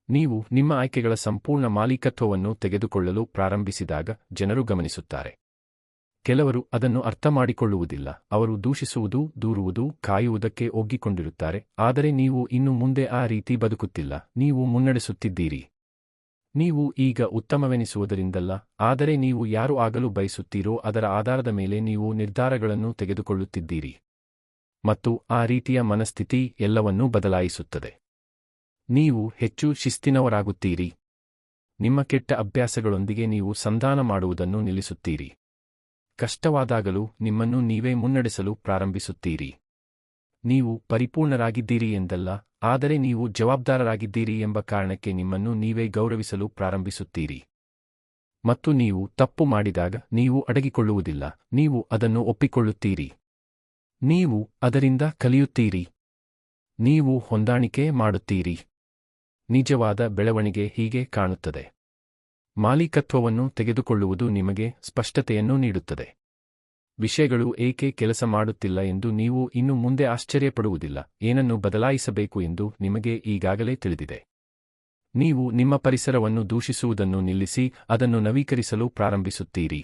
ನೀವು ನಿಮ್ಮ ಆಯ್ಕೆಗಳ ಸಂಪೂರ್ಣ ಮಾಲೀಕತ್ವವನ್ನು ತೆಗೆದುಕೊಳ್ಳಲು ಪ್ರಾರಂಭಿಸಿದಾಗ ಜನರು ಗಮನಿಸುತ್ತಾರೆ. ಕೆಲವರು ಅದನ್ನು ಅರ್ಥಮಾಡಿಕೊಳ್ಳುವುದಿಲ್ಲ, ಅವರು ದೂಷಿಸುವುದು, ದೂರುವುದು, ಕಾಯುವುದಕ್ಕೆ ಒಗ್ಗಿಕೊಂಡಿರುತ್ತಾರೆ, ಆದರೆ ನೀವು ಇನ್ನು ಮುಂದೆ ಆ ರೀತಿ ಬದುಕುತ್ತಿಲ್ಲ, ನೀವು ಮುನ್ನಡೆಸುತ್ತಿದ್ದೀರಿ. ನೀವು ಈಗ ಉತ್ತಮವೆನಿಸುವುದರಿಂದಲ್ಲ, ಆದರೆ ನೀವು ಯಾರು ಆಗಲು ಬಯಸುತ್ತೀರೋ ಅದರ ಆಧಾರದ ಮೇಲೆ ನೀವು ನಿರ್ಧಾರಗಳನ್ನು ತೆಗೆದುಕೊಳ್ಳುತ್ತಿದ್ದೀರಿ. ಮತ್ತು ಆ ರೀತಿಯ ಮನಸ್ಥಿತಿ ಎಲ್ಲವನ್ನೂ ಬದಲಾಯಿಸುತ್ತದೆ. ನೀವು ಹೆಚ್ಚು ಶಿಸ್ತಿನವರಾಗುತ್ತೀರಿ. ನಿಮ್ಮ ಕೆಟ್ಟ ಅಭ್ಯಾಸಗಳೊಂದಿಗೆ ನೀವು ಸಂಧಾನ ಮಾಡುವುದನ್ನು ನಿಲ್ಲಿಸುತ್ತೀರಿ. ಕಷ್ಟವಾದಾಗಲೂ ನಿಮ್ಮನ್ನು ನೀವೇ ಮುನ್ನಡೆಸಲು ಪ್ರಾರಂಭಿಸುತ್ತೀರಿ. ನೀವು ಪರಿಪೂರ್ಣರಾಗಿದ್ದೀರಿ ಎಂದಲ್ಲ, ಆದರೆ ನೀವು ಜವಾಬ್ದಾರರಾಗಿದ್ದೀರಿ ಎಂಬ ಕಾರಣಕ್ಕೆ ನಿಮ್ಮನ್ನು ನೀವೇ ಗೌರವಿಸಲು ಪ್ರಾರಂಭಿಸುತ್ತೀರಿ. ಮತ್ತು ನೀವು ತಪ್ಪು ಮಾಡಿದಾಗ ನೀವು ಅಡಗಿಕೊಳ್ಳುವುದಿಲ್ಲ, ನೀವು ಅದನ್ನು ಒಪ್ಪಿಕೊಳ್ಳುತ್ತೀರಿ. ನೀವು ಅದರಿಂದ ಕಲಿಯುತ್ತೀರಿ. ನೀವು ಹೊಂದಾಣಿಕೆ ಮಾಡುತ್ತೀರಿ. ನಿಜವಾದ ಬೆಳವಣಿಗೆ ಹೀಗೆ ಕಾಣುತ್ತದೆ. ಮಾಲೀಕತ್ವವನ್ನು ತೆಗೆದುಕೊಳ್ಳುವುದು ನಿಮಗೆ ಸ್ಪಷ್ಟತೆಯನ್ನು ನೀಡುತ್ತದೆ. ವಿಷಯಗಳು ಏಕೆ ಕೆಲಸ ಮಾಡುತ್ತಿಲ್ಲ ಎಂದು ನೀವು ಇನ್ನು ಮುಂದೆ ಆಶ್ಚರ್ಯಪಡುವುದಿಲ್ಲ, ಏನನ್ನು ಬದಲಾಯಿಸಬೇಕು ಎಂದು ನಿಮಗೆ ಈಗಾಗಲೇ ತಿಳಿದಿದೆ. ನೀವು ನಿಮ್ಮ ಪರಿಸರವನ್ನು ದೂಷಿಸುವುದನ್ನು ನಿಲ್ಲಿಸಿ ಅದನ್ನು ನವೀಕರಿಸಲು ಪ್ರಾರಂಭಿಸುತ್ತೀರಿ.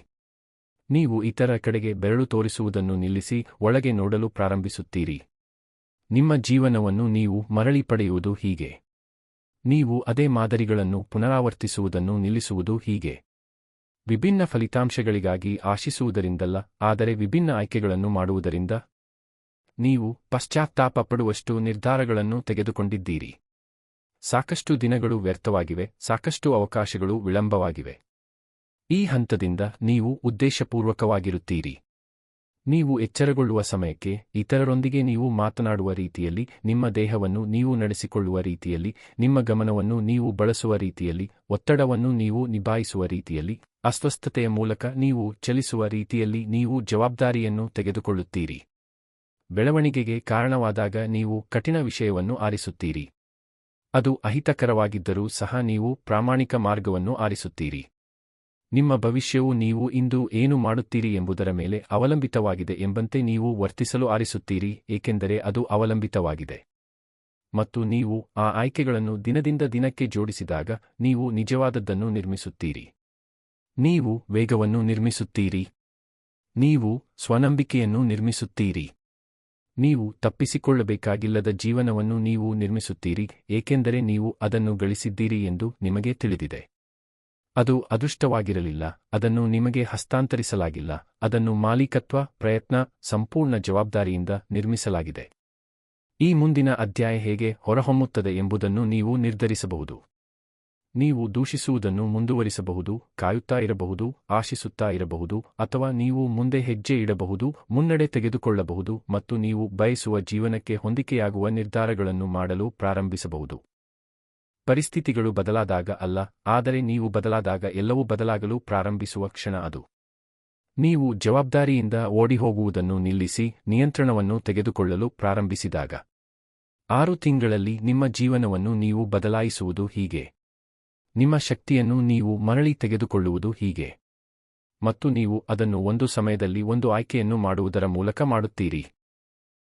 ನೀವು ಇತರ ಕಡೆಗೆ ಬೆರಳು ತೋರಿಸುವುದನ್ನು ನಿಲ್ಲಿಸಿ ಒಳಗೆ ನೋಡಲು ಪ್ರಾರಂಭಿಸುತ್ತೀರಿ. ನಿಮ್ಮ ಜೀವನವನ್ನು ನೀವು ಮರಳಿ ಪಡೆಯುವುದು ಹೀಗೆ. ನೀವು ಅದೇ ಮಾದರಿಗಳನ್ನು ಪುನರಾವರ್ತಿಸುವುದನ್ನು ನಿಲ್ಲಿಸುವುದು ಹೀಗೆ. ವಿಭಿನ್ನ ಫಲಿತಾಂಶಗಳಿಗಾಗಿ ಆಶಿಸುವುದರಿಂದಲ್ಲ, ಆದರೆ ವಿಭಿನ್ನ ಆಯ್ಕೆಗಳನ್ನು ಮಾಡುವುದರಿಂದ. ನೀವು ಪಶ್ಚಾತ್ತಾಪ ಪಡುವಷ್ಟು ನಿರ್ಧಾರಗಳನ್ನು ತೆಗೆದುಕೊಂಡಿದ್ದೀರಿ. ಸಾಕಷ್ಟು ದಿನಗಳು ವ್ಯರ್ಥವಾಗಿವೆ, ಸಾಕಷ್ಟು ಅವಕಾಶಗಳು ವಿಳಂಬವಾಗಿವೆ. ಈ ಹಂತದಿಂದ ನೀವು ಉದ್ದೇಶಪೂರ್ವಕವಾಗಿರುತ್ತೀರಿ. ನೀವು ಎಚ್ಚರಗೊಳ್ಳುವ ಸಮಯಕ್ಕೆ, ಇತರರೊಂದಿಗೆ ನೀವು ಮಾತನಾಡುವ ರೀತಿಯಲ್ಲಿ, ನಿಮ್ಮ ದೇಹವನ್ನು ನೀವು ನಡೆಸಿಕೊಳ್ಳುವ ರೀತಿಯಲ್ಲಿ, ನಿಮ್ಮ ಗಮನವನ್ನು ನೀವು ಬಳಸುವ ರೀತಿಯಲ್ಲಿ, ಒತ್ತಡವನ್ನು ನೀವು ನಿಭಾಯಿಸುವ ರೀತಿಯಲ್ಲಿ, ಅಸ್ವಸ್ಥತೆಯ ಮೂಲಕ ನೀವು ಚಲಿಸುವ ರೀತಿಯಲ್ಲಿ ನೀವು ಜವಾಬ್ದಾರಿಯನ್ನು ತೆಗೆದುಕೊಳ್ಳುತ್ತೀರಿ. ಬೆಳವಣಿಗೆಗೆ ಕಾರಣವಾದಾಗ ನೀವು ಕಠಿಣ ವಿಷಯವನ್ನು ಆರಿಸುತ್ತೀರಿ. ಅದು ಅಹಿತಕರವಾಗಿದ್ದರೂ ಸಹ ನೀವು ಪ್ರಾಮಾಣಿಕ ಮಾರ್ಗವನ್ನು ಆರಿಸುತ್ತೀರಿ. ನಿಮ್ಮ ಭವಿಷ್ಯವು ನೀವು ಇಂದು ಏನು ಮಾಡುತ್ತೀರಿ ಎಂಬುದರ ಮೇಲೆ ಅವಲಂಬಿತವಾಗಿದೆ ಎಂಬಂತೆ ನೀವು ವರ್ತಿಸಲು ಆರಿಸುತ್ತೀರಿ, ಏಕೆಂದರೆ ಅದು ಅವಲಂಬಿತವಾಗಿದೆ. ಮತ್ತು ನೀವು ಆ ಆಯ್ಕೆಗಳನ್ನು ದಿನದಿಂದ ದಿನಕ್ಕೆ ಜೋಡಿಸಿದಾಗ ನೀವು ನಿಜವಾದದ್ದನ್ನು ನಿರ್ಮಿಸುತ್ತೀರಿ. ನೀವು ವೇಗವನ್ನು ನಿರ್ಮಿಸುತ್ತೀರಿ. ನೀವು ಸ್ವನಂಬಿಕೆಯನ್ನು ನಿರ್ಮಿಸುತ್ತೀರಿ. ನೀವು ತಪ್ಪಿಸಿಕೊಳ್ಳಬೇಕಾಗಿಲ್ಲದ ಜೀವನವನ್ನು ನೀವು ನಿರ್ಮಿಸುತ್ತೀರಿ, ಏಕೆಂದರೆ ನೀವು ಅದನ್ನು ಗಳಿಸಿದ್ದೀರಿ ಎಂದು ನಿಮಗೆ ತಿಳಿದಿದೆ. ಅದು ಅದೃಷ್ಟವಾಗಿರಲಿಲ್ಲ, ಅದನ್ನು ನಿಮಗೆ ಹಸ್ತಾಂತರಿಸಲಾಗಿಲ್ಲ, ಅದನ್ನು ಮಾಲೀಕತ್ವ, ಪ್ರಯತ್ನ, ಸಂಪೂರ್ಣ ಜವಾಬ್ದಾರಿಯಿಂದ ನಿರ್ಮಿಸಲಾಗಿದೆ. ಈ ಮುಂದಿನ ಅಧ್ಯಾಯ ಹೇಗೆ ಹೊರಹೊಮ್ಮುತ್ತದೆ ಎಂಬುದನ್ನು ನೀವು ನಿರ್ಧರಿಸಬಹುದು. ನೀವು ದೂಷಿಸುವುದನ್ನು ಮುಂದುವರಿಸಬಹುದು, ಕಾಯುತ್ತಾ ಇರಬಹುದು, ಆಶಿಸುತ್ತಾ ಇರಬಹುದು, ಅಥವಾ ನೀವು ಮುಂದೆ ಹೆಜ್ಜೆ ಇಡಬಹುದು, ಮುನ್ನಡೆ ತೆಗೆದುಕೊಳ್ಳಬಹುದು ಮತ್ತು ನೀವು ಬಯಸುವ ಜೀವನಕ್ಕೆ ಹೊಂದಿಕೆಯಾಗುವ ನಿರ್ಧಾರಗಳನ್ನು ಮಾಡಲು ಪ್ರಾರಂಭಿಸಬಹುದು. ಪರಿಸ್ಥಿತಿಗಳು ಬದಲಾದಾಗ ಅಲ್ಲ, ಆದರೆ ನೀವು ಬದಲಾದಾಗ ಎಲ್ಲವೂ ಬದಲಾಗಲು ಪ್ರಾರಂಭಿಸುವ ಕ್ಷಣ ಅದು. ನೀವು ಜವಾಬ್ದಾರಿಯಿಂದ ಓಡಿಹೋಗುವುದನ್ನು ನಿಲ್ಲಿಸಿ ನಿಯಂತ್ರಣವನ್ನು ತೆಗೆದುಕೊಳ್ಳಲು ಪ್ರಾರಂಭಿಸಿದಾಗ. 6 ತಿಂಗಳಲ್ಲಿ ನಿಮ್ಮ ಜೀವನವನ್ನು ನೀವು ಬದಲಾಯಿಸುವುದು ಹೀಗೆ. ನಿಮ್ಮ ಶಕ್ತಿಯನ್ನು ನೀವು ಮರಳಿ ತೆಗೆದುಕೊಳ್ಳುವುದು ಹೀಗೆ. ಮತ್ತು ನೀವು ಅದನ್ನು ಒಂದು ಸಮಯದಲ್ಲಿ ಒಂದು ಆಯ್ಕೆಯನ್ನು ಮಾಡುವುದರ ಮೂಲಕ ಮಾಡುತ್ತೀರಿ.